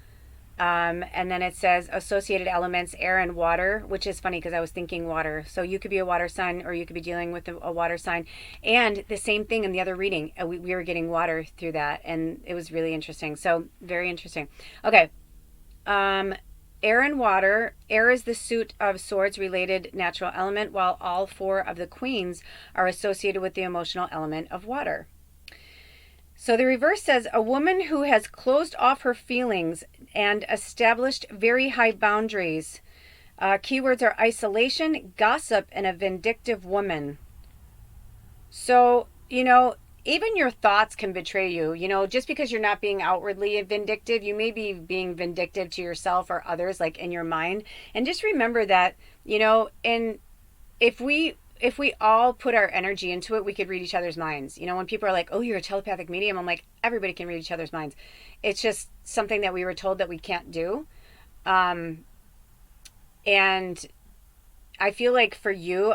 And then it says associated elements, air and water, which is funny because I was thinking water. So you could be a water sign, or you could be dealing with a water sign. And the same thing in the other reading. We were getting water through that, and it was really interesting. So very interesting. Okay. Air and water. Air is the suit of swords related natural element, while all 4 of the queens are associated with the emotional element of water. So the reverse says, a woman who has closed off her feelings and established very high boundaries. Keywords are isolation, gossip, and a vindictive woman. So, even your thoughts can betray you. Just because you're not being outwardly vindictive, you may be being vindictive to yourself or others, like in your mind. And just remember that, and if we all put our energy into it, we could read each other's minds. When people are like, oh, you're a telepathic medium, I'm like, everybody can read each other's minds. It's just something that we were told that we can't do. And I feel like for you,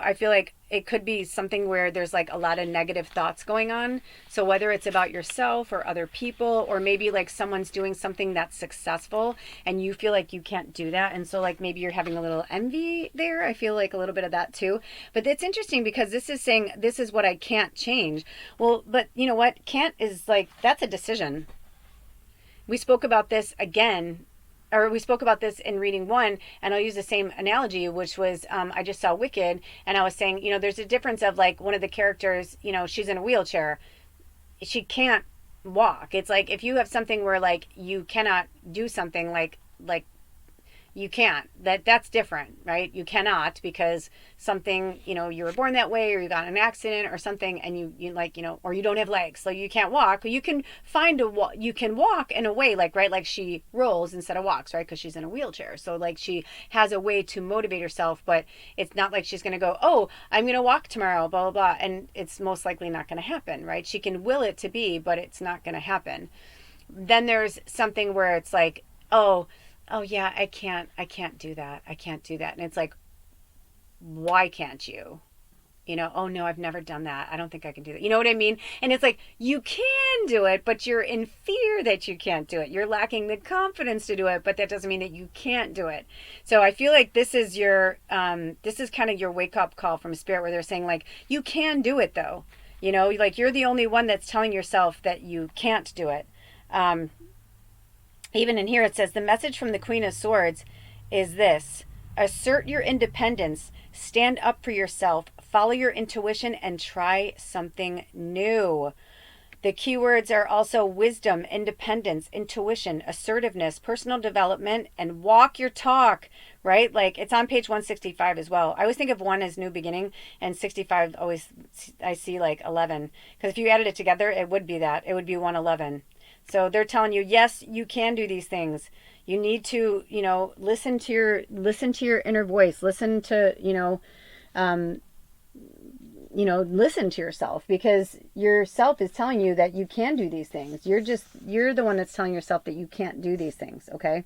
it could be something where there's like a lot of negative thoughts going on. So whether it's about yourself or other people, or maybe like someone's doing something that's successful and you feel like you can't do that. And so like maybe you're having a little envy there. I feel like a little bit of that too. But it's interesting because this is saying, this is what I can't change. Well, but you know what? Can't is like, that's a decision. We spoke about this again, or we spoke about this in reading 1, and I'll use the same analogy, which was, I just saw Wicked, and I was saying, there's a difference of like one of the characters, she's in a wheelchair. She can't walk. It's like, if you have something where like you cannot do something like you can't, that's different, right? You cannot because something, you were born that way, or you got in an accident or something, and you like, or you don't have legs, so you can't walk. You can you can walk in a way, like, right, like she rolls instead of walks, right? Because she's in a wheelchair. So like she has a way to motivate herself, but it's not like she's going to go, oh, I'm going to walk tomorrow, blah, blah, blah. And it's most likely not going to happen, right? She can will it to be, but it's not going to happen. Then there's something where it's like, oh yeah, I can't do that. I can't do that. And it's like, why can't you? You know, oh no, I've never done that. I don't think I can do that. You know what I mean? And it's like, you can do it, but you're in fear that you can't do it. You're lacking the confidence to do it, but that doesn't mean that you can't do it. So I feel like this is your, this is kind of your wake up call from spirit, where they're saying like, you can do it though. You know, like you're the only one that's telling yourself that you can't do it. Even in here, it says the message from the Queen of Swords is this: assert your independence, stand up for yourself, follow your intuition, and try something new. The keywords are also wisdom, independence, intuition, assertiveness, personal development, and walk your talk, right? Like it's on page 165 as well. I always think of 1 as new beginning, and 65 always I see like 11. Because if you added it together, it would be that. It would be 111. So they're telling you, yes, you can do these things. You need to, you know, listen to your inner voice. Listen to, listen to yourself, because yourself is telling you that you can do these things. You're the one that's telling yourself that you can't do these things, okay?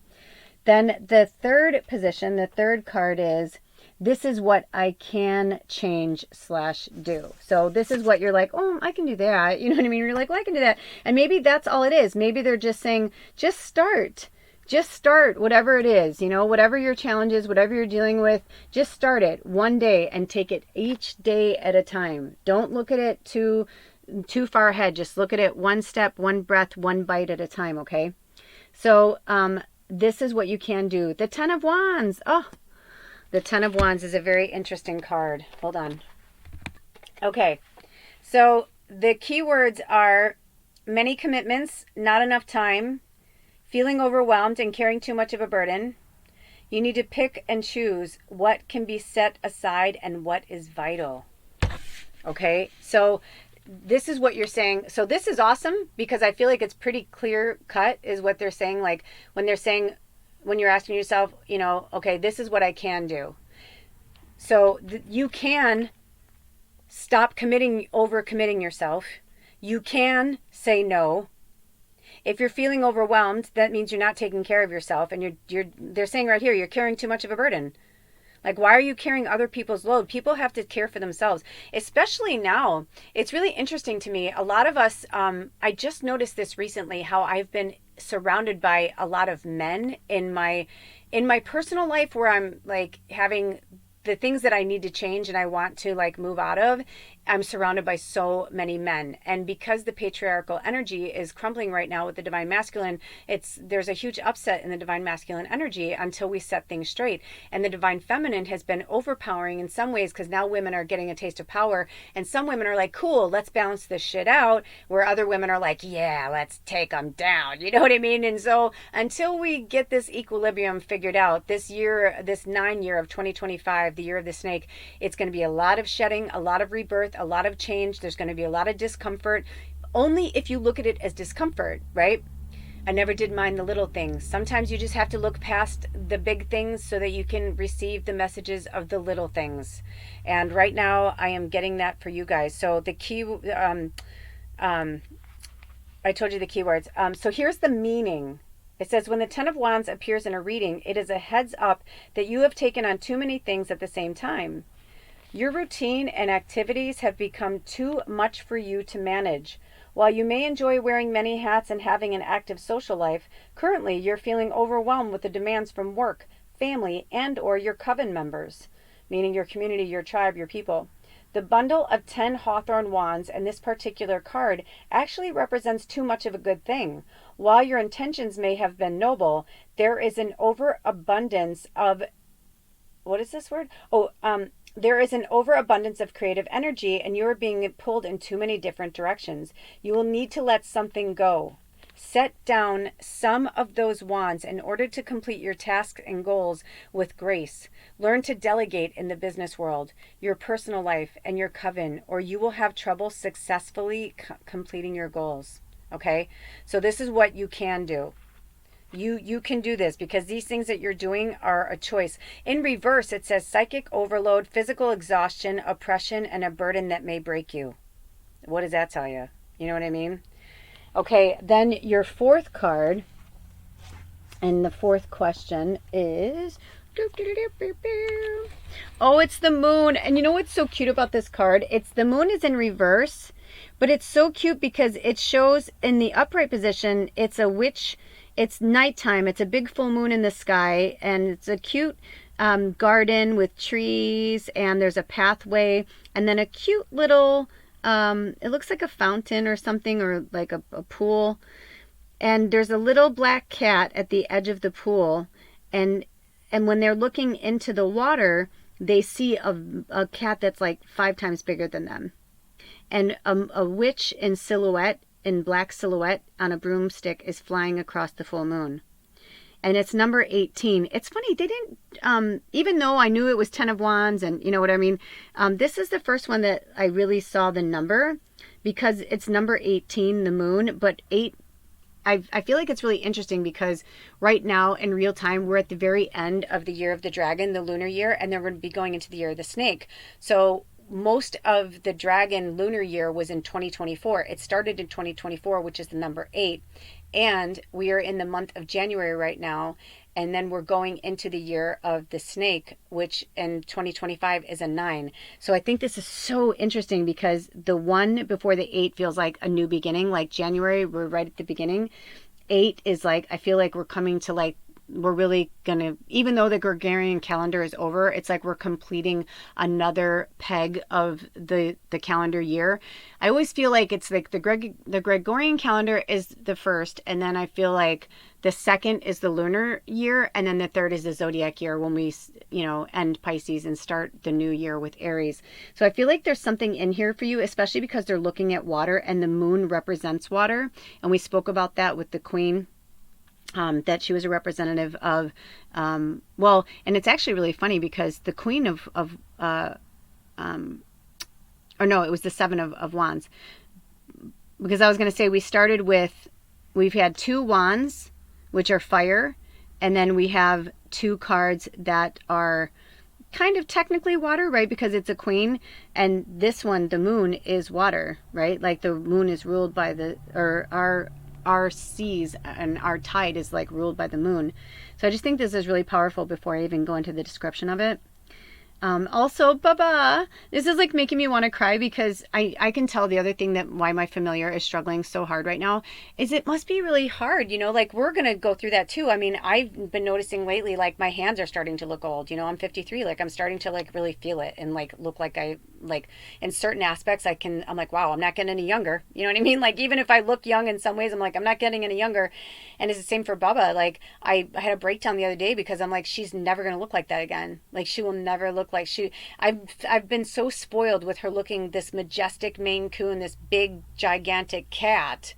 Then the third position, the third card is, this is what I can change / do. So this is what you're like, oh, I can do that. You know what I mean? You're like, well, I can do that. And maybe that's all it is. Maybe they're just saying, just start. Just start whatever it is, you know, whatever your challenge is, whatever you're dealing with, just start it one day and take it each day at a time. Don't look at it too far ahead. Just look at it one step, one breath, one bite at a time, okay? So this is what you can do. The 10 of Wands. Oh, the 10 of Wands is a very interesting card. Hold on. Okay, so the keywords are many commitments, not enough time, feeling overwhelmed and carrying too much of a burden. You need to pick and choose what can be set aside and what is vital. Okay, so this is what you're saying. So this is awesome, because I feel like it's pretty clear cut is what they're saying. Like when they're saying, when you're asking yourself, you know, okay, this is what I can do. So you can stop overcommitting yourself. You can say no. If you're feeling overwhelmed, that means you're not taking care of yourself, and they're saying right here, you're carrying too much of a burden. Like, why are you carrying other people's load? People have to care for themselves, especially now. It's really interesting to me. A lot of us, I just noticed this recently, how I've been surrounded by a lot of men in my personal life, where I'm like having the things that I need to change and I want to like move out of. I'm surrounded by so many men. And because the patriarchal energy is crumbling right now with the divine masculine, there's a huge upset in the divine masculine energy until we set things straight. And the divine feminine has been overpowering in some ways, because now women are getting a taste of power. And some women are like, cool, let's balance this shit out. Where other women are like, yeah, let's take them down. You know what I mean? And so until we get this equilibrium figured out, this 9 year of 2025, the year of the snake, it's going to be a lot of shedding, a lot of rebirth, a lot of change. There's going to be a lot of discomfort, only if you look at it as discomfort, right? I never did mind the little things. Sometimes you just have to look past the big things so that you can receive the messages of the little things. And right now I am getting that for you guys. So the key, I told you the keywords. So here's the meaning. It says, when the 10 of Wands appears in a reading, it is a heads up that you have taken on too many things at the same time. Your routine and activities have become too much for you to manage. While you may enjoy wearing many hats and having an active social life, currently you're feeling overwhelmed with the demands from work, family, and or your coven members, meaning your community, your tribe, your people. The bundle of 10 Hawthorn Wands and this particular card actually represents too much of a good thing. While your intentions may have been noble, there is an overabundance of, what is this word? There is an overabundance of creative energy, and you are being pulled in too many different directions. You will need to let something go. Set down some of those wands in order to complete your tasks and goals with grace. Learn to delegate in the business world, your personal life, and your coven, or you will have trouble successfully completing your goals. Okay? So this is what you can do. You can do this, because these things that you're doing are a choice. In reverse, it says psychic overload, physical exhaustion, oppression, and a burden that may break you. What does that tell you? You know what I mean? Okay, then your fourth card, and the fourth question is, Oh, it's the moon. And you know what's so cute about this card? It's the moon is in reverse, but it's so cute because it shows in the upright position, it's a witch. It's nighttime. It's a big full moon in the sky, and it's a cute garden with trees, and there's a pathway, and then a cute little, it looks like a fountain or something, or like a pool. And there's a little black cat at the edge of the pool, and when they're looking into the water, they see a cat that's like 5 times bigger than them, and a witch in silhouette, in black silhouette on a broomstick, is flying across the full moon. And it's number 18. It's funny, they didn't, even though I knew it was 10 of Wands, and you know what I mean, this is the first one that I really saw the number, because it's number 18, the moon, but 8, I feel like it's really interesting because right now in real time, we're at the very end of the year of the dragon, the lunar year, and then we're going to be going into the year of the snake. So most of the dragon lunar year was in 2024. It started in 2024, which is the number 8. And we are in the month of January right now. And then we're going into the year of the snake, which in 2025 is a 9. So I think this is so interesting because the 1 before the 8 feels like a new beginning. Like January, we're right at the beginning. 8 is like, I feel like we're coming to like, we're really gonna, even though the Gregorian calendar is over, it's like we're completing another peg of the calendar year. I always feel like it's like the Gregorian calendar is the first, and then I feel like the second is the lunar year, and then the third is the zodiac year when we, end Pisces and start the new year with Aries. So I feel like there's something in here for you, especially because they're looking at water, and the moon represents water, and we spoke about that with the Queen. That she was a representative of, and it's actually really funny because the Queen it was the 7 of Wands. Because I was going to say we've had 2 wands, which are fire, and then we have 2 cards that are kind of technically water, right? Because it's a queen, and this one, the moon, is water, right? Like the moon is ruled by our seas, and our tide is like ruled by the moon. So I just think this is really powerful before I even go into the description of it. Also, Baba, this is like making me want to cry because I can tell the other thing that why my familiar is struggling so hard right now is it must be really hard, like we're going to go through that too. I mean, I've been noticing lately, like my hands are starting to look old, I'm 53, like I'm starting to like really feel it and like look like I like in certain aspects I'm like, wow, I'm not getting any younger. You know what I mean? Like even if I look young in some ways, I'm like, I'm not getting any younger. And it's the same for Baba. Like I had a breakdown the other day because I'm like, she's never going to look like that again. Like she will never look like I've been so spoiled with her looking this majestic Maine Coon, this big gigantic cat,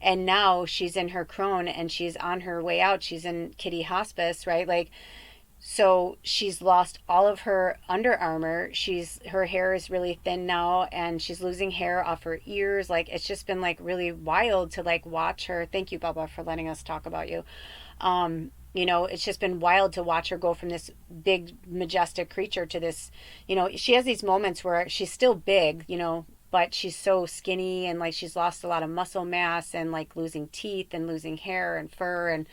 and now she's in her crone and she's on her way out. She's in kitty hospice, right? Like, so she's lost all of her Under Armour. Her hair is really thin now, and she's losing hair off her ears. Like it's just been like really wild to like watch her. Thank you, Baba, for letting us talk about you. It's just been wild to watch her go from this big, majestic creature to this, she has these moments where she's still big, but she's so skinny and like she's lost a lot of muscle mass and like losing teeth and losing hair and fur. And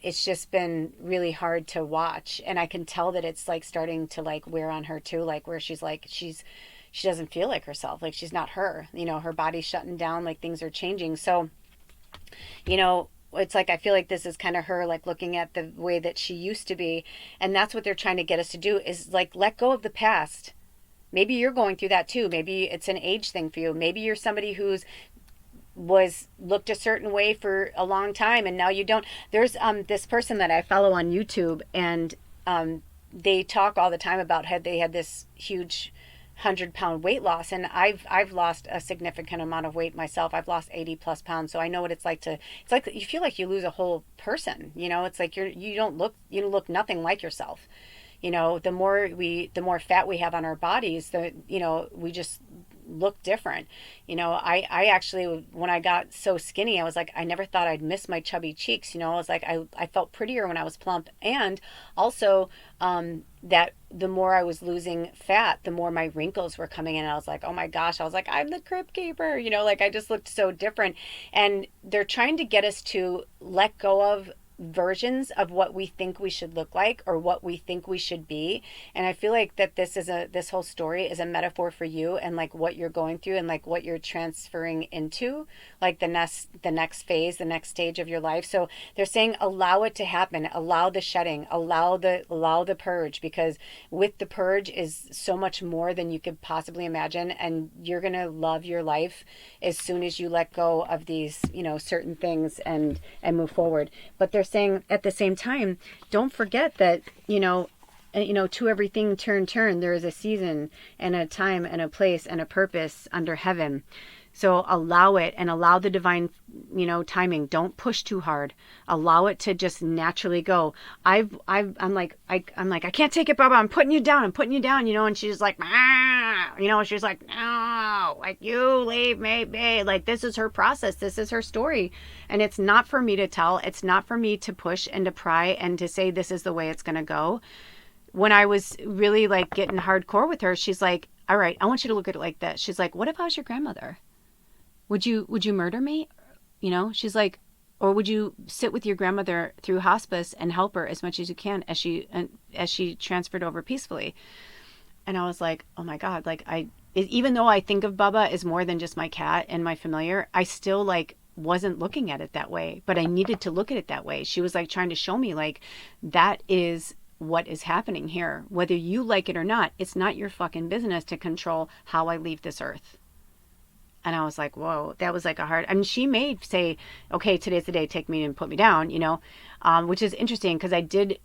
it's just been really hard to watch. And I can tell that it's like starting to like wear on her too, like where she's like, she doesn't feel like herself. Like she's not her, her body's shutting down, like things are changing. So, it's like I feel like this is kind of her like looking at the way that she used to be, and that's what they're trying to get us to do is like let go of the past. Maybe you're going through that too. Maybe it's an age thing for you. Maybe you're somebody who's was looked a certain way for a long time and now you don't. There's this person that I follow on YouTube, and they talk all the time about how they had this huge 100-pound weight loss, and I've lost a significant amount of weight myself. I've lost 80 plus pounds, so I know what it's like you feel like you lose a whole person. It's like you don't look nothing like yourself. The more fat we have on our bodies, we just look different. I actually, when I got so skinny, I was like, I never thought I'd miss my chubby cheeks. I was like, I felt prettier when I was plump. And also, that the more I was losing fat, the more my wrinkles were coming in. And I was like, oh my gosh, I was like, I'm the crypt keeper. Like I just looked so different. And they're trying to get us to let go of versions of what we think we should look like or what we think we should be. And I feel like that this whole story is a metaphor for you and like what you're going through and like what you're transferring into, like the next phase, the next stage of your life. So they're saying allow it to happen, allow the shedding, allow the purge, because with the purge is so much more than you could possibly imagine, and you're going to love your life as soon as you let go of these, certain things and move forward. But they're saying at the same time, don't forget that, to everything turn, there is a season and a time and a place and a purpose under heaven. So allow it and allow the divine, timing. Don't push too hard. Allow it to just naturally go. I'm like, I can't take it, Baba. I'm putting you down. And she's like, she's like, no, like, you leave me be. Like, this is her process. This is her story. And it's not for me to tell. It's not for me to push and to pry and to say, this is the way it's going to go. When I was really like getting hardcore with her, she's like, all right, I want you to look at it like this. She's like, what if I was your grandmother? Would you murder me? She's like, or would you sit with your grandmother through hospice and help her as much as you can as she transferred over peacefully? And I was like, oh my God, like even though I think of Bubba as more than just my cat and my familiar, I still like wasn't looking at it that way, but I needed to look at it that way. She was like trying to show me like, that is what is happening here. Whether you like it or not, it's not your fucking business to control how I leave this earth. And I was like, whoa, that was like a hard, she may say, okay, today's the day, take me and put me down, which is interesting because I did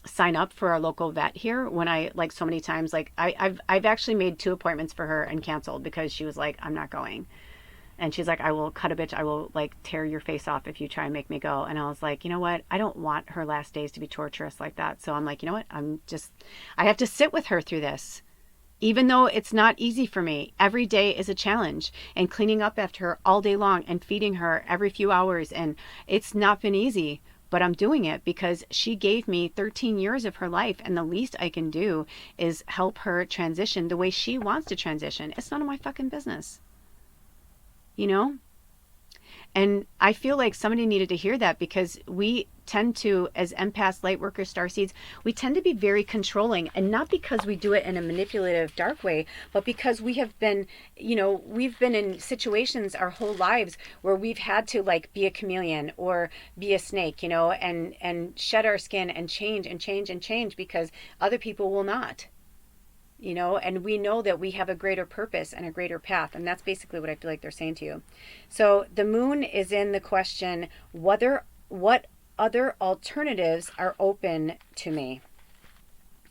sign up for a local vet here when I, like so many times, like I've actually made 2 appointments for her and canceled because she was like, I'm not going. And she's like, I will cut a bitch. I will like tear your face off if you try and make me go. And I was like, you know what? I don't want her last days to be torturous like that. So I'm like, you know what? I have to sit with her through this. Even though it's not easy for me, every day is a challenge, and cleaning up after her all day long and feeding her every few hours. And it's not been easy, but I'm doing it because she gave me 13 years of her life. And the least I can do is help her transition the way she wants to transition. It's none of my fucking business, And I feel like somebody needed to hear that, because we tend to, as empaths, light workers, starseeds, we tend to be very controlling, and not because we do it in a manipulative, dark way, but because we have been, we've been in situations our whole lives where we've had to like be a chameleon or be a snake, and shed our skin and change because other people will not. And we know that we have a greater purpose and a greater path. And that's basically what I feel like they're saying to you. So the moon is in the question, what other alternatives are open to me?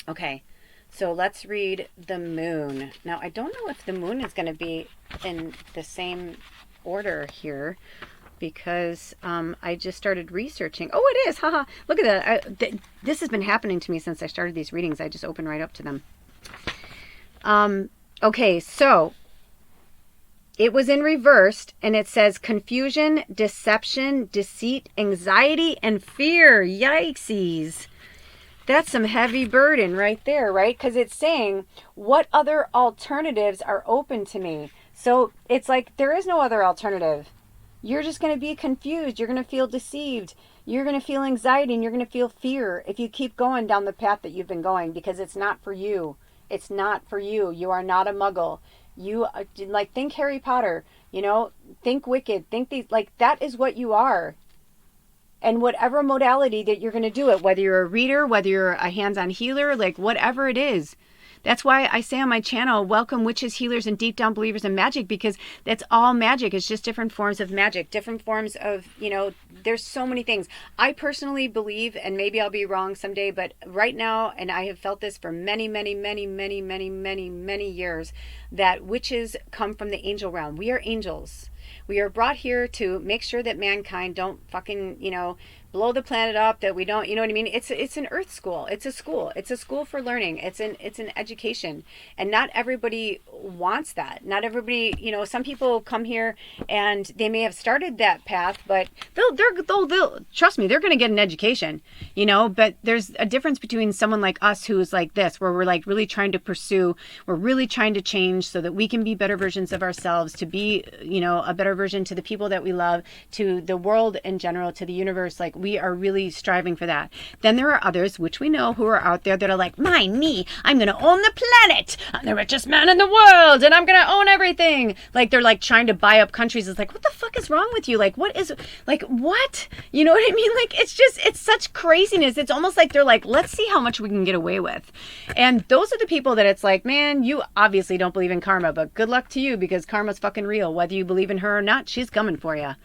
Okay, so let's read the moon. Now, I don't know if the moon is going to be in the same order here, because I just started researching. Oh, it is. Haha. Look at that. This has been happening to me since I started these readings. I just opened right up to them. Okay, so it was in reversed, and it says confusion, deception, deceit, anxiety, and fear. Yikesies. That's some heavy burden right there, right? Because it's saying, what other alternatives are open to me? So it's like, there is no other alternative. You're just going to be confused. You're going to feel deceived. You're going to feel anxiety, and you're going to feel fear if you keep going down the path that you've been going, because it's not for you. It's not for you. You are not a muggle. You like, think Harry Potter, think Wicked, think these, like, that is what you are. And whatever modality that you're going to do it, whether you're a reader, whether you're a hands-on healer, like whatever it is. That's why I say on my channel, welcome witches, healers, and deep down believers in magic, because that's all magic. It's just different forms of magic, different forms of, there's so many things. I personally believe, and maybe I'll be wrong someday, but right now, and I have felt this for many, many, many, many, many, many, many years, that witches come from the angel realm. We are angels. We are brought here to make sure that mankind don't fucking, blow the planet up, that we don't, you know what I mean? It's an earth school. It's a school. It's a school for learning. It's an education. And not everybody wants that. Not everybody, some people come here and they may have started that path, but they'll trust me, they're going to get an education, but there's a difference between someone like us who's like this, where we're like really trying to pursue, we're really trying to change so that we can be better versions of ourselves, to be, a better version to the people that we love, to the world in general, to the universe. Like, we are really striving for that. Then there are others, which we know, who are out there that are like, me, I'm going to own the planet. I'm the richest man in the world and I'm going to own everything. Like they're like trying to buy up countries. It's like, what the fuck is wrong with you? Like, what? You know what I mean? Like, it's such craziness. It's almost like they're like, let's see how much we can get away with. And those are the people that it's like, man, you obviously don't believe in karma, but good luck to you because karma's fucking real. Whether you believe in her or not, she's coming for you.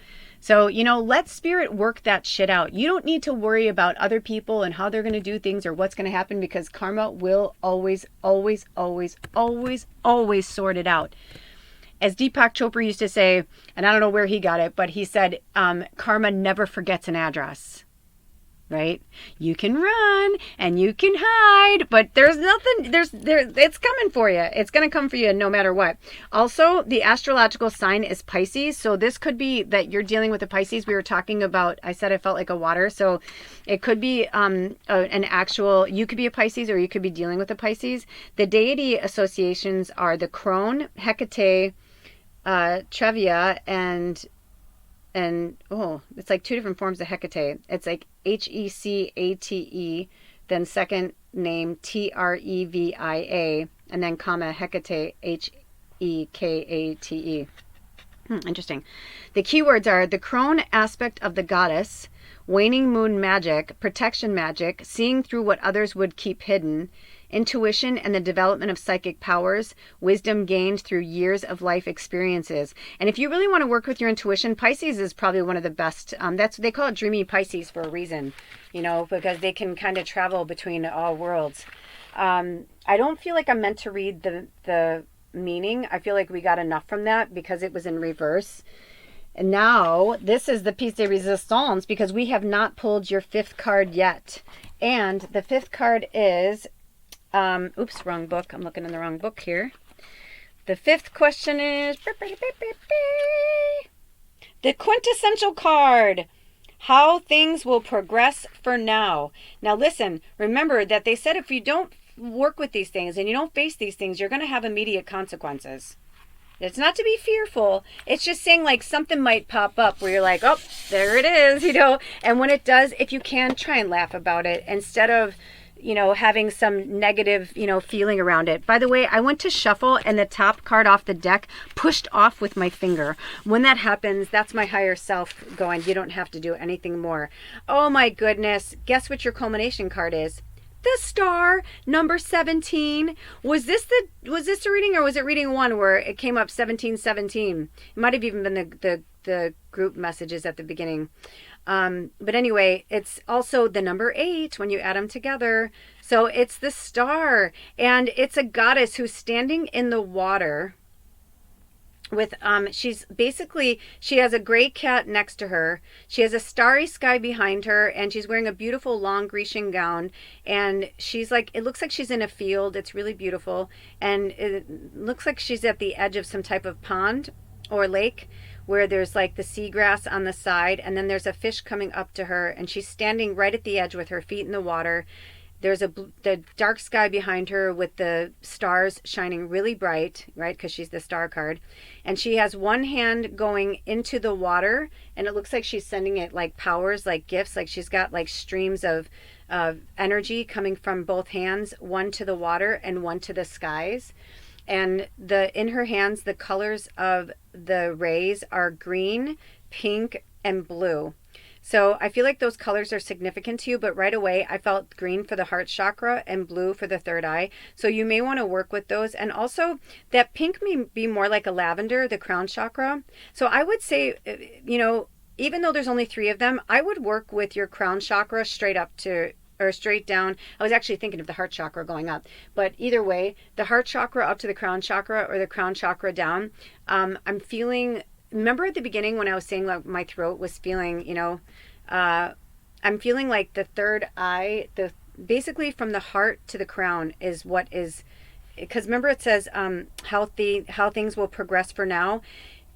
So, let spirit work that shit out. You don't need to worry about other people and how they're going to do things or what's going to happen because karma will always, always, always, always, always sort it out. As Deepak Chopra used to say, and I don't know where he got it, but he said, karma never forgets an address. Right? You can run and you can hide, but there's nothing, it's coming for you. It's going to come for you no matter what. Also, the astrological sign is Pisces. So this could be that you're dealing with a Pisces. We were talking about, I said I felt like a water. So it could be you could be a Pisces or you could be dealing with a Pisces. The deity associations are the crone, Hecate, Trevia, and it's like two different forms of Hecate. It's like Hecate, then second name Trevia, and then comma Hecate, Hekate. Interesting. The keywords are the crone aspect of the goddess, waning moon magic, protection magic, seeing through what others would keep hidden, intuition and the development of psychic powers, wisdom gained through years of life experiences. And if you really want to work with your intuition, Pisces is probably one of the best. They call it dreamy Pisces for a reason, because they can kind of travel between all worlds. I don't feel like I'm meant to read the meaning. I feel like we got enough from that because it was in reverse. And now this is the piece de resistance because we have not pulled your fifth card yet. And the fifth card is wrong book. I'm looking in the wrong book here. The fifth question is the quintessential card. How things will progress for now. Now listen, remember that they said if you don't work with these things and you don't face these things, you're going to have immediate consequences. It's not to be fearful. It's just saying like something might pop up where you're like, oh, there it is, And when it does, if you can, try and laugh about it instead of having some negative, feeling around it. By the way, I went to shuffle and the top card off the deck pushed off with my finger. When that happens, that's my higher self going, you don't have to do anything more. Oh my goodness. Guess what your culmination card is? The star, number 17. Was this the reading or was it reading one where it came up 1717? It might have even been the group messages at the beginning. But anyway, it's also the number 8 when you add them together. So it's the star and it's a goddess who's standing in the water with, she has a gray cat next to her. She has a starry sky behind her and she's wearing a beautiful long Grecian gown. And she's like, it looks like she's in a field. It's really beautiful. And it looks like she's at the edge of some type of pond or lake, where there's like the seagrass on the side and then there's a fish coming up to her and she's standing right at the edge with her feet in the water. There's the dark sky behind her with the stars shining really bright, right? Because she's the star card. And she has one hand going into the water and it looks like she's sending it like powers, like gifts, like she's got like streams of energy coming from both hands, one to the water and one to the skies. And in her hands, the colors of the rays are green, pink, and blue. So I feel like those colors are significant to you, but right away I felt green for the heart chakra and blue for the third eye. So you may want to work with those. And also that pink may be more like a lavender, the crown chakra. So I would say, even though there's only 3 of them, I would work with your crown chakra straight up to or straight down. I was actually thinking of the heart chakra going up, but either way, the heart chakra up to the crown chakra or the crown chakra down. I'm feeling, remember at the beginning when I was saying like my throat was feeling, I'm feeling like the third eye, basically from the heart to the crown is what is, because remember it says how things will progress for now.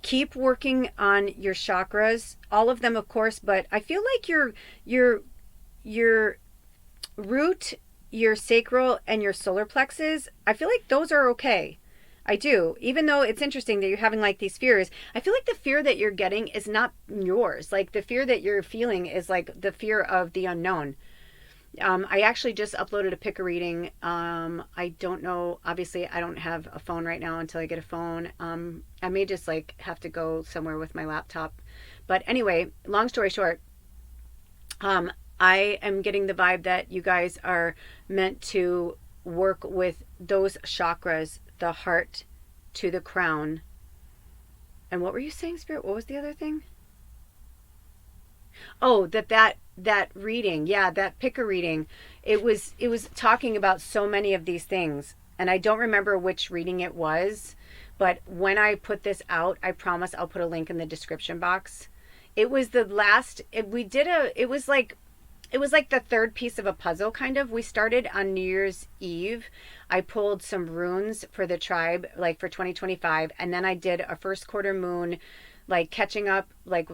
Keep working on your chakras, all of them of course, but I feel like your root, your sacral, and your solar plexus, I feel like those are okay. I do. Even though it's interesting that you're having like these fears, I feel like the fear that you're getting is not yours. Like the fear that you're feeling is like the fear of the unknown. I actually just uploaded a pick a reading. I don't know. Obviously, I don't have a phone right now until I get a phone. I may just like have to go somewhere with my laptop. But anyway, long story short, I am getting the vibe that you guys are meant to work with those chakras, the heart to the crown. And what were you saying, Spirit? What was the other thing? Oh, that reading, yeah, that picker reading. It was talking about so many of these things, and I don't remember which reading it was, but when I put this out, I promise I'll put a link in the description box. It was the last. We did a. It was like the third piece of a puzzle, kind of. We started on New Year's Eve. I pulled some runes for the tribe, like for 2025, and then I did a first quarter moon, like catching up, like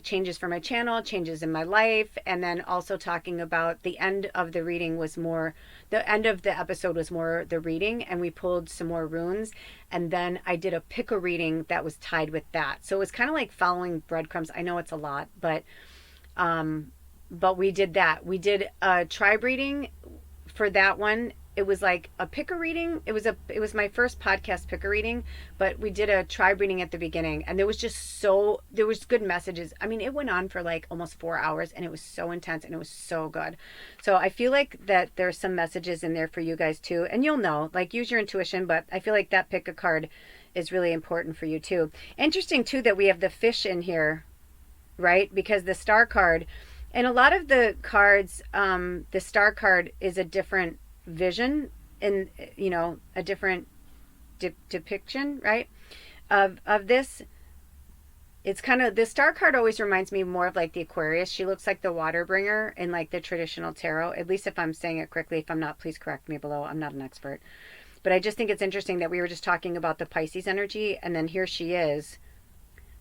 changes for my channel, changes in my life, and then also talking about the end of the reading was more, the end of the episode was more the reading, and we pulled some more runes, and then I did a pickle reading that was tied with that. So it was kind of like following breadcrumbs. I know it's a lot, but we did that. We did a tribe reading for that one. It was like a picker reading. It was my first podcast picker reading, but we did a tribe reading at the beginning, and there was good messages. I mean, it went on for like almost 4 hours, and it was so intense, and it was so good. So I feel like that there's some messages in there for you guys too, and you'll know, like, use your intuition, but I feel like that pick a card is really important for you too. Interesting too that we have the fish in here, right? Because the star card, and a lot of the cards, the star card is a different vision, and a different depiction, right, of this. It's kind of, the star card always reminds me more of like the Aquarius. She looks like the water bringer in like the traditional tarot, at least if I'm saying it correctly. If I'm not, please correct me below. I'm not an expert, but I just think it's interesting that we were just talking about the Pisces energy, and then here she is.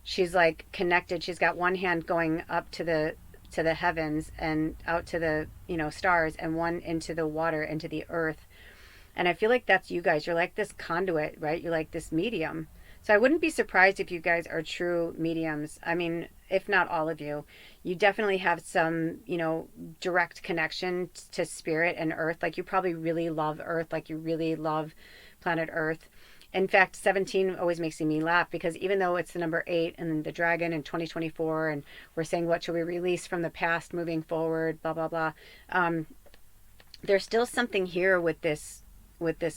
She's like connected. She's got one hand going up to the heavens and out to the stars, and one into the water, into the earth. And I feel like that's you guys. You're like this conduit, right? You're like this medium. So I wouldn't be surprised if you guys are true mediums. I mean, if not all of you, you definitely have some direct connection to spirit and earth. Like, you probably really love earth, like you really love planet earth. In fact, 17 always makes me laugh, because even though it's the number 8 and the dragon in 2024, and we're saying what should we release from the past moving forward, blah, blah, blah. There's still something here with this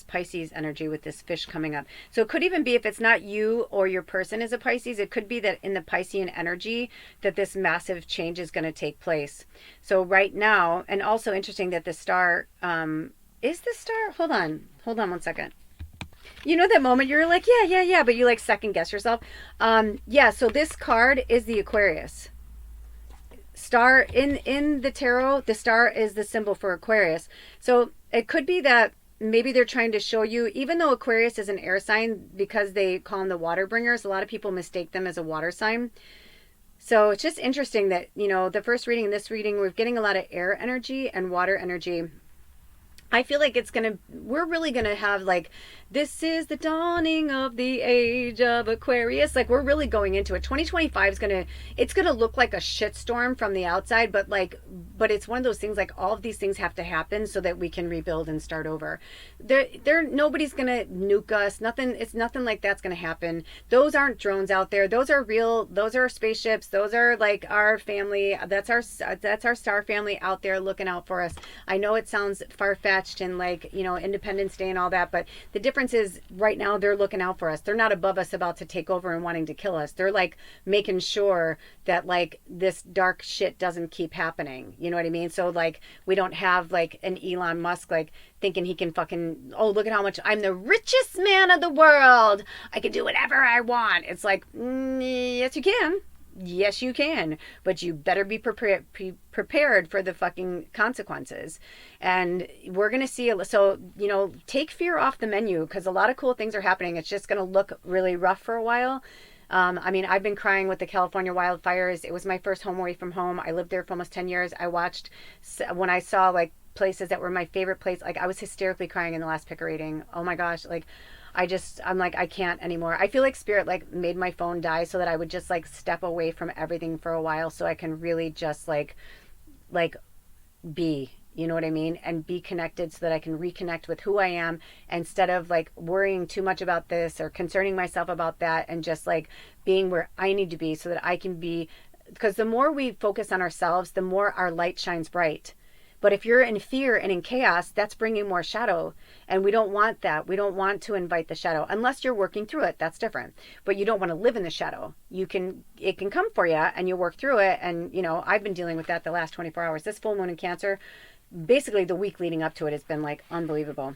Pisces energy, with this fish coming up. So it could even be, if it's not you or your person is a Pisces, it could be that in the Piscean energy that this massive change is going to take place. So right now, and also interesting that the star, is the star, hold on 1 second. You know that moment you're like, yeah, but you like second guess yourself. Yeah, so this card is the Aquarius. Star in the tarot, the star is the symbol for Aquarius. So it could be that maybe they're trying to show you, even though Aquarius is an air sign, because they call them the water bringers, a lot of people mistake them as a water sign. So it's just interesting that, the first reading and this reading, we're getting a lot of air energy and water energy. I feel like we're really going to have like, this is the dawning of the age of Aquarius. Like, we're really going into it. 2025 is it's going to look like a shitstorm from the outside, but it's one of those things, like, all of these things have to happen so that we can rebuild and start over. Nobody's going to nuke us. It's nothing like that's going to happen. Those aren't drones out there. Those are real. Those are spaceships. Those are like our family. That's our star family out there looking out for us. I know it sounds far-fetched and like, Independence Day and all that, but the difference is right now they're looking out for us. They're not above us about to take over and wanting to kill us. They're like making sure that like this dark shit doesn't keep happening. You know what I mean? So like, we don't have like an Elon Musk like thinking he can fucking, oh, look at how much I'm the richest man of the world, I can do whatever I want. It's like, yes you can. Yes, you can, but you better be prepared for the fucking consequences. And we're going to see, so, take fear off the menu, because a lot of cool things are happening. It's just going to look really rough for a while. I mean, I've been crying with the California wildfires. It was my first home away from home. I lived there for almost 10 years. I watched, when I saw like places that were my favorite place, like I was hysterically crying in the last picker reading. Oh my gosh, like I'm like, I can't anymore. I feel like Spirit like made my phone die so that I would just like step away from everything for a while so I can really just like be, you know what I mean? And be connected so that I can reconnect with who I am instead of like worrying too much about this or concerning myself about that, and just like being where I need to be so that I can be, because the more we focus on ourselves, the more our light shines bright. But if you're in fear and in chaos, that's bringing more shadow. And we don't want that. We don't want to invite the shadow unless you're working through it. That's different. But you don't want to live in the shadow. It can come for you and you work through it. And, you know, I've been dealing with that the last 24 hours. This full moon in Cancer, basically the week leading up to it has been like unbelievable.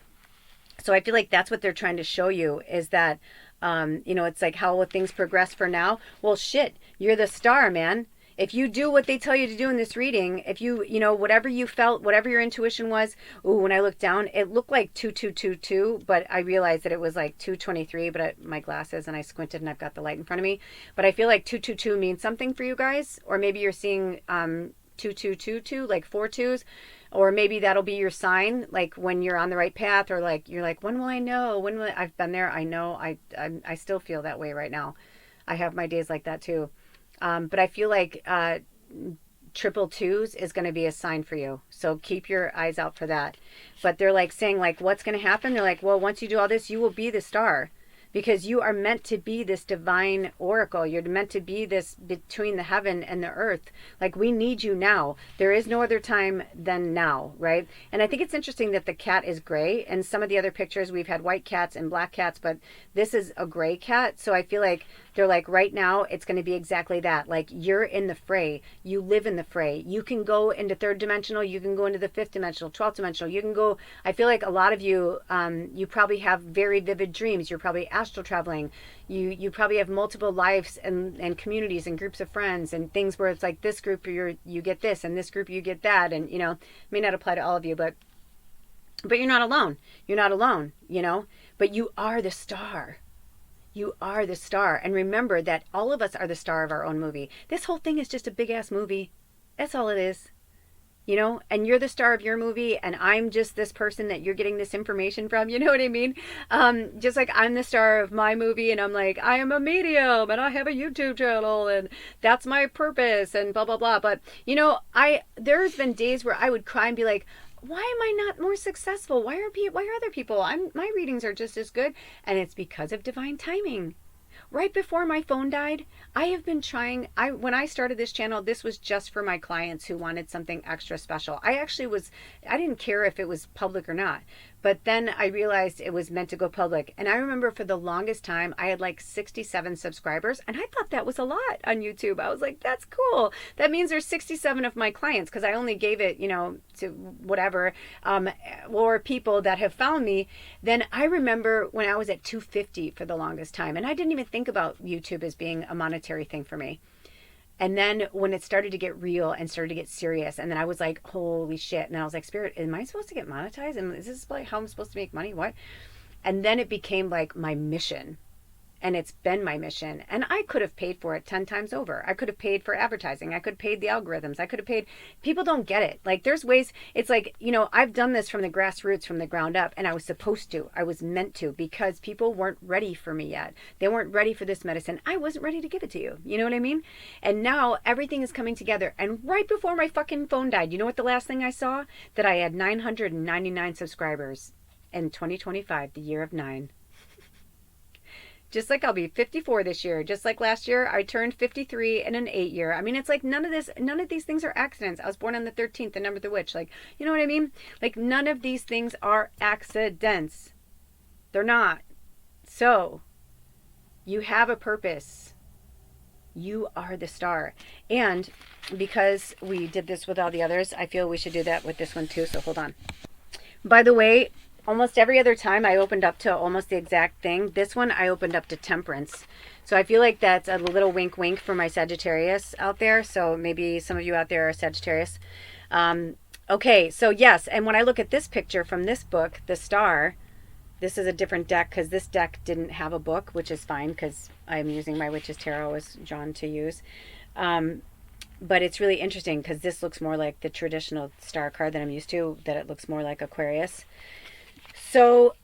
So I feel like that's what they're trying to show you is that, you know, it's like, how will things progress for now? Well, shit, you're the star, man. If you do what they tell you to do in this reading, if you know, whatever you felt, whatever your intuition was, ooh, when I looked down, it looked like 2222, but I realized that it was like 223, but my glasses, and I squinted and I've got the light in front of me. But I feel like 222 means something for you guys, or maybe you're seeing 2222, like 4 twos, or maybe that'll be your sign, like when you're on the right path, or like you're like, when will I know? When will I've been there? I know. I still feel that way right now. I have my days like that too. But I feel like triple twos is going to be a sign for you. So keep your eyes out for that. But they're like saying like, what's going to happen? They're like, well, once you do all this, you will be the star. Because you are meant to be this divine oracle. You're meant to be this between the heaven and the earth. Like, we need you now. There is no other time than now, right? And I think it's interesting that the cat is gray. And some of the other pictures, we've had white cats and black cats, but this is a gray cat. So I feel like they're like, right now, it's going to be exactly that. Like, you're in the fray. You live in the fray. You can go into third dimensional. You can go into the fifth dimensional, 12th dimensional. You can go, I feel like a lot of you, you probably have very vivid dreams. You're probably astral traveling. You probably have multiple lives and communities and groups of friends and things where it's like, this group you get this, and this group you get that. And, you know, it may not apply to all of you, but you're not alone. You're not alone, you know, but you are the star. You are the star. And remember that all of us are the star of our own movie. This whole thing is just a big ass movie. That's all it is. You know, and you're the star of your movie, and I'm just this person that you're getting this information from. You know what I mean? Just like I'm the star of my movie, and I'm like, I am a medium, and I have a YouTube channel, and that's my purpose, and blah, blah, blah. But, you know, there's been days where I would cry and be like, why am I not more successful? Why are other people? My readings are just as good. And it's because of divine timing. Right before my phone died, I have been trying. When I started this channel, this was just for my clients who wanted something extra special. I didn't care if it was public or not. But then I realized it was meant to go public. And I remember for the longest time, I had like 67 subscribers. And I thought that was a lot on YouTube. I was like, that's cool. That means there's 67 of my clients, because I only gave it, you know, to whatever, or people that have found me. Then I remember when I was at 250 for the longest time. And I didn't even think about YouTube as being a monetary thing for me. And then when it started to get real and started to get serious, and then I was like, holy shit. And I was like, Spirit, am I supposed to get monetized? And is this like how I'm supposed to make money? What? And then it became like my mission. And it's been my mission. And I could have paid for it 10 times over. I could have paid for advertising. I could have paid the algorithms. I could have paid. People don't get it. Like, there's ways. It's like, you know, I've done this from the grassroots, from the ground up. And I was supposed to. I was meant to, because people weren't ready for me yet. They weren't ready for this medicine. I wasn't ready to give it to you. You know what I mean? And now everything is coming together. And right before my fucking phone died, you know what the last thing I saw? That I had 999 subscribers in 2025, the year of 9. Just like I'll be 54 this year. Just like last year, I turned 53 in an 8 year. I mean, it's like none of these things are accidents. I was born on the 13th, the number of the witch. Like, you know what I mean? Like, none of these things are accidents. They're not. So, you have a purpose. You are the star. And because we did this with all the others, I feel we should do that with this one too. So, hold on. By the way, almost every other time I opened up to almost the exact thing. This one I opened up to temperance. So I feel like that's a little wink wink for my Sagittarius out there. So maybe some of you out there are Sagittarius. Okay, so yes. And when I look at this picture from this book, The Star, this is a different deck because this deck didn't have a book, which is fine because I'm using my Witch's Tarot as drawn to use. But it's really interesting because this looks more like the traditional star card that I'm used to, that it looks more like Aquarius. So,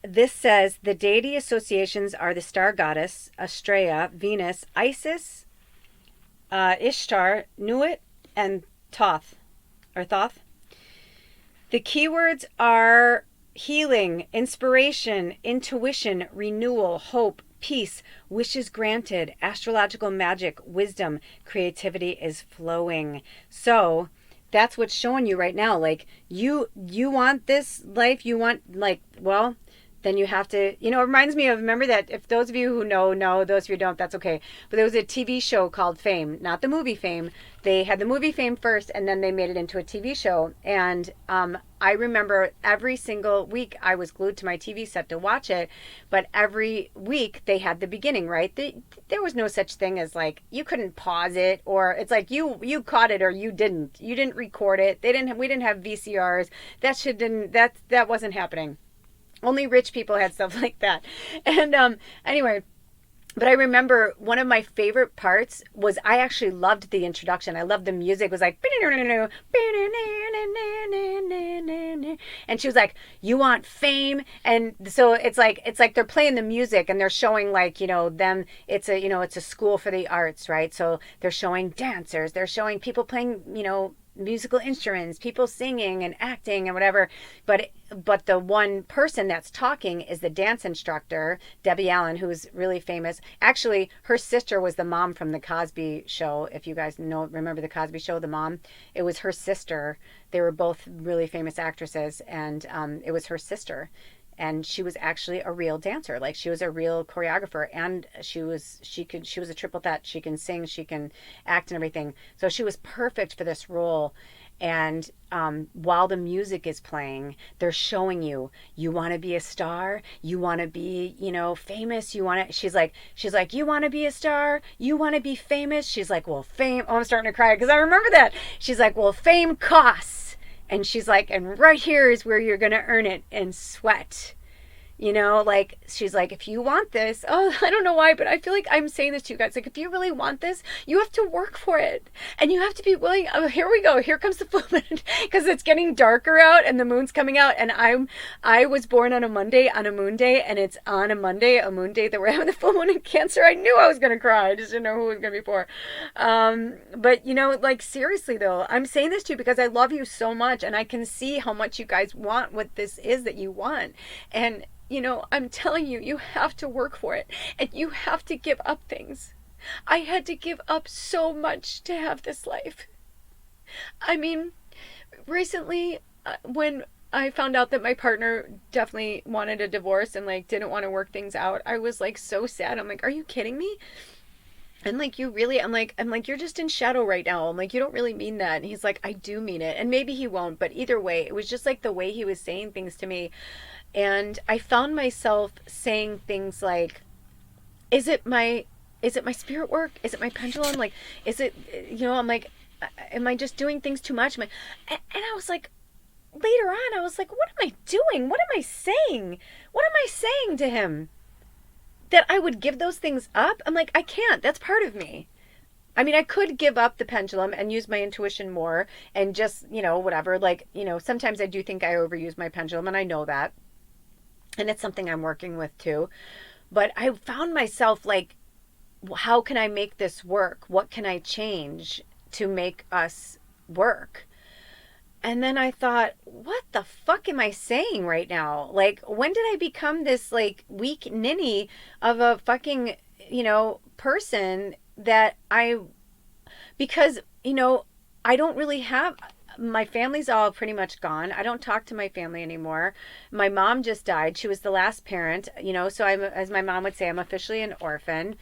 This says the deity associations are the star goddess, Astraea, Venus, Isis, Ishtar, Nuit, and Thoth, or Thoth. The keywords are healing, inspiration, intuition, renewal, hope, peace, wishes granted, astrological magic, wisdom, creativity is flowing. So that's what's showing you right now. Like you want this life, you want like, well, then you have to, it reminds me of, remember that, if those of you who know, those of you who don't, that's okay. But there was a TV show called Fame, not the movie Fame. They had the movie Fame first, and then they made it into a TV show. And I remember every single week I was glued to my TV set to watch it. But every week they had the beginning, right? There was no such thing as like, you couldn't pause it, or it's like you caught it or you didn't. You didn't record it. We didn't have VCRs. That wasn't happening. Only rich people had stuff like that. And anyway, but I remember one of my favorite parts was, I actually loved the introduction. I loved the music. It was like, and she was like, you want fame? And so it's like they're playing the music and they're showing like, them, it's a school for the arts, right? So they're showing dancers, they're showing people playing, musical instruments, people singing and acting and whatever. But the one person that's talking is the dance instructor, Debbie Allen, who's really famous. Actually, her sister was the mom from the Cosby Show. If you guys remember the Cosby Show, the mom, it was her sister. They were both really famous actresses, and it was her sister. And she was actually a real dancer. Like, she was a real choreographer, and she was a triple threat. She can sing, she can act and everything. So she was perfect for this role. And while the music is playing, they're showing you want to be a star, you want to be, famous, she's like, you want to be a star, you want to be famous. She's like, well, fame, oh, I'm starting to cry because I remember that. She's like, well, fame costs. And she's like, and right here is where you're going to earn it in sweat. Like, she's like, if you want this, oh, I don't know why, but I feel like I'm saying this to you guys. Like, if you really want this, you have to work for it. And you have to be willing. Oh, here we go. Here comes the full moon. Because it's getting darker out and the moon's coming out. And I was born on a Monday, on a moon day. And it's on a Monday, a moon day, that we're having the full moon in Cancer. I knew I was going to cry. I just didn't know who it was going to be for. But, like, seriously, though, I'm saying this to you because I love you so much. And I can see how much you guys want what this is that you want. And I'm telling you, you have to work for it, and you have to give up things. I had to give up so much to have this life. I mean, recently, when I found out that my partner definitely wanted a divorce and like didn't want to work things out, I was like so sad. I'm like, are you kidding me? And like, you really, I'm like, you're just in shadow right now. I'm like, you don't really mean that. And he's like, I do mean it. And maybe he won't, but either way, it was just like the way he was saying things to me. And I found myself saying things like, is it my spirit work? Is it my pendulum? Like, is it, I'm like, am I just doing things too much? And I was like, later on, I was like, what am I doing? What am I saying? What am I saying to him? That I would give those things up? I'm like, I can't. That's part of me. I mean, I could give up the pendulum and use my intuition more and just, whatever. Like, sometimes I do think I overuse my pendulum, and I know that. And it's something I'm working with too. But I found myself like, how can I make this work? What can I change to make us work? And then I thought, what the fuck am I saying right now? Like, when did I become this like weak ninny of a fucking, person that because, I don't really have, my family's all pretty much gone. I don't talk to my family anymore. My mom just died. She was the last parent, so as my mom would say, I'm officially an orphan,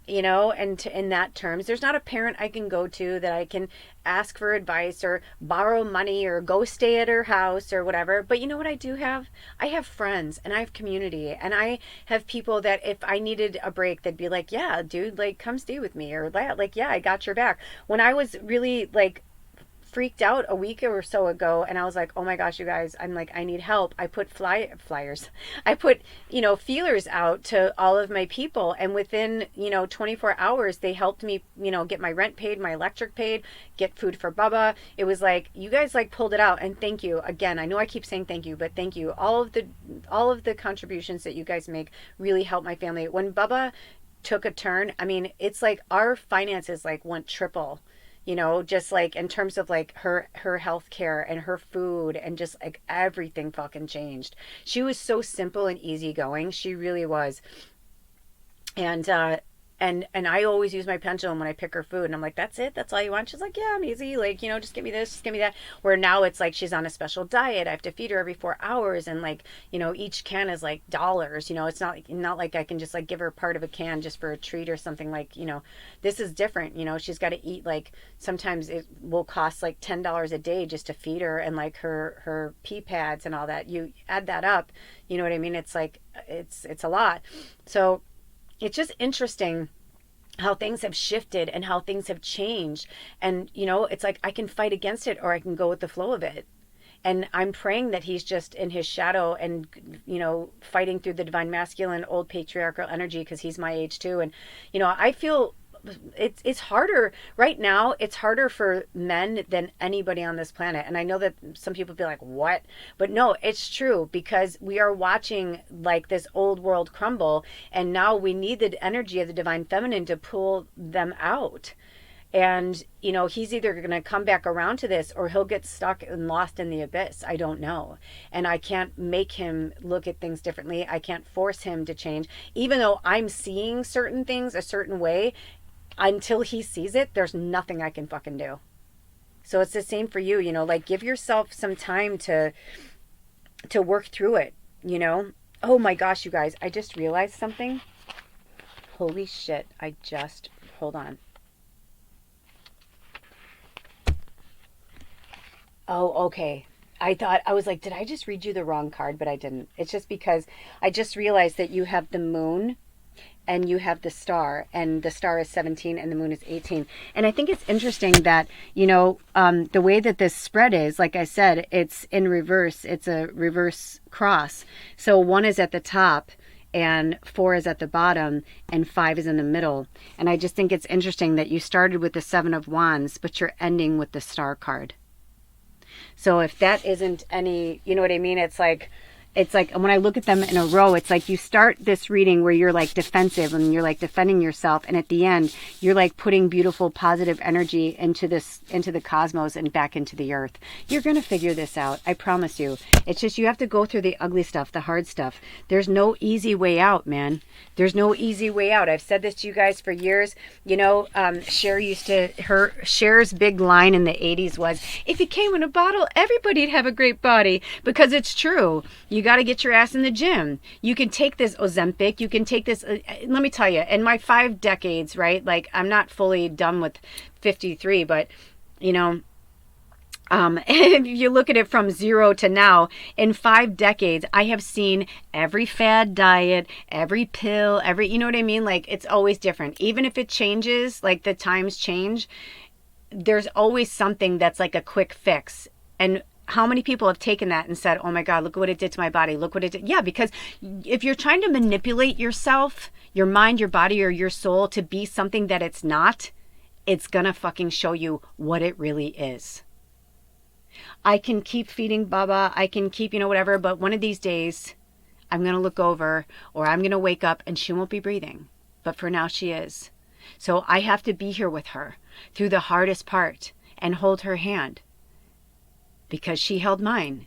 and in that terms, there's not a parent I can go to that I can ask for advice or borrow money or go stay at her house or whatever. But you know what I do have? I have friends, and I have community, and I have people that if I needed a break, they'd be like, yeah, dude, like, come stay with me, or like, yeah, I got your back. When I was really like freaked out a week or so ago, and I was like, oh my gosh, you guys, I'm like, I need help. I put flyers. I put, feelers out to all of my people, and within, 24 hours, they helped me, get my rent paid, my electric paid, get food for Bubba. It was like, you guys like pulled it out, and thank you again. I know I keep saying thank you, but thank you. All of the contributions that you guys make really help my family. When Bubba took a turn, I mean, it's like our finances like went triple, just like in terms of like her health care and her food, and just like everything fucking changed. She was so simple and easygoing. She really was. And I always use my pendulum when I pick her food, and I'm like, that's it? That's all you want? She's like, yeah, I'm easy. Like, just give me this, just give me that. Where now it's like she's on a special diet. I have to feed her every 4 hours, and like, each can is like dollars. It's not like I can just like give her part of a can just for a treat or something. Like, this is different. She's got to eat, like, sometimes it will cost like $10 a day just to feed her, and like her pee pads and all that. You add that up, you know what I mean? It's like, it's a lot. So it's just interesting how things have shifted and how things have changed. And, it's like I can fight against it, or I can go with the flow of it. And I'm praying that he's just in his shadow and, fighting through the divine masculine, old patriarchal energy, because he's my age too. And, I feel it's harder right now. It's harder for men than anybody on this planet. And I know that some people be like, what? But no, it's true, because we are watching like this old world crumble, and now we need the energy of the divine feminine to pull them out. And, he's either going to come back around to this, or he'll get stuck and lost in the abyss. I don't know. And I can't make him look at things differently. I can't force him to change. Even though I'm seeing certain things a certain way, until he sees it, there's nothing I can fucking do. So it's the same for you, like give yourself some time to work through it, Oh my gosh, you guys, I just realized something. Holy shit. Hold on. Oh, okay. I was like, did I just read you the wrong card? But I didn't. It's just because I just realized that you have the moon and you have the star, and the star is 17 and the moon is 18. And I think it's interesting that, the way that this spread is, like I said, it's in reverse. It's a reverse cross. So 1 is at the top and 4 is at the bottom and 5 is in the middle. And I just think it's interesting that you started with the 7 of Wands, but you're ending with the star card. So if that isn't any, you know what I mean? It's like when I look at them in a row, it's like you start this reading where you're like defensive and you're like defending yourself. And at the end, you're like putting beautiful, positive energy into the cosmos and back into the earth. You're going to figure this out. I promise you. It's just, you have to go through the ugly stuff, the hard stuff. There's no easy way out, man. There's no easy way out. I've said this to you guys for years. Cher's big line in the 80s was, if it came in a bottle, everybody'd have a great body, because it's true. You got to get your ass in the gym. You can take this Ozempic. You can take this. Let me tell you, in my 5 decades, right? Like, I'm not fully done with 53, but, if you look at it from 0 to now, in 5 decades, I have seen every fad diet, every pill, you know what I mean? Like, it's always different. Even if it changes, like the times change, there's always something that's like a quick fix. And how many people have taken that and said, oh my God, look what it did to my body. Look what it did. Yeah, because if you're trying to manipulate yourself, your mind, your body, or your soul to be something that it's not, it's going to fucking show you what it really is. I can keep feeding Baba. I can keep, whatever. But one of these days, I'm going to look over, or I'm going to wake up and she won't be breathing. But for now, she is. So I have to be here with her through the hardest part and hold her hand, because she held mine.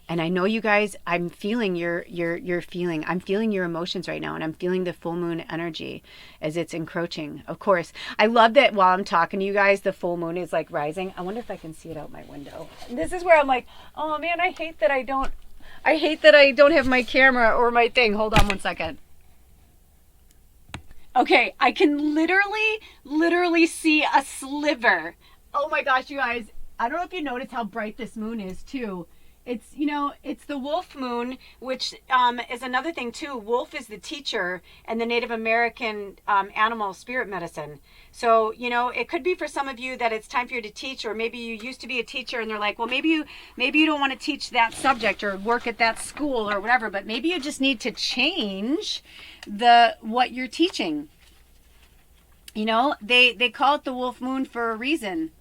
And I know you guys, I'm feeling I'm feeling your emotions right now, and I'm feeling the full moon energy as it's encroaching. Of course, I love that while I'm talking to you guys, the full moon is like rising. I wonder if I can see it out my window. This is where I'm like, oh man, I hate that I don't have my camera or my thing. Hold on one second. Okay, I can literally see a sliver. Oh my gosh, you guys. I don't know if you notice how bright this moon is too. It's, it's the wolf moon, which is another thing too. Wolf is the teacher and the Native American animal spirit medicine. So, it could be for some of you that it's time for you to teach, or maybe you used to be a teacher and they're like, well, maybe you don't want to teach that subject or work at that school or whatever, but maybe you just need to change what you're teaching. They call it the wolf moon for a reason,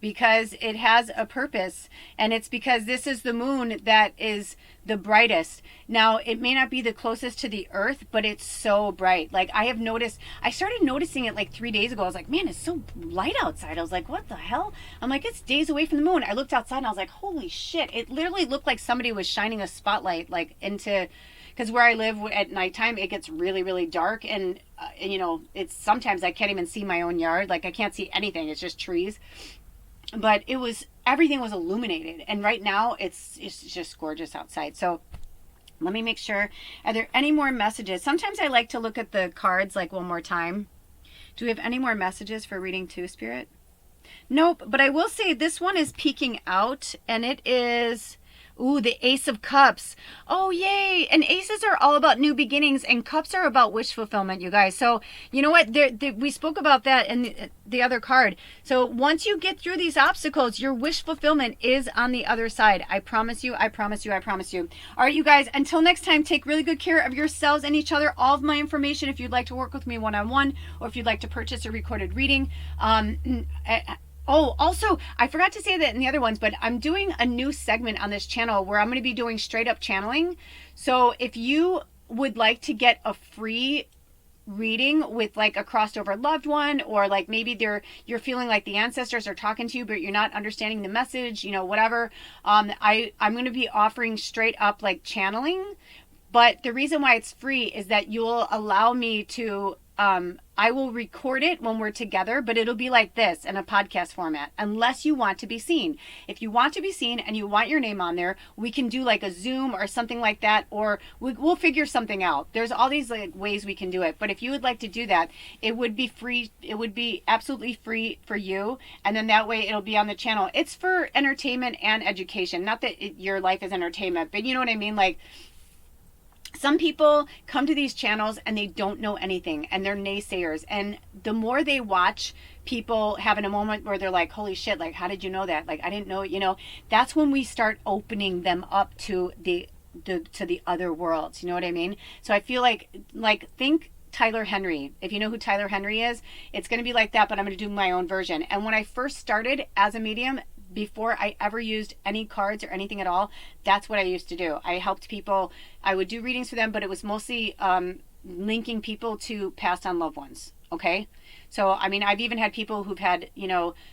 because it has a purpose, and it's because this is the moon that is the brightest. Now, it may not be the closest to the earth, but it's so bright. Like, I started noticing it like 3 days ago. I was like, man, it's so light outside. I was like, what the hell? I'm like, it's days away from the moon. I looked outside and I was like, holy shit. It literally looked like somebody was shining a spotlight like into, because where I live at nighttime, it gets really, really dark, and it's sometimes I can't even see my own yard. Like, I can't see anything. It's just trees. But everything was illuminated, and right now it's just gorgeous outside. So let me make sure, are there any more messages? Sometimes I like to look at the cards like one more time. Do we have any more messages for reading 2, Spirit? Nope, but I will say this one is peeking out, and it is, the Ace of Cups. Oh, yay. And aces are all about new beginnings, and cups are about wish fulfillment, you guys. So, you know what? We spoke about that in the other card. So once you get through these obstacles, your wish fulfillment is on the other side. I promise you, I promise you, I promise you. All right, you guys, until next time, take really good care of yourselves and each other. All of my information, if you'd like to work with me one-on-one, or if you'd like to purchase a recorded reading, oh, also, I forgot to say that in the other ones, but I'm doing a new segment on this channel where I'm going to be doing straight up channeling. So if you would like to get a free reading with like a crossed over loved one, or like maybe you're feeling like the ancestors are talking to you, but you're not understanding the message, whatever, I'm going to be offering straight up like channeling. But the reason why it's free is that you'll allow me to, I will record it when we're together, but it'll be like this in a podcast format, unless you want to be seen. If you want to be seen and you want your name on there, we can do like a Zoom or something like that, or we'll figure something out. There's all these like ways we can do it. But if you would like to do that, it would be free. It would be absolutely free for you. And then that way it'll be on the channel. It's for entertainment and education. Not that your life is entertainment, but you know what I mean? Like, some people come to these channels and they don't know anything, and they're naysayers. And the more they watch people having a moment where they're like, holy shit, like, how did you know that? Like, I didn't know, that's when we start opening them up to the other worlds. You know what I mean? So I feel like think Tyler Henry. If you know who Tyler Henry is, it's going to be like that, but I'm going to do my own version. And when I first started as a medium, before I ever used any cards or anything at all, that's what I used to do. I helped people. I would do readings for them, but it was mostly linking people to passed on loved ones. Okay. So, I mean, I've even had people who've had,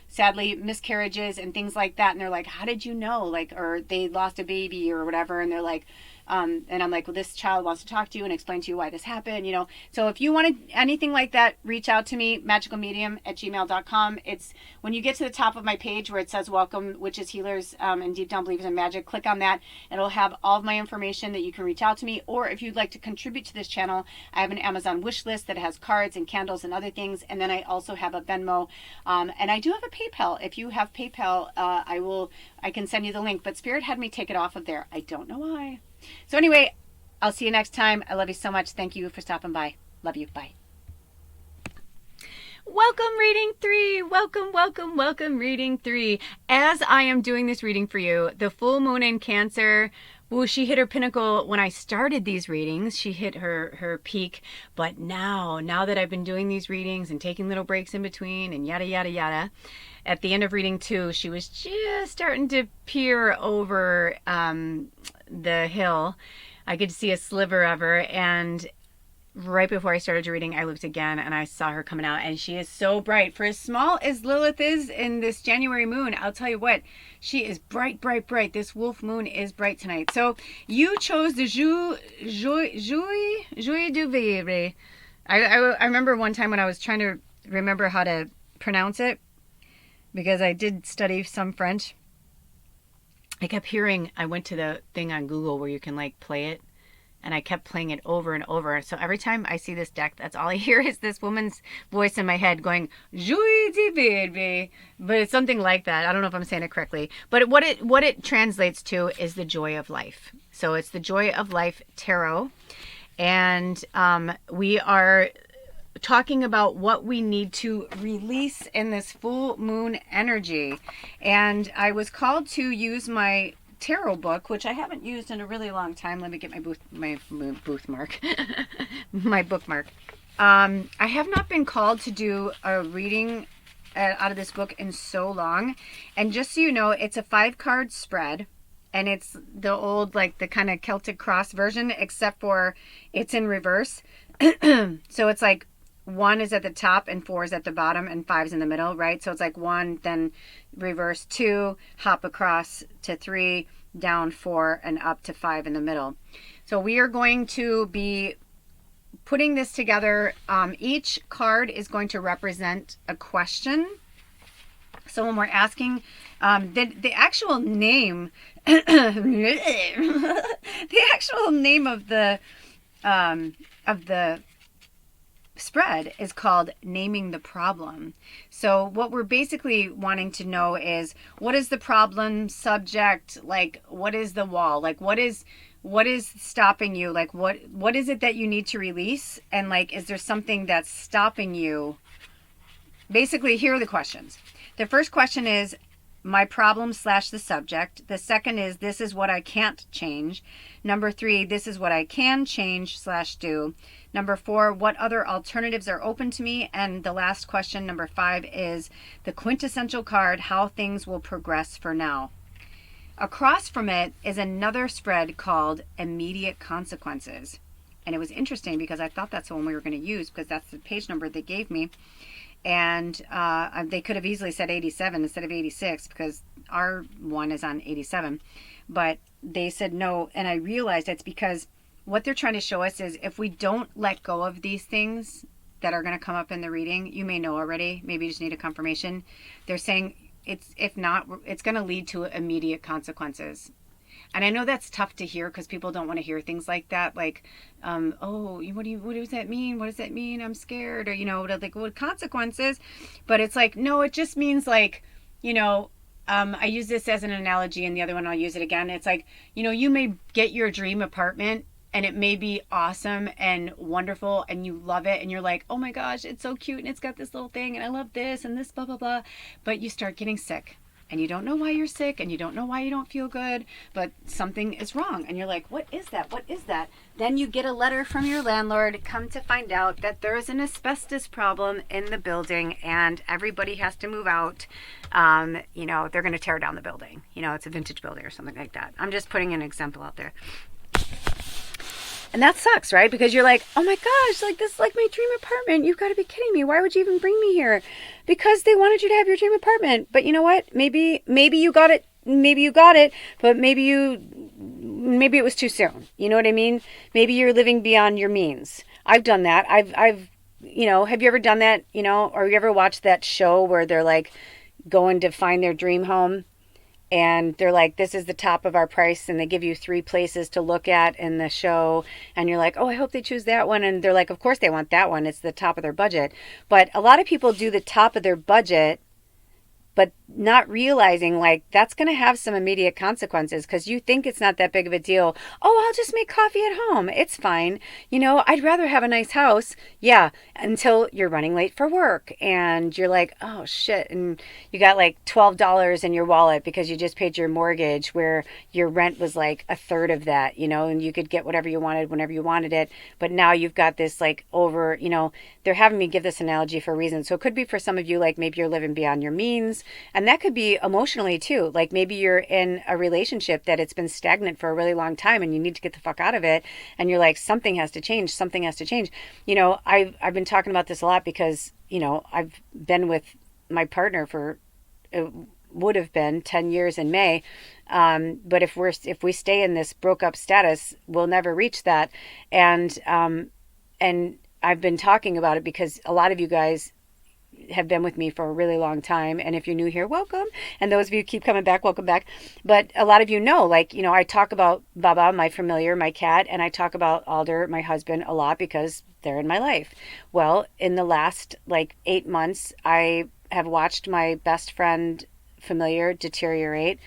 sadly miscarriages and things like that. And they're like, how did you know? Like, or they lost a baby or whatever. And they're like, and I'm like, well, this child wants to talk to you and explain to you why this happened, So if you wanted anything like that, reach out to me, magicalmedium@gmail.com. It's when you get to the top of my page where it says welcome witches, healers, and deep down believers in magic, click on that. It'll have all of my information that you can reach out to me. Or if you'd like to contribute to this channel, I have an Amazon wish list that has cards and candles and other things. And then I also have a Venmo, and I do have a PayPal. If you have PayPal, I can send you the link, but Spirit had me take it off of there. I don't know why. So anyway, I'll see you next time. I love you so much. Thank you for stopping by. Love you. Bye. Welcome, reading 3. Welcome, reading 3. As I am doing this reading for you, the full moon in Cancer, she hit her pinnacle when I started these readings. She hit her peak. But now that I've been doing these readings and taking little breaks in between and yada, yada, yada, at the end of reading 2, she was just starting to peer over the hill. I could see a sliver of her, and right before I started reading, I looked again and I saw her coming out, and she is so bright. For as small as Lilith is in this January moon, I'll tell you what, she is bright, bright, bright. This wolf moon is bright tonight. So you chose the JOIE du VIVRE. I remember one time when I was trying to remember how to pronounce it, because I did study some French. I kept hearing, I went to the thing on Google where you can like play it, and I kept playing it over and over. So every time I see this deck, that's all I hear is this woman's voice in my head going, JOIE de VIVRE. But it's something like that. I don't know if I'm saying it correctly. But what it translates to is the joy of life. So it's the Joy of Life Tarot. And we are talking about what we need to release in this full moon energy. And I was called to use my tarot book, which I haven't used in a really long time. Let me get my bookmark. My bookmark. I have not been called to do a reading out of this book in so long. And just so you know, it's a 5-card spread. And it's the old, like the kind of Celtic cross version, except for it's in reverse. So it's like 1 is at the top and 4 is at the bottom and 5 is in the middle, right? So it's like 1, then reverse 2, hop across to 3, down 4, and up to 5 in the middle. So we are going to be putting this together. Each card is going to represent a question. So when we're asking, the actual name, the actual name of the spread is called Naming the Problem. So what we're basically wanting to know is, what is the problem subject? Like, what is the wall? Like, what is stopping you? Like, what is it that you need to release? And like, is there something that's stopping you? Basically, here are the questions. The first question is my problem / the subject. The second is, this is what I can't change. Number 3, this is what I can change / do. Number 4, what other alternatives are open to me? And the last question, number 5, is the quintessential card, how things will progress for now. Across from it is another spread called Immediate Consequences. And it was interesting because I thought that's the one we were going to use, because that's the page number they gave me. And they could have easily said 87 instead of 86, because our one is on 87. But they said no, and I realized it's because what they're trying to show us is, if we don't let go of these things that are going to come up in the reading, you may know already, maybe you just need a confirmation. They're saying if not, it's going to lead to immediate consequences. And I know that's tough to hear, because people don't want to hear things like that. Like, oh, what does that mean? What does that mean? I'm scared. Or, like, what consequences? But it's like, no, it just means like, I use this as an analogy, and the other one I'll use it again. It's like, you may get your dream apartment, and it may be awesome and wonderful, and you love it, and you're like, oh my gosh, it's so cute, and it's got this little thing, and I love this and this, blah, blah, blah. But you start getting sick, and you don't know why you're sick, and you don't know why you don't feel good, but something is wrong. And you're like, what is that? What is that? Then you get a letter from your landlord, come to find out that there is an asbestos problem in the building, and everybody has to move out. They're going to tear down the building. It's a vintage building or something like that. I'm just putting an example out there. And that sucks, right? Because you're like, oh my gosh, like, this is like my dream apartment. You've got to be kidding me. Why would you even bring me here? Because they wanted you to have your dream apartment. But you know what? Maybe you got it. Maybe you got it, but maybe it was too soon. You know what I mean? Maybe you're living beyond your means. I've done that. I've have you ever done that? Or you ever watched that show where they're like going to find their dream home? And they're like, this is the top of our price. And they give you 3 places to look at in the show. And you're like, oh, I hope they choose that one. And they're like, of course they want that one. It's the top of their budget. But a lot of people do the top of their budget, but not realizing like that's going to have some immediate consequences, because you think it's not that big of a deal. Oh, I'll just make coffee at home. It's fine. I'd rather have a nice house. Yeah. Until you're running late for work and you're like, oh shit. And you got like $12 in your wallet because you just paid your mortgage, where your rent was like a third of that, and you could get whatever you wanted whenever you wanted it. But now you've got this like over, they're having me give this analogy for a reason. So it could be for some of you, like maybe you're living beyond your means. And that could be emotionally too. Like maybe you're in a relationship that it's been stagnant for a really long time and you need to get the fuck out of it. And you're like, something has to change. Something has to change. I've been talking about this a lot because, I've been with my partner for, it would have been 10 years in May. But if we stay in this broke up status, we'll never reach that. And I've been talking about it because a lot of you guys have been with me for a really long time. And if you're new here, welcome. And those of you who keep coming back, welcome back. But a lot of you know, like, you know, I talk about Baba, my familiar, my cat, and I talk about Alder, my husband, a lot because they're in my life. Well, in the last like 8 months, I have watched my best friend familiar deteriorate.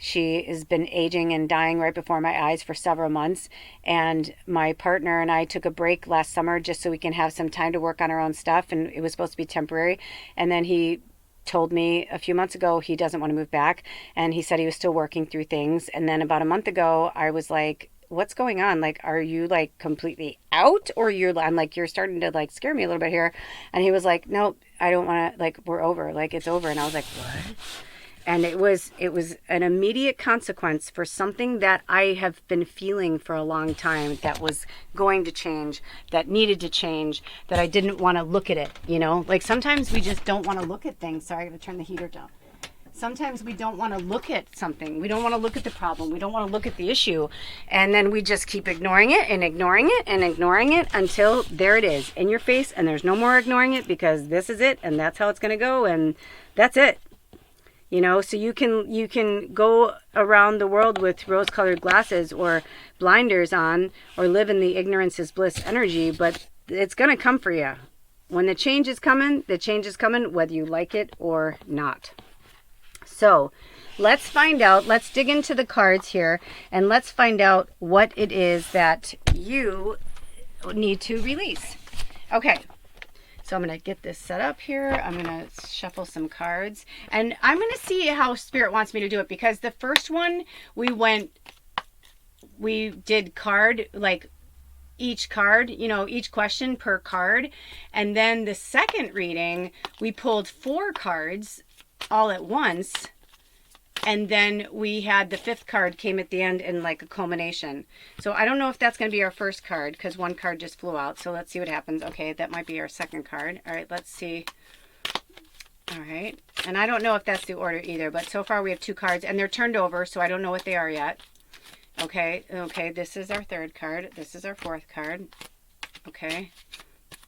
She has been aging and dying right before my eyes for several months. And my partner and I took a break last summer just so we can have some time to work on our own stuff. And it was supposed to be temporary. And then he told me a few months ago he doesn't want to move back. And he said he was still working through things. And then about a month ago, I was like, what's going on? Like, are you like completely out? Or I'm like, you're starting to like scare me a little bit here. And he was like, no, I don't want to, like, we're over. Like, it's over. And I was like, what? And it was an immediate consequence for something that I have been feeling for a long time that was going to change, that needed to change, that I didn't want to look at it, you know? Like sometimes we just don't want to look at things. Sorry, I got to turn the heater down. Sometimes we don't want to look at something. We don't want to look at the problem. We don't want to look at the issue. And then we just keep ignoring it and ignoring it and ignoring it until there it is in your face and there's no more ignoring it because this is it and that's how it's going to go and that's it. You know, so you can go around the world with rose-colored glasses or blinders on or live in the ignorance is bliss energy, but it's going to come for you. When the change is coming, whether you like it or not. So let's find out, let's dig into the cards here and let's find out what it is that you need to release. Okay. So I'm going to get this set up here. I'm going to shuffle some cards. And I'm going to see how Spirit wants me to do it. Because the first one, we did card, like each card, you know, each question per card. And then the second reading, we pulled 4 cards all at once. And then we had the 5th card came at the end in like a culmination. So I don't know if that's going to be our first card because one card just flew out. So let's see what happens. Okay, that might be our second card. All right, let's see. All right. And I don't know if that's the order either, but so far we have 2 cards and they're turned over, so I don't know what they are yet. Okay, this is our 3rd card. This is our 4th card. Okay.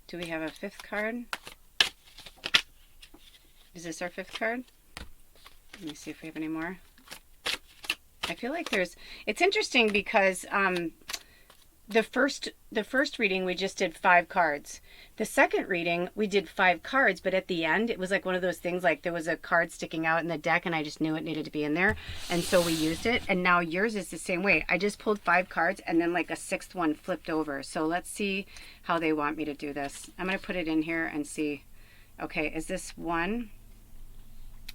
Do we have a 5th card? Is this our 5th card? Let me see if we have any more. I feel like it's interesting because the first reading we just did 5 cards. The second reading we did 5 cards, but at the end it was like one of those things like there was a card sticking out in the deck and I just knew it needed to be in there. And so we used it. And now yours is the same way. I just pulled 5 cards and then like a 6th one flipped over. So let's see how they want me to do this. I'm going to put it in here and see. Okay, is this one?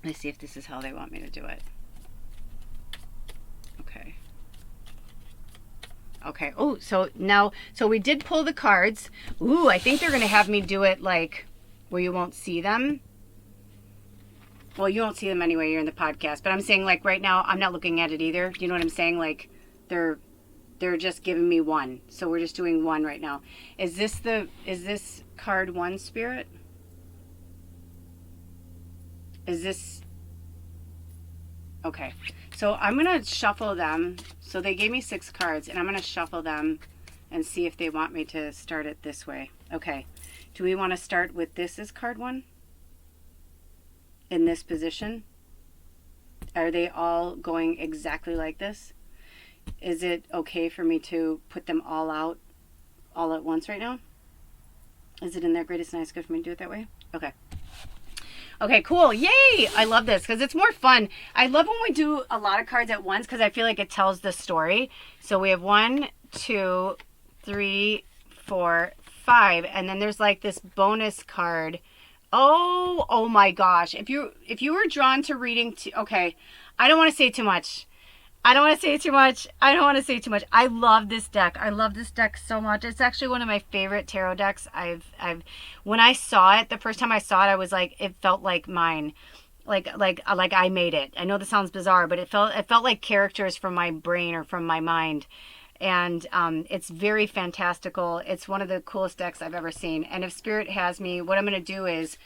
Let's see if this is how they want me to do it. Okay. Okay. Oh, so now, so we did pull the cards. Ooh, I think they're going to have me do it like where you won't see them. Well, you won't see them anyway. You're in the podcast. But I'm saying like right now, I'm not looking at it either. Do you know what I'm saying? Like they're just giving me one. So we're just doing one right now. Is this card 1, Spirit? Is this... Okay, so I'm going to shuffle them. So they gave me 6 cards, and I'm going to shuffle them and see if they want me to start it this way. Okay, do we want to start with this as card 1? In this position? Are they all going exactly like this? Is it okay for me to put them all out all at once right now? Is it in their greatest and highest good for me to do it that way? Okay. Okay, cool. Yay! I love this because it's more fun. I love when we do a lot of cards at once because I feel like it tells the story. So we have 1, 2, 3, 4, 5, and then there's like this bonus card. Oh my gosh. If you were drawn to reading okay, I don't want to say too much. I love this deck. I love this deck so much. It's actually one of my favorite tarot decks. When I saw it, the first time I saw it, I was like, it felt like mine. Like I made it. I know this sounds bizarre, but it felt like characters from my brain or from my mind. And it's very fantastical. It's one of the coolest decks I've ever seen. And if Spirit has me, what I'm going to do is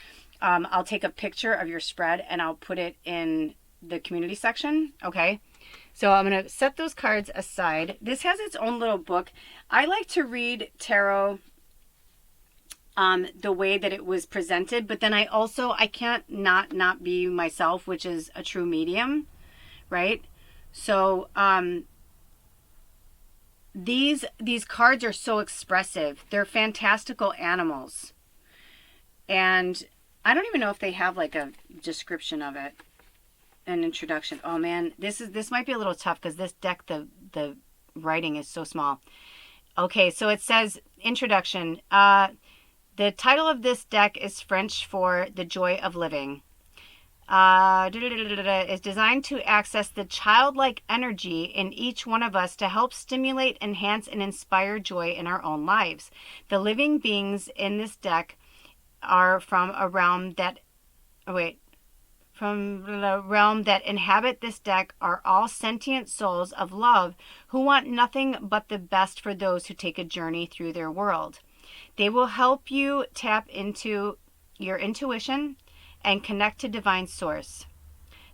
I'll take a picture of your spread and I'll put it in the community section. Okay. So I'm going to set those cards aside. This has its own little book. I like to read tarot the way that it was presented. But then I can't not be myself, which is a true medium, right? So these cards are so expressive. They're fantastical animals. And I don't even know if they have like a description of it, an introduction. Oh man, this might be a little tough because this deck, the writing is so small. Okay, so it says introduction. The title of this deck is French for The Joy of Living. Is designed to access the childlike energy in each one of us to help stimulate, enhance, and inspire joy in our own lives. The living beings in this deck are from the realm that inhabit this deck are all sentient souls of love who want nothing but the best for those who take a journey through their world. They will help you tap into your intuition and connect to divine source.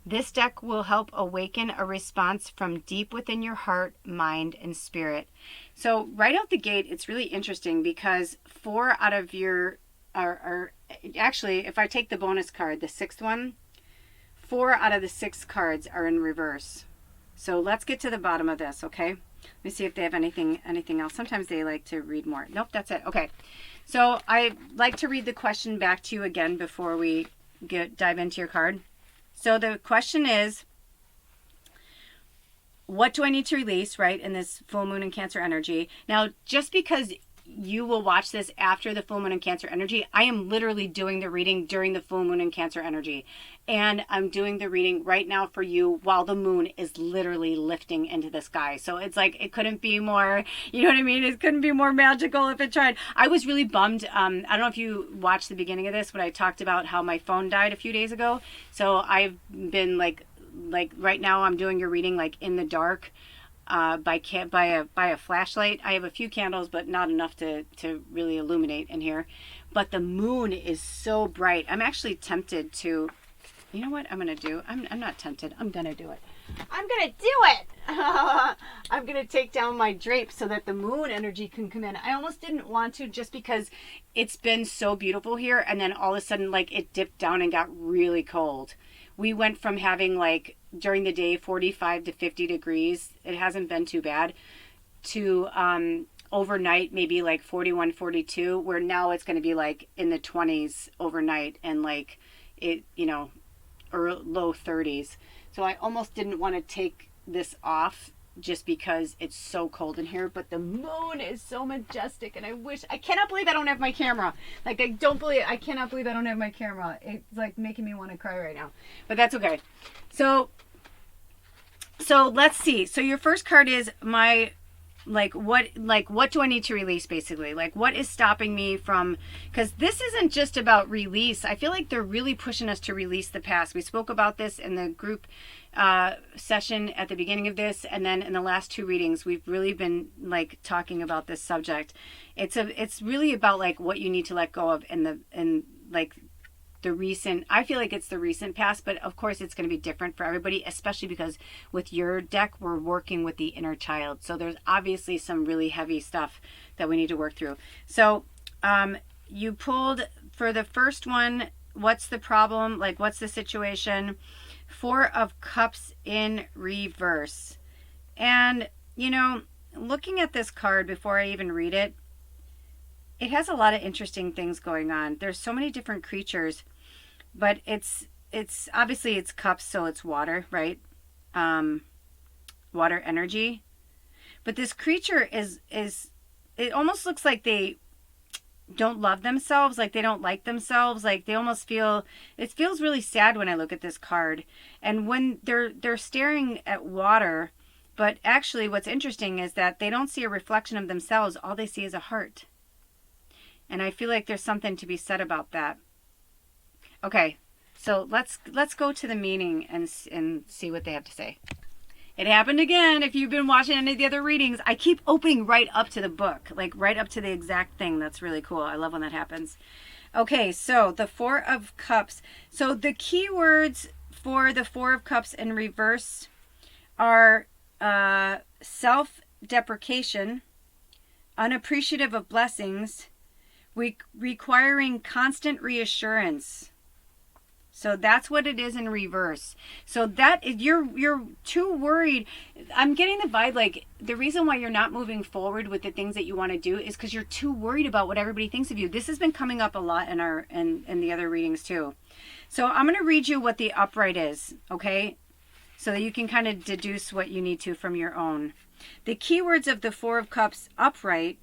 This deck will help awaken a response from deep within your heart, mind, and spirit. So right out the gate, it's really interesting because 4 out of your are actually, if I take the bonus card, the 6th one, 4 out of the 6 cards are in reverse. So let's get to the bottom of this, okay? Let me see if they have anything else. Sometimes they like to read more. Nope, that's it. Okay. So I like to read the question back to you again before we dive into your card. So the question is, what do I need to release, right, in this full moon and Cancer energy? Now, just because you will watch this after the full moon and Cancer energy, I am literally doing the reading during the full moon and Cancer energy. And I'm doing the reading right now for you while the moon is literally lifting into the sky. So it's like, it couldn't be more, you know what I mean? It couldn't be more magical if it tried. I was really bummed. I don't know if you watched the beginning of this, but I talked about how my phone died a few days ago. So I've been like right now I'm doing your reading like in the dark. By a flashlight. I have a few candles, but not enough to really illuminate in here. But the moon is so bright. I'm actually tempted to, you know what I'm going to do? I'm not tempted. I'm going to do it. I'm going to do it. I'm going to take down my drape so that the moon energy can come in. I almost didn't want to just because it's been so beautiful here. And then all of a sudden, like, it dipped down and got really cold. We went from having like during the day 45 to 50 degrees. It hasn't been too bad, to overnight maybe like 41, 42, where now it's going to be like in the 20s overnight and like it, you know, or low 30s. So I almost didn't want to take this off just because it's so cold in here, but the moon is so majestic, and I cannot believe I don't have my camera. Like, I cannot believe I don't have my camera. It's like making me want to cry right now, but that's okay. So let's see. So your first card is what do I need to release, basically? Like, what is stopping me from, because this isn't just about release. I feel like they're really pushing us to release the past. We spoke about this in the group session at the beginning of this, and then in the last 2 readings we've really been like talking about this subject. It's really about like what you need to let go of in like the recent, I feel like it's the recent past, but of course it's going to be different for everybody, especially because with your deck we're working with the inner child, so there's obviously some really heavy stuff that we need to work through. So you pulled for the first one, what's the problem, like what's the situation? 4 of Cups in reverse. And you know, looking at this card before I even read it, it has a lot of interesting things going on. There's so many different creatures, but it's obviously it's cups, so it's water, right? Water energy. But this creature is it almost looks like they don't love themselves, like they don't like themselves, like they almost feel, it feels really sad when I look at this card. And when they're staring at water, but actually what's interesting is that they don't see a reflection of themselves. All they see is a heart. And I feel like there's something to be said about that. Okay, so let's go to the meaning and see what they have to say. It happened again. If you've been watching any of the other readings, I keep opening right up to the book, like right up to the exact thing. That's really cool. I love when that happens. Okay, so the 4 of Cups. So the key words for the 4 of Cups in reverse are self-deprecation, unappreciative of blessings, requiring constant reassurance. So that's what it is in reverse. So that is, you're too worried. I'm getting the vibe like the reason why you're not moving forward with the things that you want to do is because you're too worried about what everybody thinks of you. This has been coming up a lot in our in the other readings too. So I'm going to read you what the upright is, okay? So that you can kind of deduce what you need to from your own. The keywords of the Four of Cups upright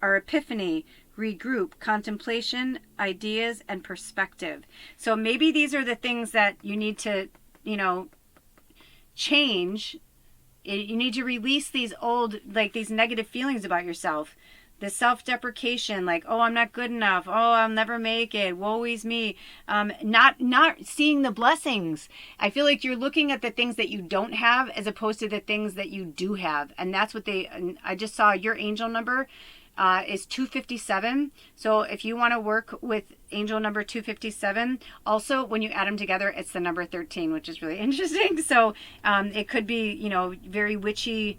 are epiphany, regroup, contemplation, ideas, and perspective. So maybe these are the things that you need to, change. You need to release these old, like these negative feelings about yourself. The self-deprecation, like, oh, I'm not good enough. Oh, I'll never make it. Woe is me. Not seeing the blessings. I feel like you're looking at the things that you don't have as opposed to the things that you do have. And that's what I just saw your angel number is 257. So if you want to work with angel number 257, also when you add them together, it's the number 13, which is really interesting. So it could be, very witchy.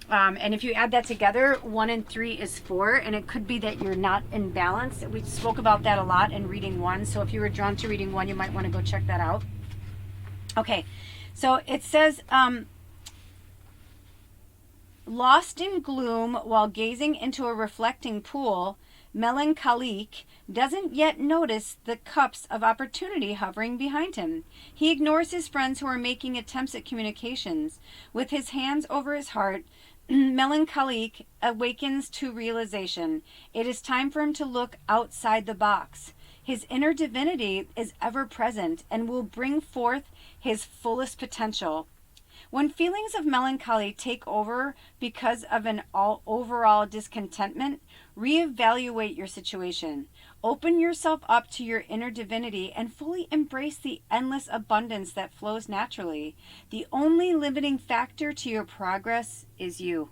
And if you add that together, 1 and 3 is 4, and it could be that you're not in balance. We spoke about that a lot in reading 1. So if you were drawn to reading 1, you might want to go check that out. Okay, so it says, lost in gloom while gazing into a reflecting pool, melancholique doesn't yet notice the cups of opportunity hovering behind him. He ignores his friends who are making attempts at communications. With his hands over his heart, melancholique awakens to realization. It is time for him to look outside the box. His inner divinity is ever present and will bring forth his fullest potential. When feelings of melancholy take over because of an overall discontentment, reevaluate your situation. Open yourself up to your inner divinity and fully embrace the endless abundance that flows naturally. The only limiting factor to your progress is you.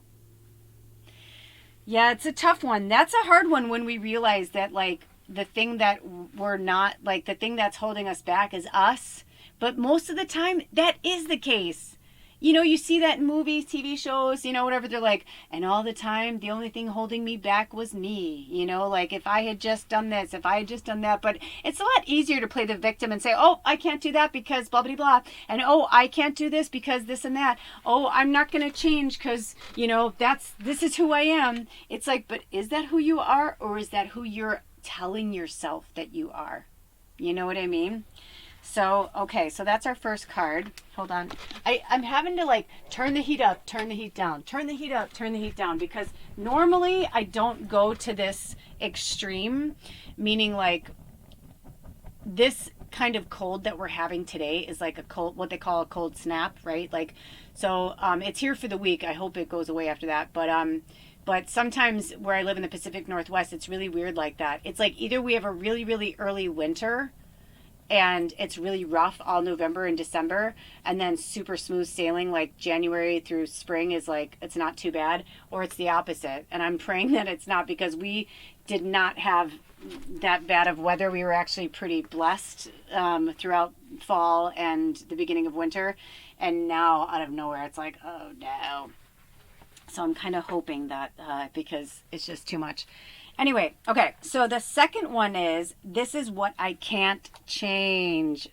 Yeah, it's a tough one. That's a hard one when we realize that, like, the thing that we're not, like, the thing that's holding us back is us. But most of the time, that is the case. You see that in movies, TV shows, whatever. They're like, and all the time, the only thing holding me back was me. Like if I had just done this, if I had just done that. But it's a lot easier to play the victim and say, oh, I can't do that because blah, blah, blah. And, oh, I can't do this because this and that. Oh, I'm not going to change because, this is who I am. It's like, but is that who you are, or is that who you're telling yourself that you are? You know what I mean? So, okay, so that's our first card. Hold on. I'm having to, like, turn the heat up, turn the heat down, turn the heat up, turn the heat down, because normally I don't go to this extreme, meaning, like, this kind of cold that we're having today is like a cold, what they call a cold snap, right? Like, so it's here for the week. I hope it goes away after that. But sometimes where I live in the Pacific Northwest, it's really weird like that. It's like either we have a really, really early winter, and it's really rough all November and December, and then super smooth sailing like January through spring is like, it's not too bad, or it's the opposite. And I'm praying that it's not, because we did not have that bad of weather. We were actually pretty blessed throughout fall and the beginning of winter, and now out of nowhere it's like, oh no. So I'm kind of hoping that because it's just too much. Anyway, okay, so the second one is, this is what I can't change.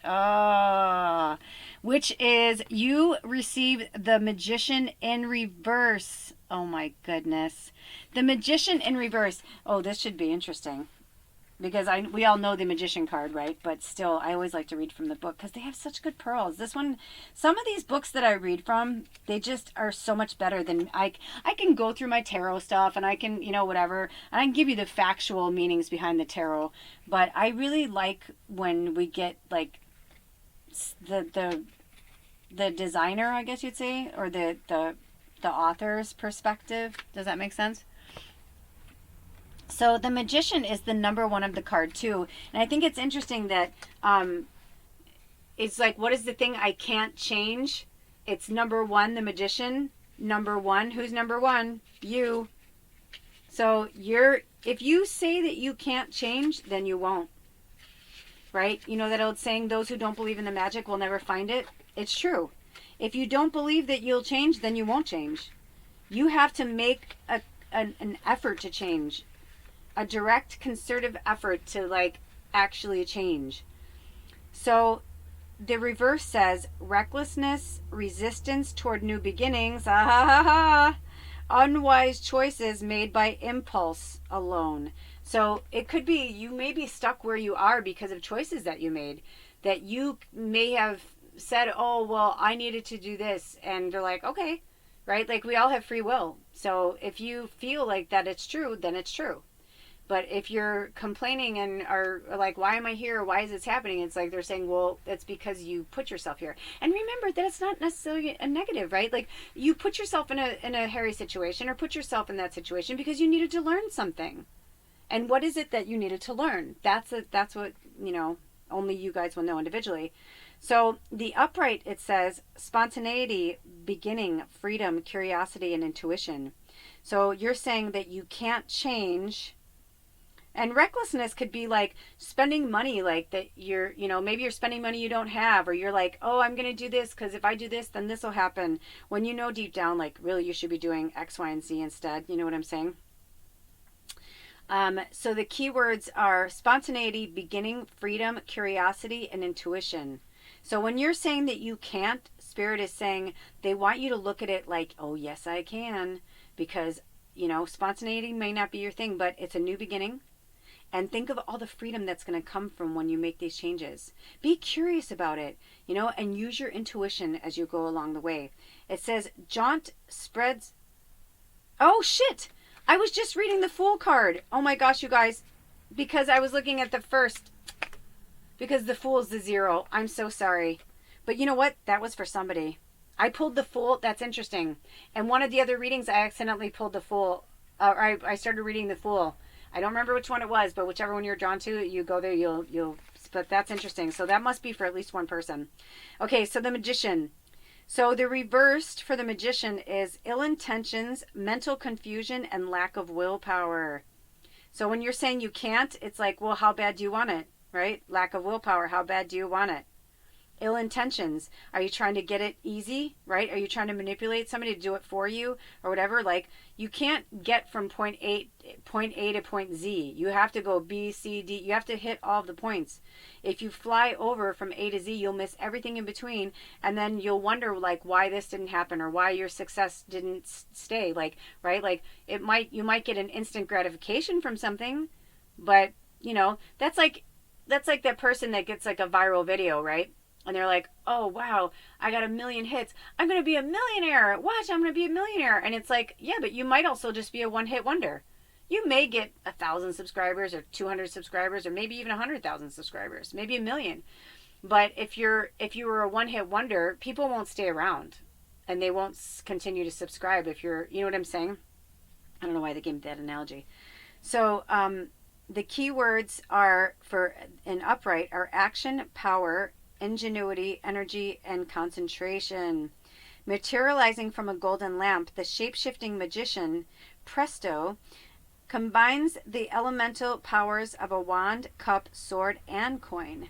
Which is, you receive the Magician in reverse. Oh my goodness. The Magician in reverse. Oh, this should be interesting. Because we all know the Magician card, right? But still, I always like to read from the book because they have such good pearls. This one, some of these books that I read from, they just are so much better than I can go through my tarot stuff, and I can, whatever, and I can give you the factual meanings behind the tarot. But I really like when we get like the designer, I guess you'd say, or the author's perspective. Does that make sense? So the Magician is the number one of the card too. And I think it's interesting that it's like, what is the thing I can't change? It's number one, the Magician. Number one. Who's number one? You. So if you say that you can't change, then you won't. Right? You know that old saying, those who don't believe in the magic will never find it? It's true. If you don't believe that you'll change, then you won't change. You have to make an effort to change. a direct concerted effort to like actually change. So the reverse says recklessness, resistance toward new beginnings, unwise choices made by impulse alone. So it could be you may be stuck where you are because of choices that you made, that you may have said, oh, well, I needed to do this. And they're like, okay, right? Like we all have free will. So if you feel like that it's true, then it's true. But if you're complaining and are like, why am I here? Why is this happening? It's like they're saying, well, it's because you put yourself here. And remember that it's not necessarily a negative, right? Like you put yourself in a hairy situation or put yourself in that situation because you needed to learn something. And what is it that you needed to learn? That's what, only you guys will know individually. So the upright, it says spontaneity, beginning, freedom, curiosity, and intuition. So you're saying that you can't change. And recklessness could be like spending money, like that you're, maybe you're spending money you don't have, or you're like, oh, I'm going to do this because if I do this, then this will happen. When you know deep down, like really you should be doing X, Y, and Z instead. You know what I'm saying? So the keywords are spontaneity, beginning, freedom, curiosity, and intuition. So when you're saying that you can't, Spirit is saying they want you to look at it like, oh, yes, I can. Because, spontaneity may not be your thing, but it's a new beginning. And think of all the freedom that's going to come from when you make these changes. Be curious about it, and use your intuition as you go along the way. It says, jaunt spreads. Oh, shit. I was just reading the Fool card. Oh, my gosh, you guys. Because I was looking at the first. Because the Fool is the 0. I'm so sorry. But you know what? That was for somebody. I pulled the Fool. That's interesting. And one of the other readings, I accidentally pulled the Fool. I started reading the Fool. I don't remember which one it was, but whichever one you're drawn to, you go there, you'll, but that's interesting. So that must be for at least one person. Okay, so the Magician. So the reversed for the Magician is ill intentions, mental confusion, and lack of willpower. So when you're saying you can't, it's like, well, how bad do you want it, right? Lack of willpower, how bad do you want it? Ill intentions. Are you trying to get it easy, right? Are you trying to manipulate somebody to do it for you or whatever? Like you can't get from point A to point Z. You have to go B, C, D. You have to hit all of the points. If you fly over from A to Z, you'll miss everything in between. And then you'll wonder like why this didn't happen or why your success didn't stay. Like, right? Like you might get an instant gratification from something, but that's like that person that gets like a viral video, right? And they're like, oh, wow, I got 1 million hits. I'm going to be a millionaire. Watch, I'm going to be a millionaire. And it's like, yeah, but you might also just be a one-hit wonder. You may get 1,000 subscribers or 200 subscribers or maybe even 100,000 subscribers, maybe 1 million. But if you were a one-hit wonder, people won't stay around and they won't continue to subscribe if you're, you know what I'm saying? I don't know why they gave me that analogy. So the keywords are for an upright are action, power, ingenuity, energy, and concentration. Materializing from a golden lamp, the shape-shifting magician, Presto, combines the elemental powers of a wand, cup, sword, and coin.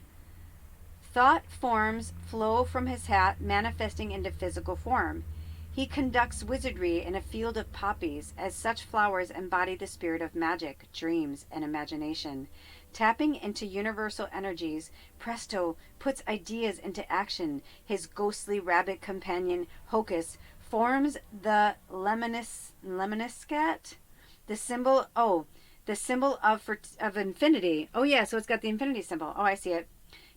Thought forms flow from his hat, manifesting into physical form. He conducts wizardry in a field of poppies, as such flowers embody the spirit of magic, dreams, and imagination. Tapping into universal energies, Presto puts ideas into action. His ghostly rabbit companion, Hocus, forms the lemniscat, the symbol of infinity. Oh yeah, so it's got the infinity symbol. Oh, I see it.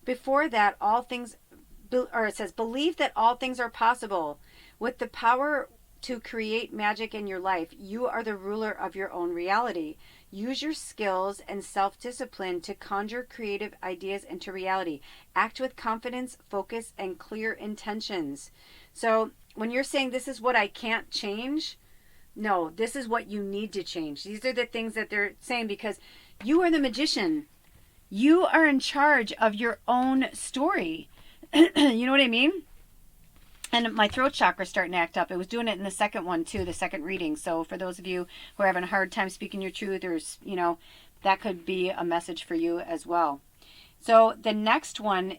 Before that, it says, believe that all things are possible. With the power to create magic in your life, you are the ruler of your own reality. Use your skills and self-discipline to conjure creative ideas into reality. Act with confidence, focus, and clear intentions. So when you're saying this is what I can't change, no, this is what you need to change. These are the things that they're saying because you are the magician. You are in charge of your own story. You know what I mean? And my throat chakra is starting to act up. I was doing it in the second one too, the second reading. So for those of you who are having a hard time speaking your truth, there's, that could be a message for you as well. So the next question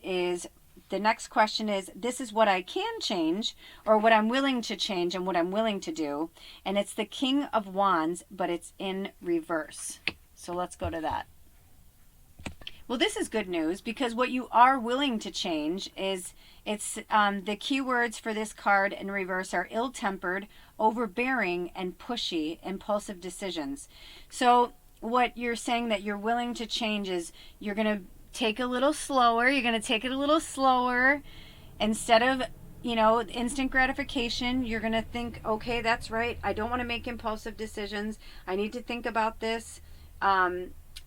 is, this is what I can change, or what I'm willing to change and what I'm willing to do. And it's the King of Wands, but it's in reverse. So let's go to that. Well, this is good news, because what you are willing to change is, it's the keywords for this card in reverse are ill-tempered, overbearing, and pushy, impulsive decisions. So what you're saying that you're willing to change is, you're going to take a little slower. You're going to take it a little slower. Instead of, instant gratification, you're going to think, okay, that's right. I don't want to make impulsive decisions. I need to think about this.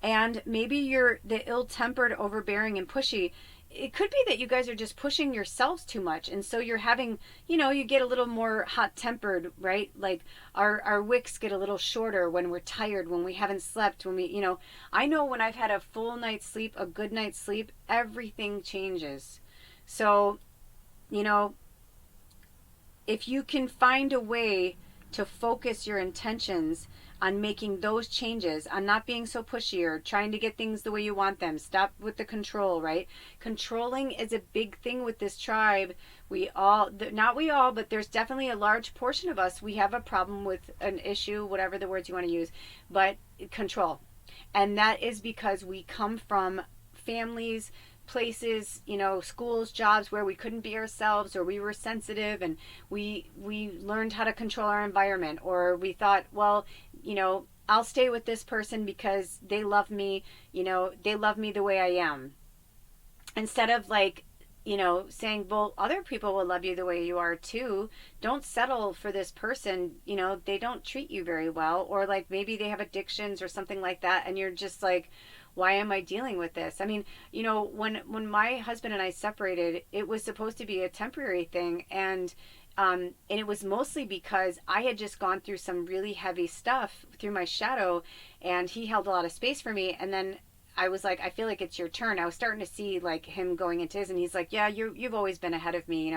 And maybe you're the ill-tempered, overbearing, and pushy. It could be that you guys are just pushing yourselves too much. And so you're having, you get a little more hot-tempered, right? Like our wicks get a little shorter when we're tired, when we haven't slept, when we, I know when I've had a full night's sleep, a good night's sleep, everything changes. So, if you can find a way to focus your intentions on making those changes, on not being so pushy or trying to get things the way you want them. Stop with the control, right? Controlling is a big thing with this tribe. Not we all, but there's definitely a large portion of us. We have a problem with an issue, whatever the words you want to use, but control. And that is because we come from families, places, schools, jobs where we couldn't be ourselves, or we were sensitive and we learned how to control our environment, or we thought, well, I'll stay with this person because they love me, they love me the way I am. Instead of saying, well, other people will love you the way you are too. Don't settle for this person, they don't treat you very well, or maybe they have addictions or something like that, and you're just like, why am I dealing with this? I mean, when my husband and I separated, it was supposed to be a temporary thing, and it was mostly because I had just gone through some really heavy stuff through my shadow, and he held a lot of space for me. And then I was like, I feel like it's your turn. I was starting to see him going into his, and he's like, yeah, you've always been ahead of me,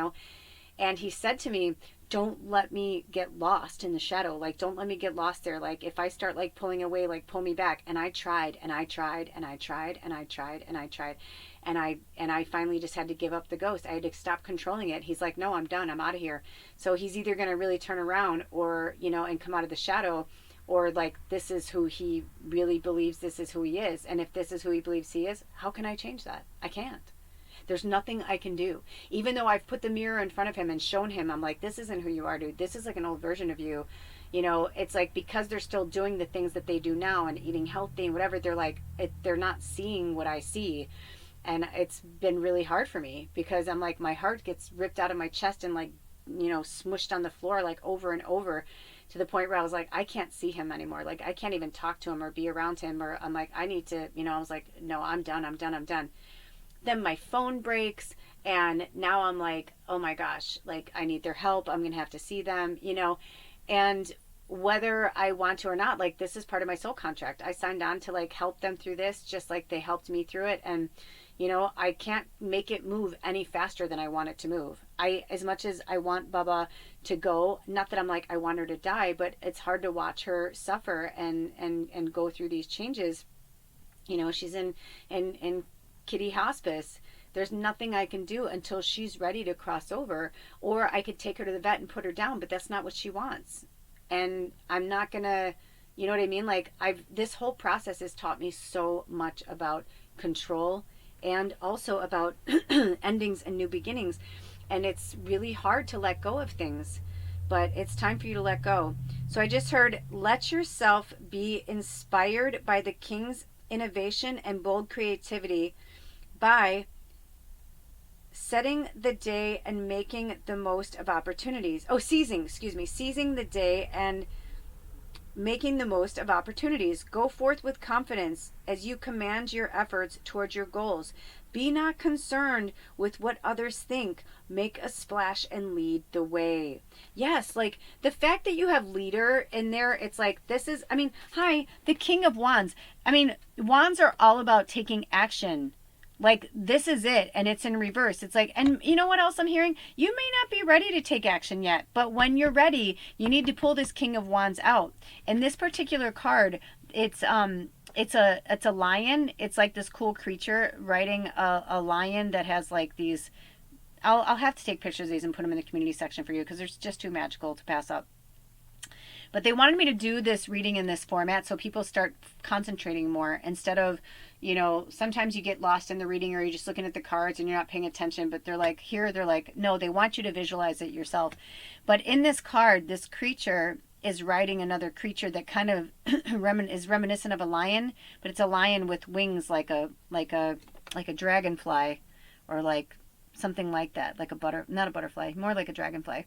And he said to me, don't let me get lost in the shadow. Don't let me get lost there. If I start pulling away, pull me back. And I tried and I tried and I tried and I tried and I tried. And I finally just had to give up the ghost. I had to stop controlling it. He's like, no, I'm done. I'm out of here. So he's either going to really turn around or, and come out of the shadow, or this is who he really believes this is who he is. And if this is who he believes he is, how can I change that? I can't. There's nothing I can do. Even though I've put the mirror in front of him and shown him, I'm like, this isn't who you are, dude. This is an old version of you. It's because they're still doing the things that they do now and eating healthy and whatever, they're not seeing what I see. And it's been really hard for me, because I'm like, my heart gets ripped out of my chest and smushed on the floor over and over, to the point where I was like, I can't see him anymore. I can't even talk to him or be around him, or I'm like, I need to, I was like, no, I'm done. Then my phone breaks, and now I'm like, oh my gosh, I need their help. I'm going to have to see them, and whether I want to or not, this is part of my soul contract. I signed on to help them through this, just like they helped me through it. And, I can't make it move any faster than I want it to move. As much as I want Bubba to go, not that I'm I want her to die, but it's hard to watch her suffer and go through these changes. She's in kitty hospice. There's nothing I can do until she's ready to cross over, or I could take her to the vet and put her down, but that's not what she wants. And I'm not gonna, you know what I mean? This whole process has taught me so much about control, and also about endings and new beginnings. And it's really hard to let go of things, but it's time for you to let go. So I just heard, let yourself be inspired by the King's innovation and bold creativity by setting the day and making the most of opportunities. Seizing the day and making the most of opportunities. Go forth with confidence as you command your efforts towards your goals. Be not concerned with what others think. Make a splash and lead the way. Yes, the fact that you have leader in there, it's this is, the King of Wands. Wands are all about taking action. This is it, and it's in reverse. It's and you know what else I'm hearing? You may not be ready to take action yet, but when you're ready, you need to pull this King of Wands out. In this particular card, it's a lion. It's this cool creature riding a lion that has these. I'll have to take pictures of these and put them in the community section for you, because they're just too magical to pass up. But they wanted me to do this reading in this format so people start concentrating more instead of, sometimes you get lost in the reading or you're just looking at the cards and you're not paying attention. But they're like, no, they want you to visualize it yourself. But in this card, this creature is riding another creature that kind of is reminiscent of a lion, but it's a lion with wings like a dragonfly, or like something like that, like not a butterfly, more like a dragonfly.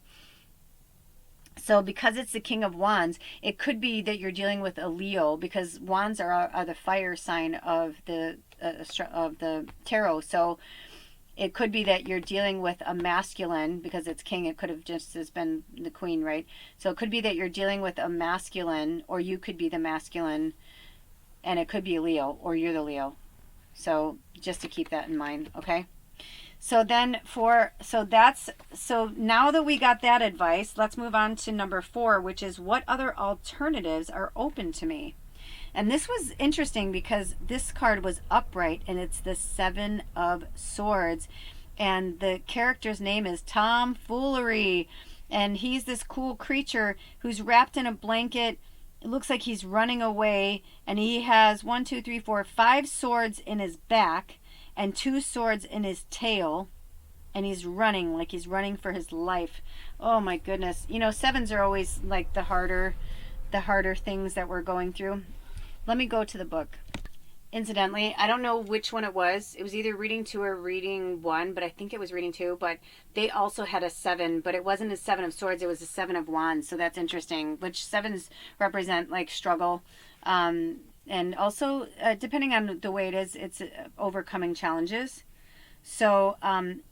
So because it's the King of Wands, it could be that you're dealing with a Leo, because Wands are the fire sign of the tarot. So it could be that you're dealing with a masculine, because it's king. It could have just as been the queen, right? So it could be that you're dealing with a masculine, or you could be the masculine, and it could be a Leo, or you're the Leo. So just to keep that in mind, okay? So then so now that we got that advice, let's move on to number 4, which is what other alternatives are open to me. And this was interesting because this card was upright, and it's the 7 of Swords. And the character's name is Tomfoolery. And he's this cool creature who's wrapped in a blanket. It looks like he's running away. And he has 5 swords in his back and 2 swords in his tail. And he's running, like he's running for his life. Oh my goodness. 7s are always like the harder things that we're going through. Let me go to the book. Incidentally, I don't know which one it was. It was either reading 2 or reading 1, but I think it was reading 2. But they also had a 7, but it wasn't a 7 of Swords. It was a 7 of Wands. So that's interesting. Which 7s represent like struggle, and also depending on the way it is, it's overcoming challenges. So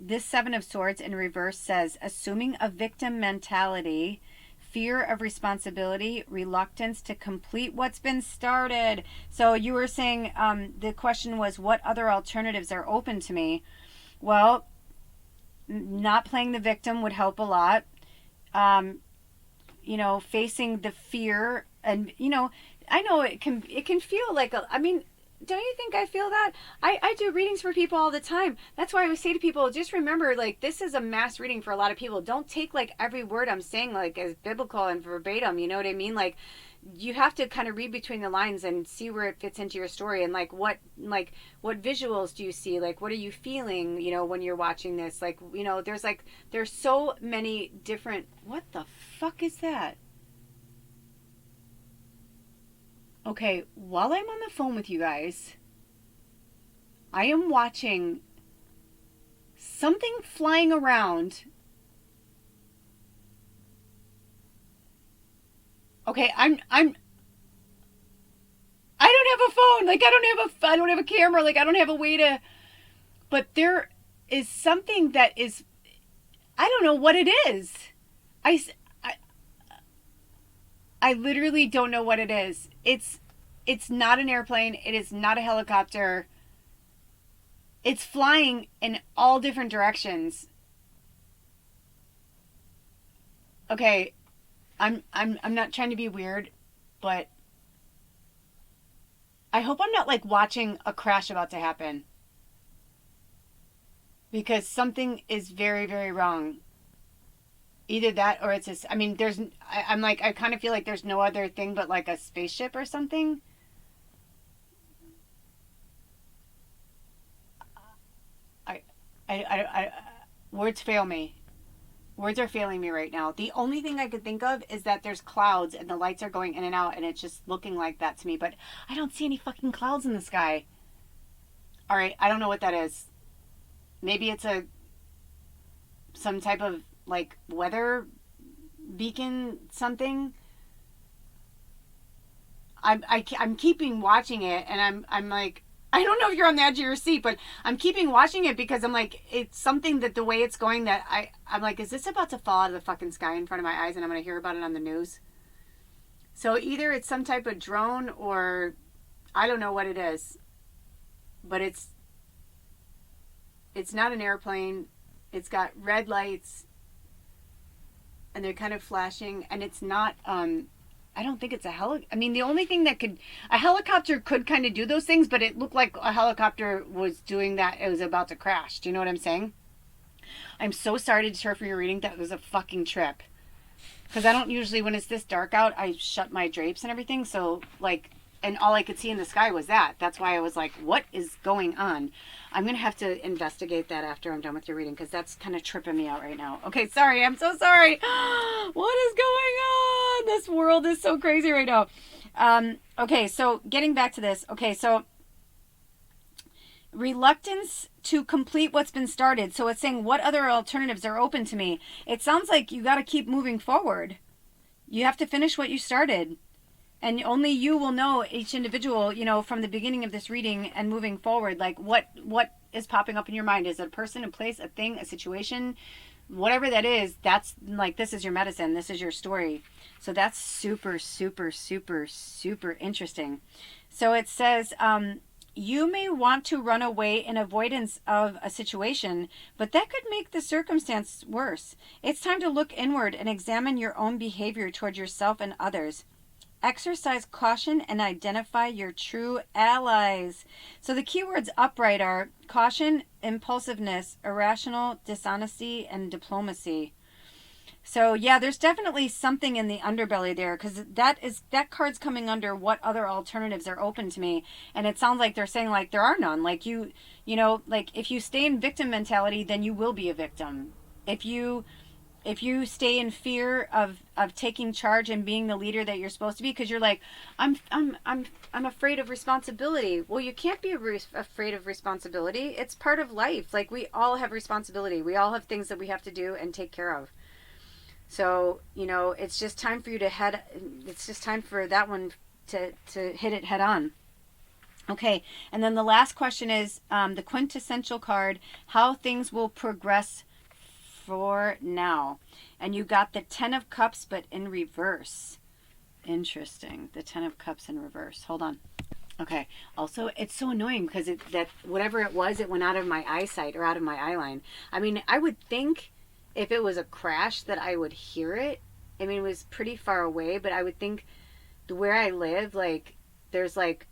this 7 of Swords in reverse says assuming a victim mentality, fear of responsibility, reluctance to complete what's been started. So you were saying the question was, what other alternatives are open to me? Well, not playing the victim would help a lot. Facing the fear, and I know it can feel like don't you think I feel that? I do readings for people all the time. That's why I always say to people, just remember, like, this is a mass reading for a lot of people. Don't take, like, every word I'm saying, like, as biblical and verbatim. You know what I mean? Like, you have to kind of read between the lines and see where it fits into your story. And, like, what visuals do you see? Like, what are you feeling, when you're watching this? Like, there's so many different... What the fuck is that? Okay, while I'm on the phone with you guys, I am watching something flying around. Okay, I don't have a phone. Like, I don't have a camera. Like, I don't have a way to, but there is something that is, I don't know what it is. I literally don't know what it is. It's not an airplane. It is not a helicopter. It's flying in all different directions. Okay, I'm not trying to be weird, but I hope I'm not like watching a crash about to happen, because something is very, very wrong. Either that or it's just, I kind of feel like there's no other thing but like a spaceship or something. Words fail me. Words are failing me right now. The only thing I could think of is that there's clouds and the lights are going in and out and it's just looking like that to me, but I don't see any fucking clouds in the sky. All right, I don't know what that is. Maybe it's some type of like weather beacon something. I'm keeping watching it, and I'm like, I don't know if you're on the edge of your seat, but I'm keeping watching it because I'm like, it's something that the way it's going that I'm like, is this about to fall out of the fucking sky in front of my eyes and I'm going to hear about it on the news? So either it's some type of drone or I don't know what it is, but it's not an airplane. It's got red lights and they're kind of flashing, and it's not, I don't think it's a the only thing that a helicopter could kind of do those things, but it looked like a helicopter was doing that. It was about to crash. Do you know what I'm saying? I'm so sorry to deter from your reading. That was a fucking trip. Because I don't usually, when it's this dark out, I shut my drapes and everything. So, like, and all I could see in the sky was that. That's why I was like, what is going on? I'm going to have to investigate that after I'm done with your reading, because that's kind of tripping me out right now. Okay, sorry. I'm so sorry. What is going on? This world is so crazy right now. Okay, so getting back to this. Okay, so reluctance to complete what's been started. So it's saying, what other alternatives are open to me? It sounds like you got to keep moving forward. You have to finish what you started. And only you will know, each individual, you know, from the beginning of this reading and moving forward, like what is popping up in your mind. Is it a person, a place, a thing, a situation? Whatever that is, that's like, this is your medicine. This is your story. So that's super, super, super, super interesting. So it says, you may want to run away in avoidance of a situation, but that could make the circumstance worse. It's time to look inward and examine your own behavior toward yourself and others. Exercise caution and identify your true allies. So the keywords upright are caution, impulsiveness, irrational, dishonesty, and diplomacy. So yeah, there's definitely something in the underbelly there, because that card's coming under what other alternatives are open to me, and it sounds like they're saying like there are none. Like you know, like if you stay in victim mentality, then you will be a victim. If you stay in fear of taking charge and being the leader that you're supposed to be, because you're like, I'm afraid of responsibility. Well, you can't be afraid of responsibility. It's part of life. Like, we all have responsibility. We all have things that we have to do and take care of. So, you know, it's just time for you to it's just time for that one to hit it head on. Okay, and then the last question is the quintessential card, how things will progress for now. And you got the 10 of Cups, but in reverse. Interesting. The 10 of Cups in reverse. Hold on. Okay. Also, it's so annoying because that whatever it was, it went out of my eyesight or out of my eye line. I mean, I would think if it was a crash that I would hear it. I mean, it was pretty far away, but I would think where I live, like, there's like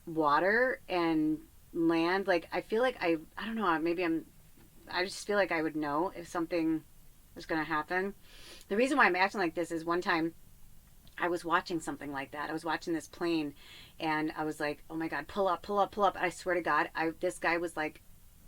water and land. Like, I feel like I don't know, maybe I just feel like I would know if something was going to happen. The reason why I'm acting like this is one time I was watching something like that. I was watching this plane and I was like, oh my God, pull up, pull up, pull up. I swear to God, this guy was like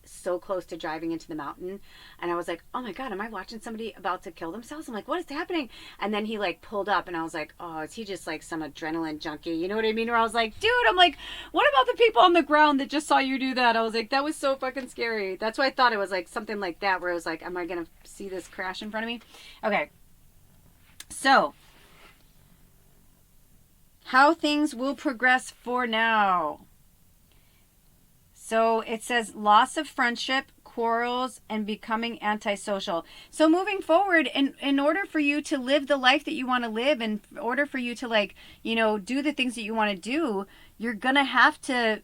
so close to driving into the mountain. And I was like, oh my God, am I watching somebody about to kill themselves? I'm like, what is happening? And then he like pulled up and I was like, oh, is he just like some adrenaline junkie? You know what I mean? Where I was like, dude, I'm like, what about the people on the ground that just saw you do that? I was like, that was so fucking scary. That's why I thought it was like something like that, where I was like, am I going to see this crash in front of me? Okay. So, how things will progress for now. So it says loss of friendship, quarrels, and becoming antisocial. So moving forward, in order for you to live the life that you want to live, in order for you to, like, you know, do the things that you want to do, you're gonna have to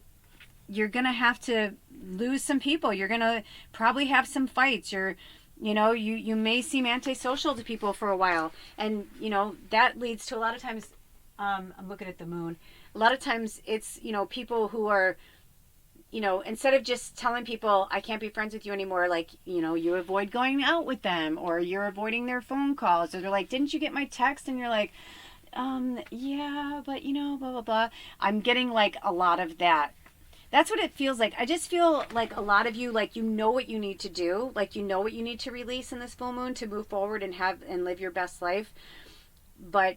lose some people. You're gonna probably have some fights. You may seem antisocial to people for a while, and you know that leads to a lot of times. I'm looking at the moon. A lot of times it's, you know, people who are, you know, instead of just telling people I can't be friends with you anymore, like, you know, you avoid going out with them, or you're avoiding their phone calls, or they're like, didn't you get my text? And you're like, yeah, but you know, blah, blah, blah. I'm getting like a lot of that. That's what it feels like. I just feel like a lot of you, like, you know what you need to do, like, you know what you need to release in this full moon to move forward and live your best life. But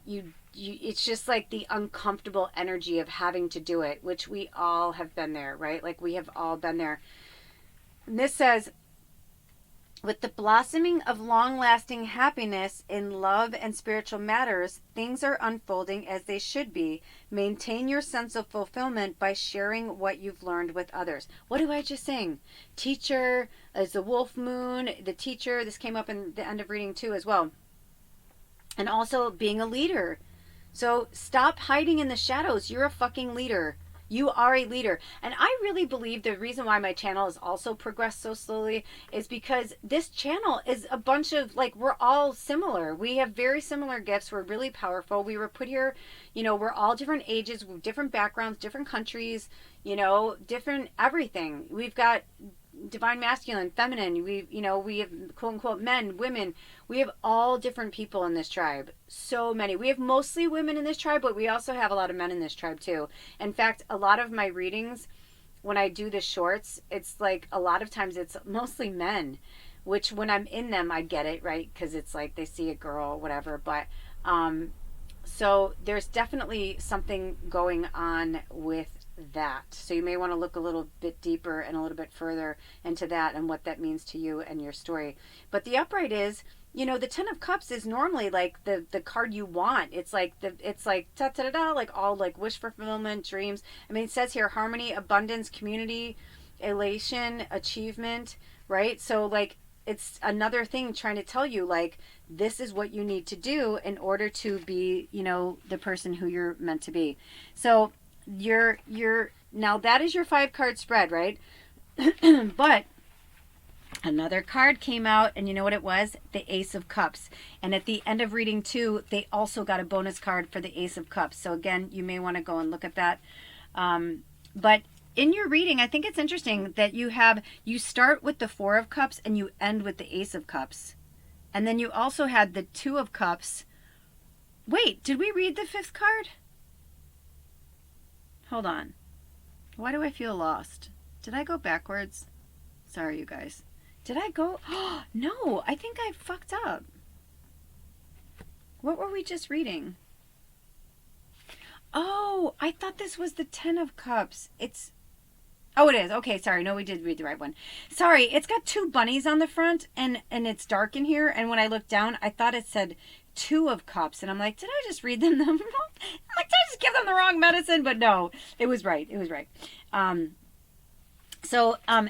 it's just like the uncomfortable energy of having to do it, which we all have been there, right? Like, we have all been there. And this says, with the blossoming of long-lasting happiness in love and spiritual matters, things are unfolding as they should be. Maintain your sense of fulfillment by sharing what you've learned with others. What do I just sing? Teacher, as the wolf moon, the teacher. This came up in the end of reading too as well. And also being a leader. So stop hiding in the shadows. You're a fucking leader. You are a leader. And I really believe the reason why my channel has also progressed so slowly is because this channel is a bunch of, like, we're all similar. We have very similar gifts. We're really powerful. We were put here, you know, we're all different ages, different backgrounds, different countries, you know, different everything. We've got, divine masculine, feminine. We have quote unquote men, women. We have all different people in this tribe. So many. We have mostly women in this tribe, but we also have a lot of men in this tribe too. In fact, a lot of my readings, when I do the shorts, it's like a lot of times it's mostly men, which when I'm in them, I get it, right? Because it's like they see a girl, whatever. But so there's definitely something going on with that. So you may want to look a little bit deeper and a little bit further into that and what that means to you and your story. But the upright is, the Ten of Cups is normally like the card you want. It's like ta ta da da, like all like wish fulfillment, dreams. I mean, it says here harmony, abundance, community, elation, achievement, right? So like it's another thing trying to tell you like this is what you need to do in order to be, the person who you're meant to be. So you're now that is your 5-card spread, right? But another card came out, and you know what it was? The Ace of Cups. And at the end of reading 2, they also got a bonus card for the Ace of Cups. So again, you may want to go and look at that. But in your reading, I think it's interesting that you start with the 4 of Cups and you end with the Ace of Cups. And then you also had the 2 of Cups. Wait, did we read the 5th card? Hold on. Why do I feel lost? Did I go backwards? Sorry, you guys. Did I go? Oh, no, I think I fucked up. What were we just reading? Oh, I thought this was the 10 of Cups. Oh, it is. Okay, sorry. No, we did read the right one. Sorry, it's got 2 bunnies on the front, and it's dark in here. And when I looked down, I thought it said 2 of Cups. And I'm like, did I just read them? I'm like, did I just give them the wrong medicine? But no, it was right. It was right.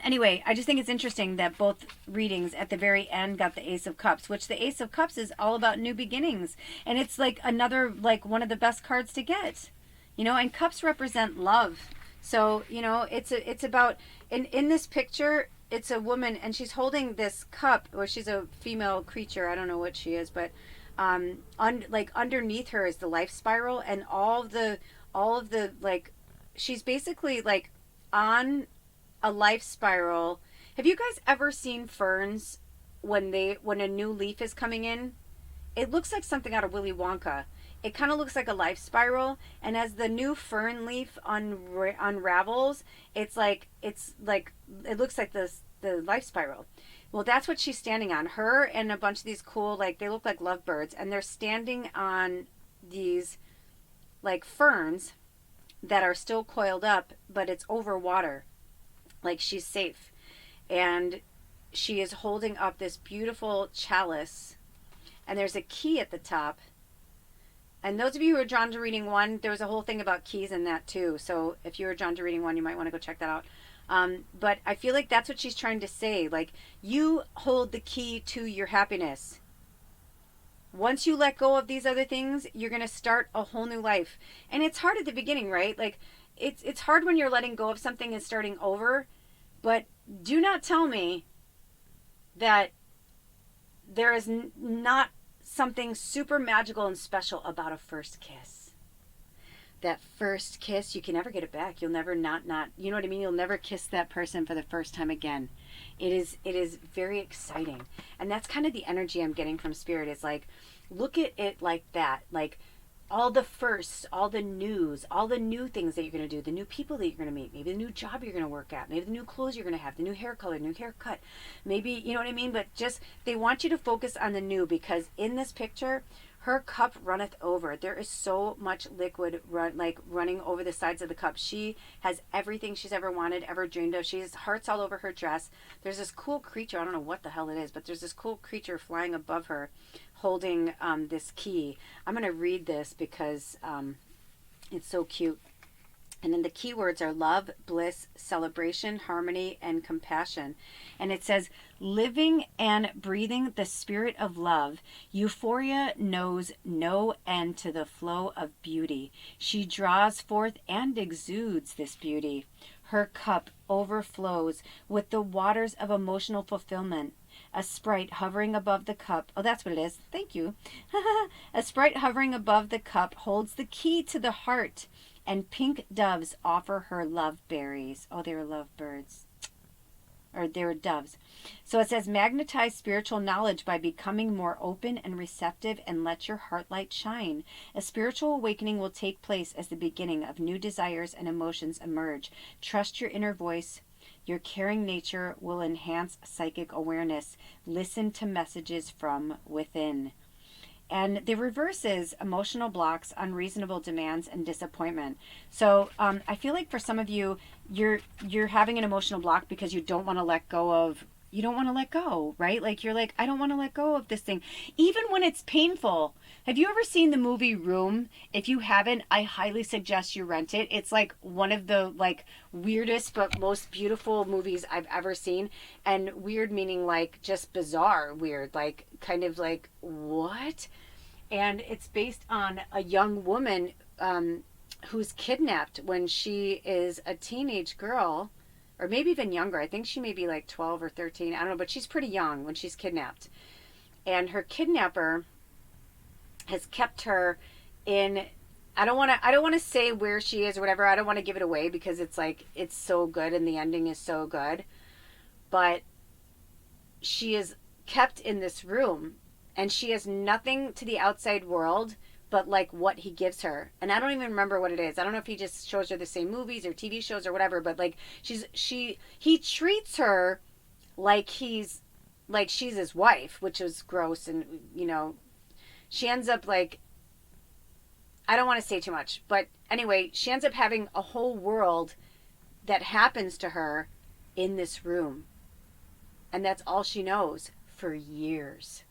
Anyway, I just think it's interesting that both readings at the very end got the Ace of Cups, which the Ace of Cups is all about new beginnings. And it's like another, like one of the best cards to get, and cups represent love. So, it's about, in this picture, it's a woman and she's holding this cup, or she's a female creature. I don't know what she is, but, underneath her is the life spiral, and all of the, like, she's basically like on a life spiral. Have you guys ever seen ferns when a new leaf is coming in? It looks like something out of Willy Wonka. It kind of looks like a life spiral, and as the new fern leaf unravels, it looks like the life spiral. Well, that's what she's standing on. Her and a bunch of these cool, like, they look like lovebirds, and they're standing on these like ferns that are still coiled up, but it's over water. Like, she's safe. And she is holding up this beautiful chalice, and there's a key at the top. And those of you who are drawn to reading 1, there was a whole thing about keys in that too. So if you were drawn to reading 1, you might want to go check that out. But I feel like that's what she's trying to say. Like, you hold the key to your happiness. Once you let go of these other things, you're going to start a whole new life. And it's hard at the beginning, right? Like, it's hard when you're letting go of something and starting over. But do not tell me that there is not something super magical and special about a first kiss. That first kiss, you can never get it back. You'll never not, you know what I mean? You'll never kiss that person for the first time again. It is very exciting. And that's kind of the energy I'm getting from Spirit. Is like, look at it like that. Like, all the firsts, all the news, all the new things that you're going to do, the new people that you're going to meet, maybe the new job you're going to work at, maybe the new clothes you're going to have, the new hair color, new haircut, maybe, you know what I mean? But just, they want you to focus on the new, because in this picture, her cup runneth over. There is so much liquid running over the sides of the cup. She has everything she's ever wanted, ever dreamed of. She has hearts all over her dress. There's this cool creature, I don't know what the hell it is, but there's this cool creature flying above her, holding this key. I'm going to read this because it's so cute. And then the keywords are love, bliss, celebration, harmony, and compassion. And it says, living and breathing the spirit of love, Euphoria knows no end to the flow of beauty. She draws forth and exudes this beauty. Her cup overflows with the waters of emotional fulfillment. A sprite hovering above the cup. Oh, that's what it is. Thank you. A sprite hovering above the cup holds the key to the heart, and pink doves offer her love berries. Oh, they were love birds. or they were doves. So it says, magnetize spiritual knowledge by becoming more open and receptive, and let your heart light shine. A spiritual awakening will take place as the beginning of new desires and emotions emerge. Trust your inner voice. Your caring nature will enhance psychic awareness. Listen to messages from within. And the reverse is emotional blocks, unreasonable demands, and disappointment. So I feel like for some of you, you're having an emotional block because you don't want to let go of, right? Like you're like, I don't want to let go of this thing. Even when it's painful. Have you ever seen the movie Room? If you haven't, I highly suggest you rent it. It's like one of the like weirdest but most beautiful movies I've ever seen. And weird meaning like just bizarre weird, like kind of like, what? And it's based on a young woman who's kidnapped when she is a teenage girl, or maybe even younger. I think she may be like 12 or 13. I don't know, but she's pretty young when she's kidnapped. And her kidnapper has kept her in, I don't want to say where she is or whatever. I don't want to give it away because it's like, it's so good and the ending is so good. But she is kept in this room and she has nothing to the outside world but like what he gives her. And I don't even remember what it is. I don't know if he just shows her the same movies or TV shows or whatever, but like he treats her like she's his wife, which is gross. And she ends up like, I don't want to say too much, but anyway, she ends up having a whole world that happens to her in this room. And that's all she knows for years.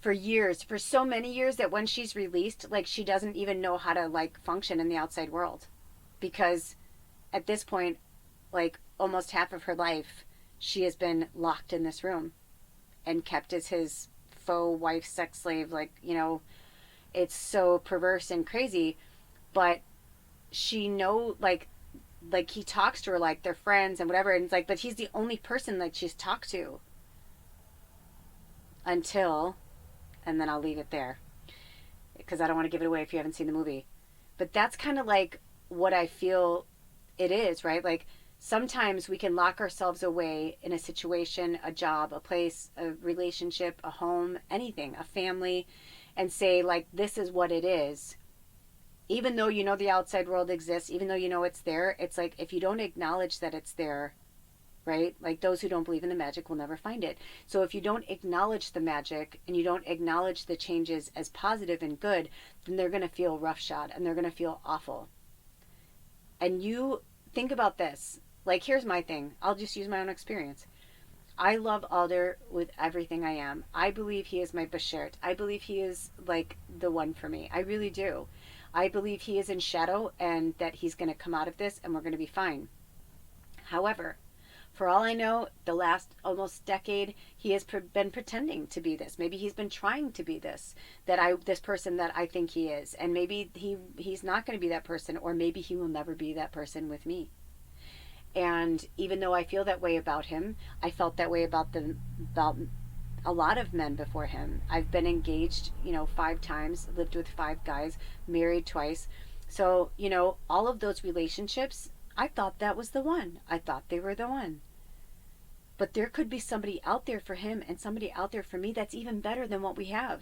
For so many years that when she's released, like she doesn't even know how to like function in the outside world. Because at this point, like almost half of her life, she has been locked in this room and kept as his faux wife, sex slave. Like, it's so perverse and crazy, but she like he talks to her like they're friends and whatever. And it's like, but he's the only person that she's talked to until, and then I'll leave it there because I don't want to give it away if you haven't seen the movie. But that's kind of like what I feel it is, right? Like sometimes we can lock ourselves away in a situation, a job, a place, a relationship, a home, anything, a family, and say like, this is what it is. Even though the outside world exists, even though it's there, it's like if you don't acknowledge that it's there, right? Like those who don't believe in the magic will never find it. So if you don't acknowledge the magic and you don't acknowledge the changes as positive and good, then they're going to feel roughshod and they're going to feel awful. And you think about this. Like, here's my thing. I'll just use my own experience. I love Alder with everything I am. I believe he is my Bashert. I believe he is like the one for me. I really do. I believe he is in shadow and that he's going to come out of this and we're going to be fine. However, for all I know, the last almost decade, he has been pretending to be this. Maybe he's been trying to be this person that I think he is. And maybe he's not going to be that person, or maybe he will never be that person with me. And even though I feel that way about him, I felt that way about a lot of men before him. I've been engaged, 5 times, lived with 5 guys, married twice. So, all of those relationships, I thought that was the one. I thought they were the one. But there could be somebody out there for him and somebody out there for me that's even better than what we have.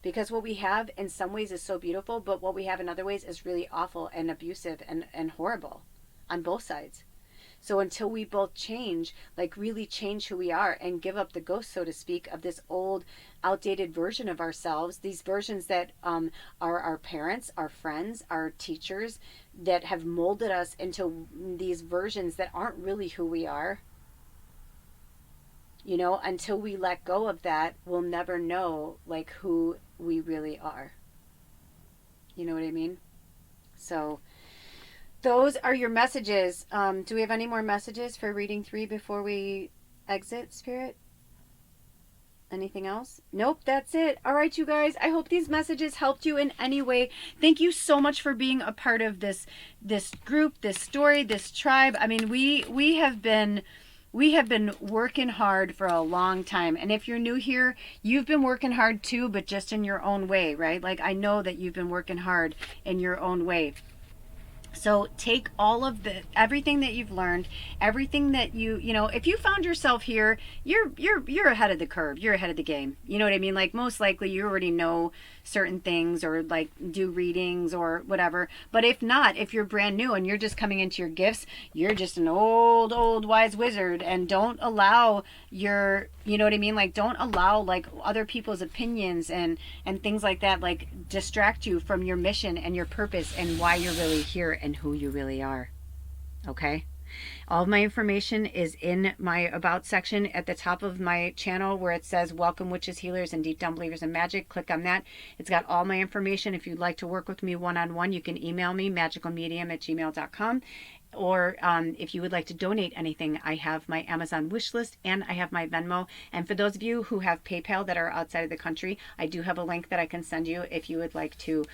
Because what we have in some ways is so beautiful, but what we have in other ways is really awful and abusive and horrible on both sides. So until we both change, like really change who we are and give up the ghost, so to speak, of this old, outdated version of ourselves, these versions that are our parents, our friends, our teachers, that have molded us into these versions that aren't really who we are, until we let go of that, we'll never know like who we really are. You know what I mean? So those are your messages. Do we have any more messages for reading 3 before we exit, Spirit? Anything else? Nope, that's it. All right, you guys. I hope these messages helped you in any way. Thank you so much for being a part of this group, this story, this tribe. I mean, we have been working hard for a long time. And if you're new here, you've been working hard too, but just in your own way, right? Like I know that you've been working hard in your own way. So take all of everything that you've learned, everything that you know, if you found yourself here, you're ahead of the curve. You're ahead of the game. You know what I mean? Like most likely you already know certain things or like do readings or whatever. But if not, if you're brand new and you're just coming into your gifts, you're just an old wise wizard, and don't allow your, you know what I mean? Like don't allow like other people's opinions and things like that like distract you from your mission and your purpose and why you're really here and who you really are. Okay? All of my information is in my About section at the top of my channel where it says Welcome Witches, Healers, and Deep Down Believers in Magic. Click on that. It's got all my information. If you'd like to work with me one-on-one, you can email me, magicalmedium@gmail.com. Or if you would like to donate anything, I have my Amazon wish list and I have my Venmo. And for those of you who have PayPal that are outside of the country, I do have a link that I can send you if you would like to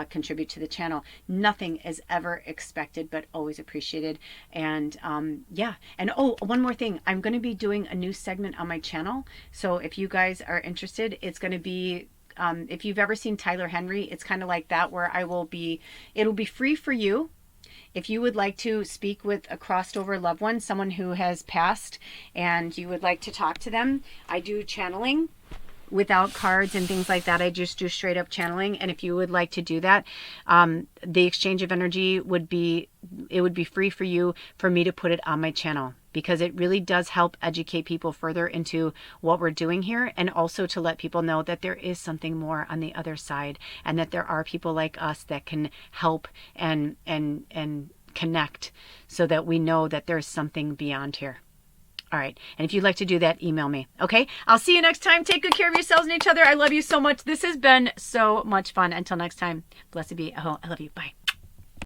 contribute to the channel. Nothing is ever expected, but always appreciated. And yeah. And oh, one more thing. I'm going to be doing a new segment on my channel. So if you guys are interested, it's going to be if you've ever seen Tyler Henry, it's kind of like that where it'll be free for you. If you would like to speak with a crossed over loved one, someone who has passed, and you would like to talk to them, I do channeling without cards and things like that. I just do straight up channeling. And if you would like to do that, the exchange of energy would be free for you, for me to put it on my channel, because it really does help educate people further into what we're doing here, and also to let people know that there is something more on the other side, and that there are people like us that can help and connect, so that we know that there's something beyond here. All right. And if you'd like to do that, email me. Okay. I'll see you next time. Take good care of yourselves and each other. I love you so much. This has been so much fun. Until next time, blessed be. Oh, I love you. Bye.